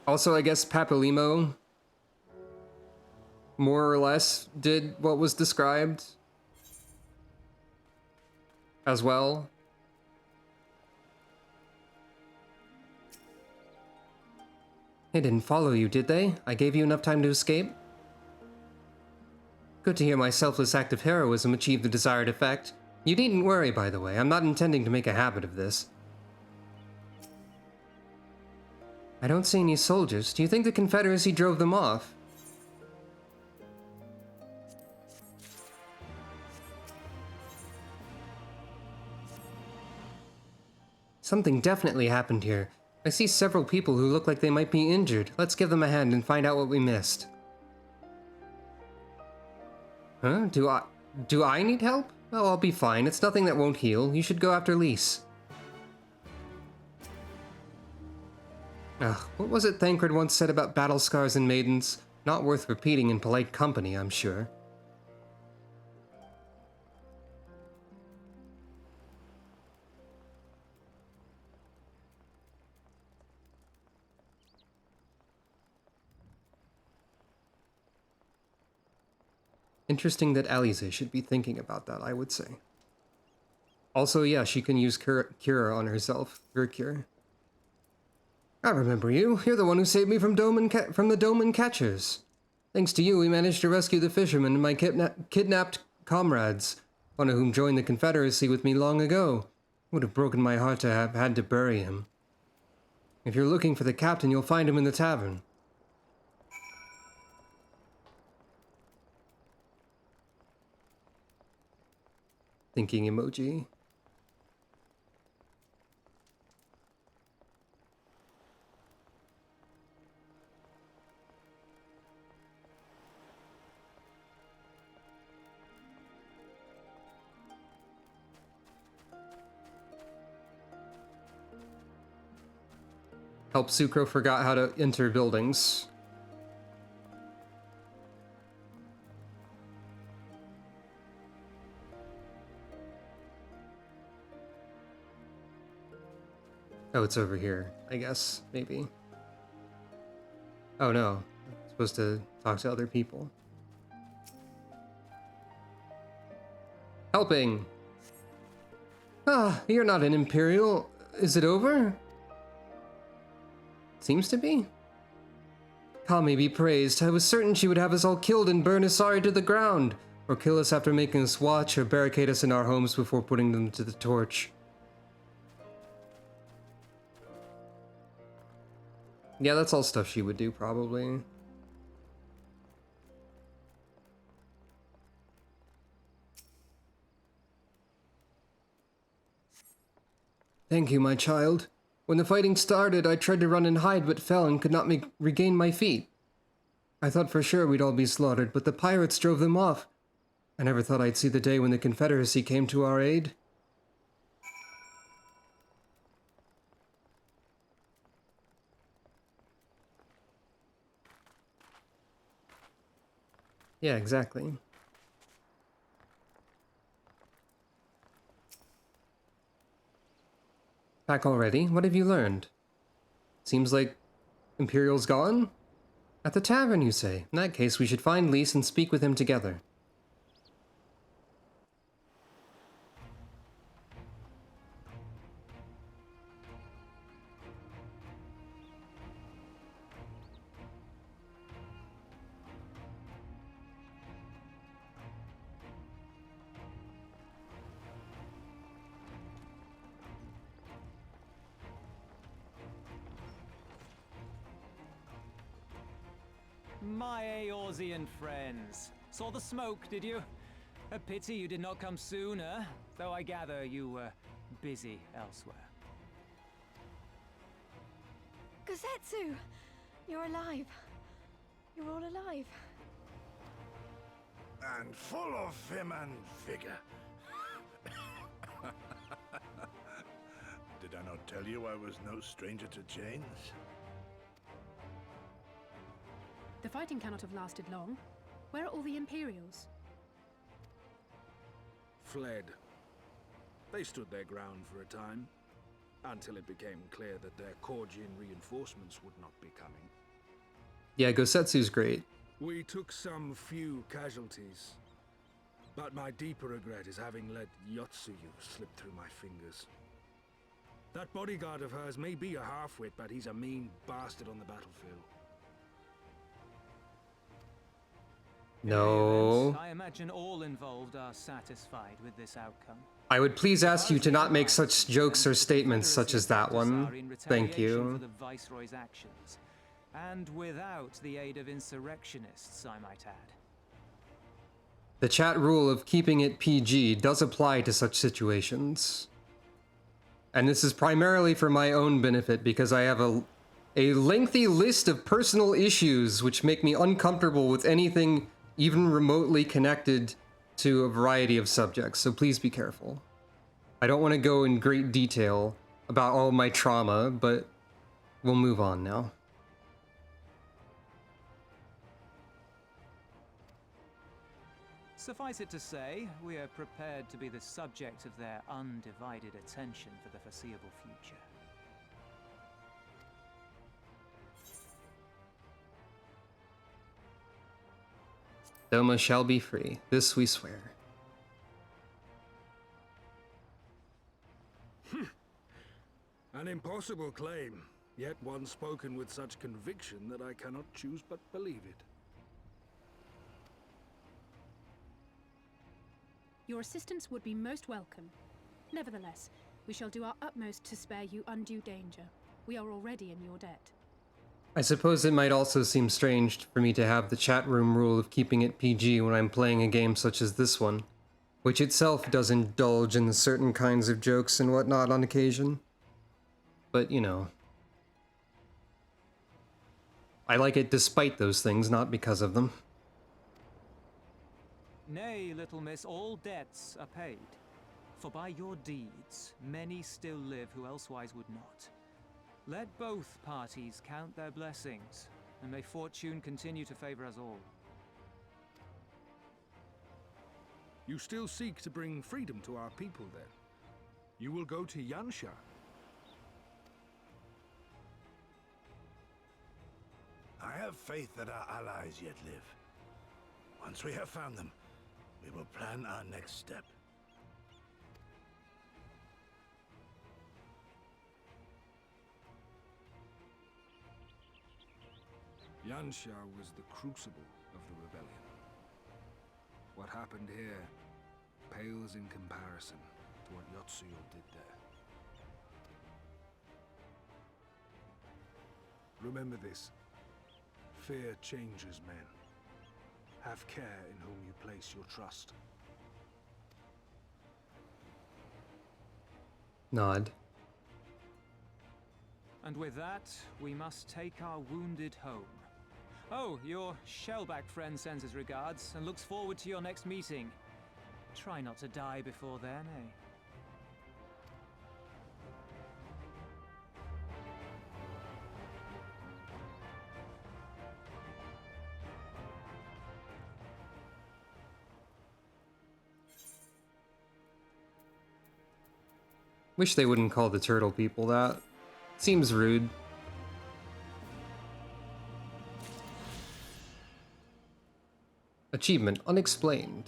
S1: Also, I guess Papalimo more or less did what was described as well. They didn't follow you, did they? I gave you enough time to escape? Good to hear my selfless act of heroism achieved the desired effect. You needn't worry, by the way. I'm not intending to make a habit of this. I don't see any soldiers. Do you think the Confederacy drove them off? Something definitely happened here. I see several people who look like they might be injured. Let's give them a hand and find out what we missed. Huh? Do I need help? Oh, I'll be fine. It's nothing that won't heal. You should go after Lise. Ugh, what was it Thancred once said about battle scars and maidens? Not worth repeating in polite company, I'm sure. Interesting that Alize should be thinking about that, I would say. Also, yeah, she can use Cure on herself. Cure. I remember you. You're the one who saved me from the Doman Catchers. Thanks to you, we managed to rescue the fisherman and my kidnapped comrades, one of whom joined the Confederacy with me long ago. It would have broken my heart to have had to bury him. If you're looking for the captain, you'll find him in the tavern. Thinking emoji. Help Sucro forgot how to enter buildings. Oh, it's over here, I guess, maybe. Oh no, I'm supposed to talk to other people. Helping! Ah, you're not an Imperial. Is it over? Seems to be. Kami be praised. I was certain she would have us all killed and burn Asari to the ground, or kill us after making us watch, or barricade us in our homes before putting them to the torch. Yeah, that's all stuff she would do, probably. Thank you, my child. When the fighting started, I tried to run and hide, but fell and could not regain my feet. I thought for sure we'd all be slaughtered, but the pirates drove them off. I never thought I'd see the day when the Confederacy came to our aid. Yeah, exactly. Back already? What have you learned? Seems like Imperial's gone? At the tavern, you say? In that case, we should find Lise and speak with him together.
S9: My Eorzean friends. Saw the smoke, did you? A pity you did not come sooner, though I gather you were busy elsewhere.
S7: Gosetsu! You're alive. You're all alive.
S6: And full of vim and vigor. Did I not tell you I was no stranger to chains?
S8: The fighting cannot have lasted long. Where are all the Imperials?
S12: fled. They stood their ground for a time, until it became clear that their Korgian reinforcements would not be coming.
S1: Yeah, Gosetsu's great.
S12: We took some few casualties, but my deeper regret is having let Yotsuyu slip through my fingers. That bodyguard of hers may be a half-wit, but he's a mean bastard on the battlefield.
S1: No.
S9: I imagine all involved are satisfied with this outcome.
S1: I would please ask you to not make such jokes or statements such as that one. Thank you.
S9: For the Viceroy's actions, and without the aid of insurrectionists, I might add.
S1: The chat rule of keeping it PG does apply to such situations. And this is primarily for my own benefit because I have a lengthy list of personal issues which make me uncomfortable with anything even remotely connected to a variety of subjects, so please be careful. I don't want to go in great detail about all my trauma, but we'll move on now.
S9: Suffice it to say, we are prepared to be the subject of their undivided attention for the foreseeable future.
S1: Doma shall be free. This we swear.
S12: An impossible claim, yet one spoken with such conviction that I cannot choose but believe it.
S8: Your assistance would be most welcome. Nevertheless, we shall do our utmost to spare you undue danger. We are already in your debt.
S1: I suppose it might also seem strange for me to have the chat room rule of keeping it PG when I'm playing a game such as this one, which itself does indulge in certain kinds of jokes and whatnot on occasion. But, you know, I like it despite those things, not because of them.
S9: Nay, little miss, all debts are paid. For by your deeds, many still live who elsewise would not. Let both parties count their blessings, and may fortune continue to favor us all.
S12: You still seek to bring freedom to our people, then? You will go to Yanxia.
S6: I have faith that our allies yet live. Once we have found them, we will plan our next step.
S12: Yanxia was the crucible of the rebellion. What happened here pales in comparison to what Yotsuyu did there. Remember this. Fear changes men. Have care in whom you place your trust.
S1: Nod.
S9: And with that, we must take our wounded home. Oh, your shellback friend sends his regards and looks forward to your next meeting. Try not to die before then, eh?
S1: Wish they wouldn't call the turtle people that. Seems rude. Achievement unexplained.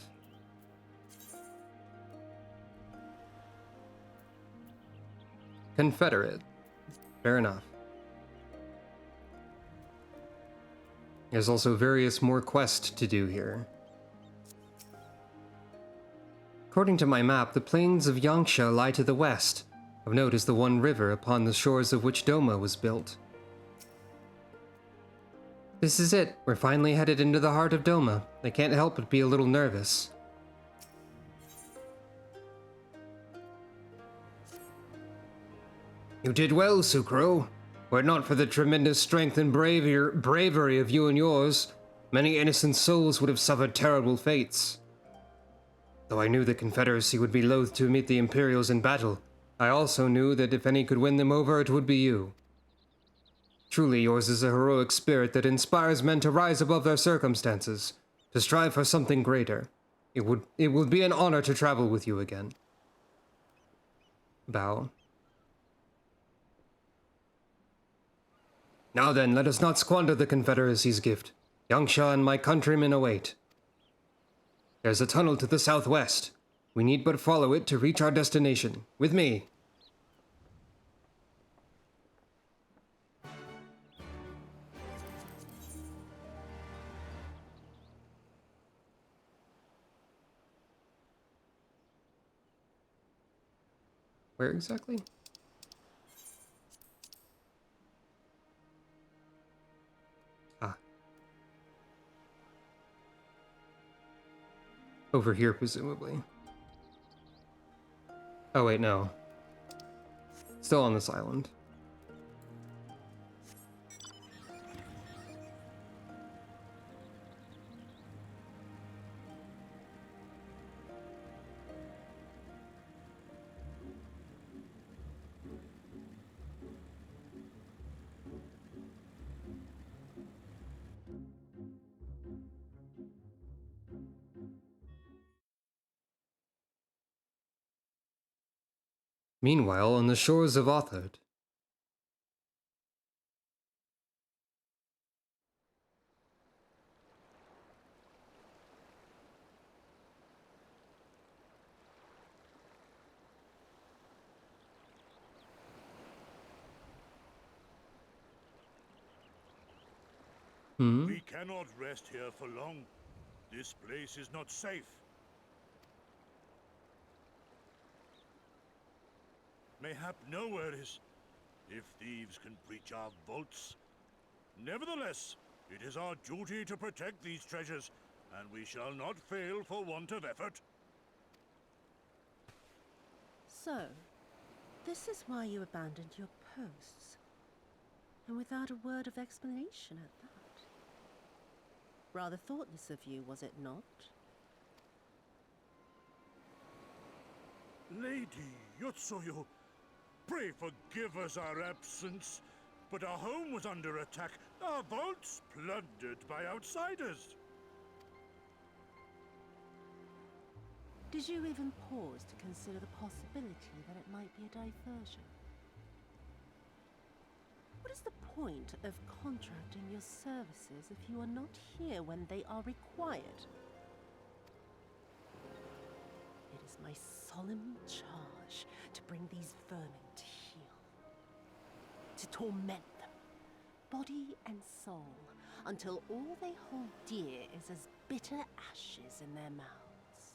S1: Confederate. Fair enough. There's also various more quests to do here. According to my map, the plains of Yanxia lie to the west. Of note is the one river upon the shores of which Doma was built. This is it. We're finally headed into the heart of Doma. I can't help but be a little nervous. You did well, Sucro. Were it not for the tremendous strength and bravery of you and yours, many innocent souls would have suffered terrible fates. Though I knew the Confederacy would be loath to meet the Imperials in battle, I also knew that if any could win them over, it would be you. Truly, yours is a heroic spirit that inspires men to rise above their circumstances, to strive for something greater. It would be an honor to travel with you again. Bow. Now then, let us not squander the Confederacy's gift. Yanxia and my countrymen await. There's a tunnel to the southwest. We need but follow it to reach our destination. With me. Where exactly? Ah. Over here, presumably. Oh wait, no. Still on this island. Meanwhile, on the shores of Othard.
S6: We cannot rest here for long. This place is not safe. Mayhap nowhere is, if thieves can breach our vaults. Nevertheless, it is our duty to protect these treasures, and we shall not fail for want of effort.
S13: So, this is why you abandoned your posts. And without a word of explanation at that. Rather thoughtless of you, was it not?
S6: Lady Yotsuyu, pray forgive us our absence, but our home was under attack, our vaults plundered by outsiders.
S13: Did you even pause to consider the possibility that it might be a diversion? What is the point of contracting your services if you are not here when they are required? It is my solemn charge to bring these vermin to heel. To torment them, body and soul, until all they hold dear is as bitter ashes in their mouths.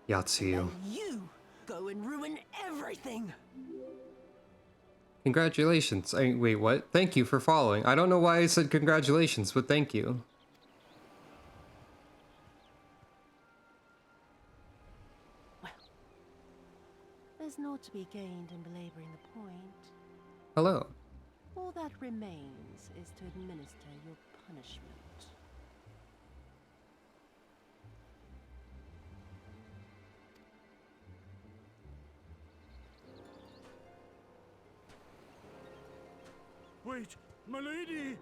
S1: Yahtzee.
S13: And you go and ruin everything!
S1: Congratulations. Wait, what? Thank you for following. I don't know why I said congratulations, but thank you.
S13: Well, there's naught to be gained in belaboring the point.
S1: Hello.
S13: All that remains is to administer your punishment.
S6: Wait, my lady!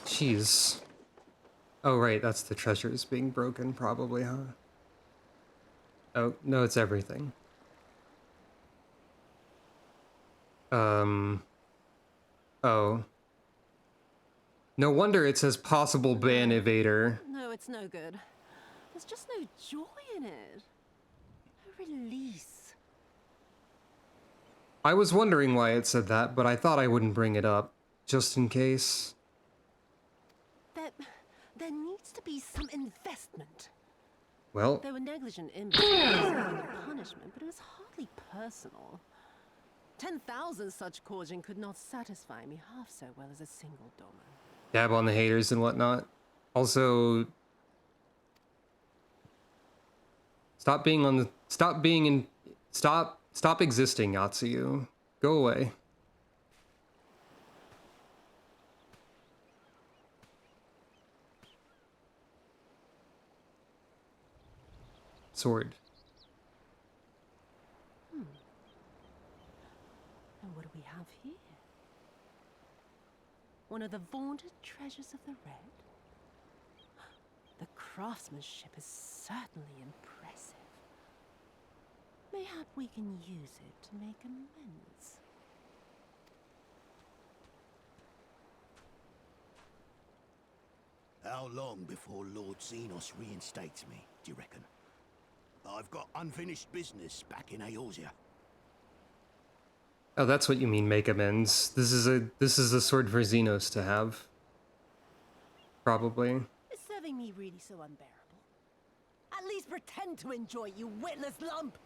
S1: Jeez. Oh, right, that's the treasures being broken, probably, huh? Oh, no, it's everything. Oh. No wonder it says possible ban evader.
S13: No, it's no good. There's just no joy in it. No release.
S1: I was wondering why it said that, but I thought I wouldn't bring it up, just in case.
S13: There needs to be some investment.
S1: Well,
S13: There were negligent impulses punishment, but it was hardly personal. 10,000 such courting could not satisfy me half so well as a single domain.
S1: dab on the haters and whatnot. Also, stop existing, Yatsuyu. Go away. Sword.
S13: And what do we have here? one of the vaunted treasures of the Red? The craftsmanship is certainly impressive. Mayhap we can use it to make amends.
S6: How long before Lord Xenos reinstates me, do you reckon? I've got unfinished business back in Eorzea.
S1: Oh, that's what you mean, make amends. This is a sword for Xenos to have. Probably.
S13: Is serving me really so unbearable? At least pretend to enjoy, you witless lump!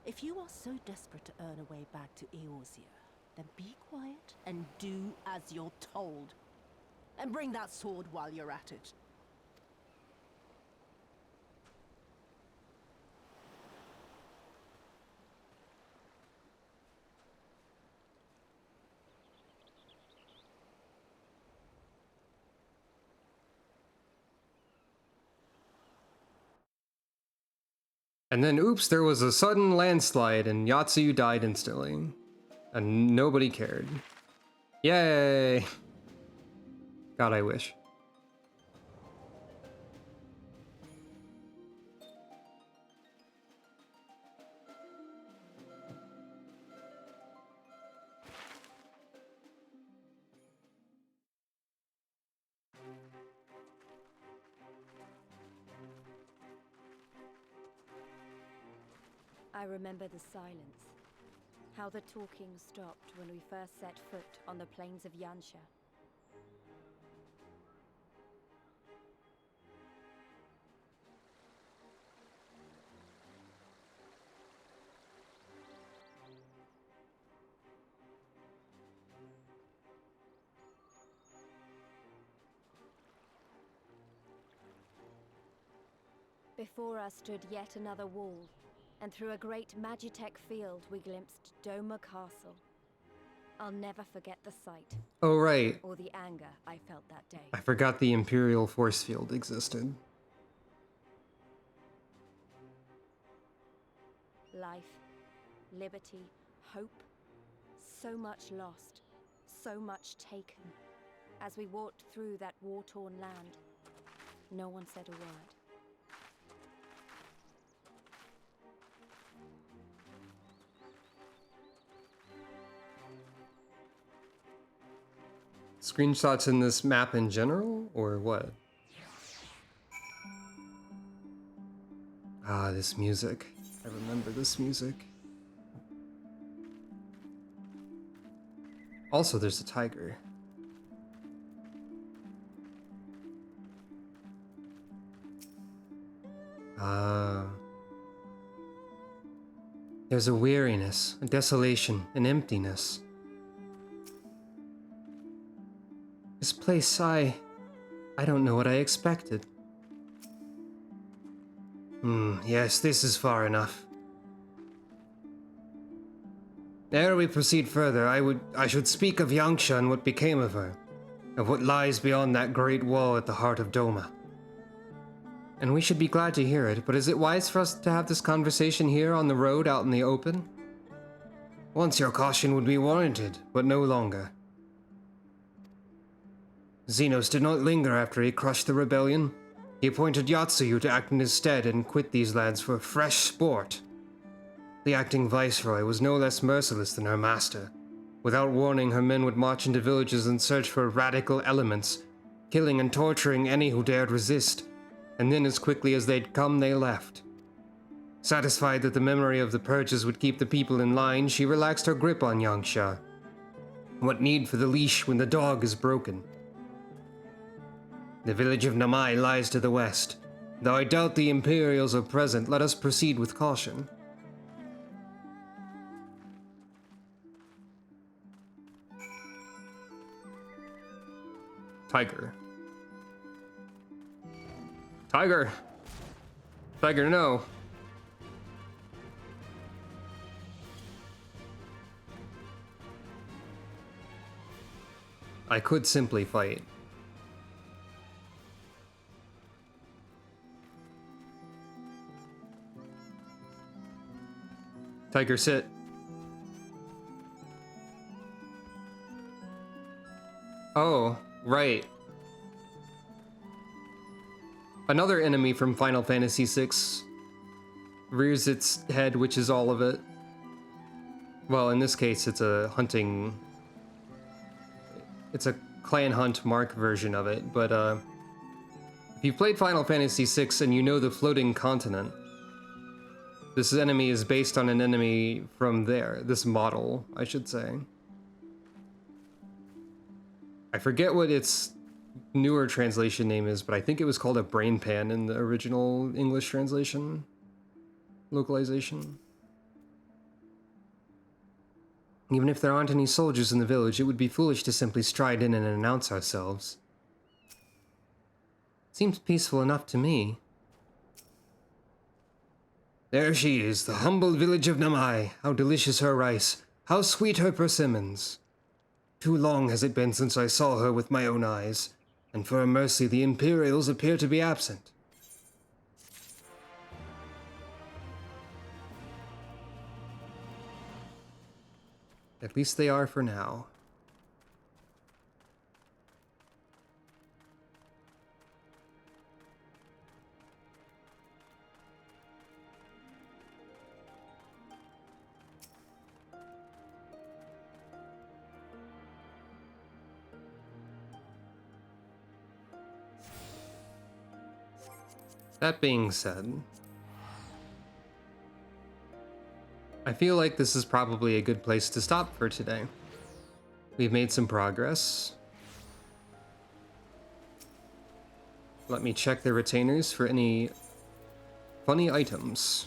S13: If you are so desperate to earn a way back to Eorzea, then be quiet and do as you're told. And bring that sword while you're at it.
S1: And then, oops, there was a sudden landslide and Yatsuyu died instantly. And nobody cared. Yay! God, I wish.
S7: I remember the silence. How the talking stopped when we first set foot on the plains of Yanxia. Before us stood yet another wall, and through a great Magitech field we glimpsed Doma Castle. I'll never forget the sight.
S1: Oh, right.
S7: Or the anger I felt that day.
S1: I forgot the Imperial Force Field existed.
S7: Life, liberty, hope. So much lost, so much taken. As we walked through that war-torn land, no one said a word.
S1: Screenshots in this map in general, or what? Ah, this music. I remember this music. Also, there's a tiger. There's a weariness, a desolation, an emptiness. This place, I don't know what I expected. Yes, this is far enough. Ere we proceed further, I should speak of Yanxia and what became of her, of what lies beyond that great wall at the heart of Doma. And we should be glad to hear it, but is it wise for us to have this conversation here on the road out in the open? Once your caution would be warranted, but no longer. Xenos did not linger after he crushed the rebellion. He appointed Yatsuyu to act in his stead and quit these lands for fresh sport. The acting viceroy was no less merciless than her master. Without warning, her men would march into villages in search for radical elements, killing and torturing any who dared resist, and then as quickly as they'd come, they left. Satisfied that the memory of the purges would keep the people in line, she relaxed her grip on Yanxia. What need for the leash when the dog is broken? The village of Namai lies to the west. Though I doubt the Imperials are present, let us proceed with caution. Tiger. Tiger! Tiger, no. I could simply fight. Tiger, sit. Oh, right. Another enemy from Final Fantasy VI rears its head, which is all of it. Well, in this case, it's a hunting... It's a clan hunt mark version of it, but if you've played Final Fantasy VI and you know the floating continent, this enemy is based on an enemy from there. This model, I should say. I forget what its newer translation name is, but I think it was called a brain pan in the original English translation. Localization. Even if there aren't any soldiers in the village, it would be foolish to simply stride in and announce ourselves. Seems peaceful enough to me. There she is, the humble village of Namai. How delicious her rice. How sweet her persimmons. Too long has it been since I saw her with my own eyes, and for a mercy the Imperials appear to be absent. At least they are for now. That being said, I feel like this is probably a good place to stop for today. We've made some progress. Let me check the retainers for any funny items.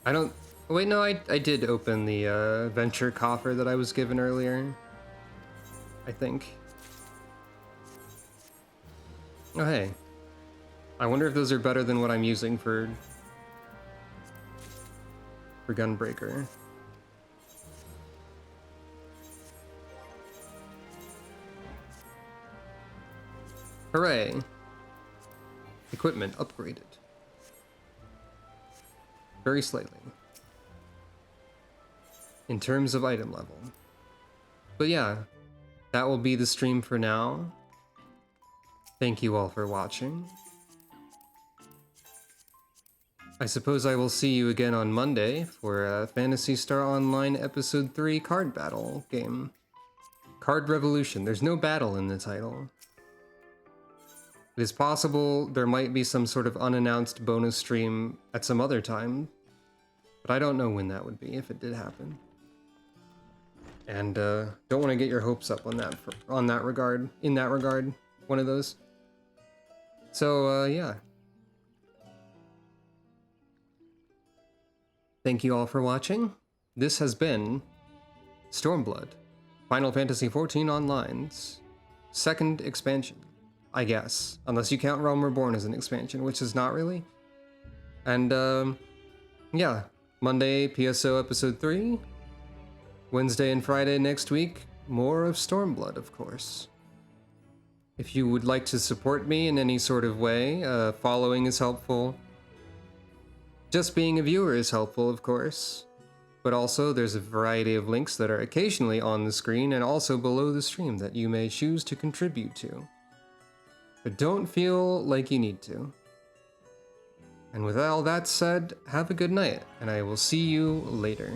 S1: I don't... Wait, no, I did open the venture coffer that I was given earlier. I think. Oh, hey. I wonder if those are better than what I'm using for Gunbreaker. Hooray! Equipment upgraded. Very slightly. In terms of item level. But yeah, that will be the stream for now. Thank you all for watching. I suppose I will see you again on Monday for Phantasy Star Online Episode 3 card battle game. Card Revolution. There's no battle in the title. It is possible there might be some sort of unannounced bonus stream at some other time, but I don't know when that would be, if it did happen. And don't want to get your hopes up on that regard, one of those. So yeah. Thank you all for watching. This has been Stormblood, Final Fantasy XIV Online's second expansion, I guess, unless you count Realm Reborn as an expansion, which is not really. And yeah, Monday PSO Episode 3. Wednesday and Friday next week, more of Stormblood, of course. If you would like to support me in any sort of way, following is helpful. Just being a viewer is helpful, of course. But also, there's a variety of links that are occasionally on the screen and also below the stream that you may choose to contribute to. But don't feel like you need to. And with all that said, have a good night, and I will see you later.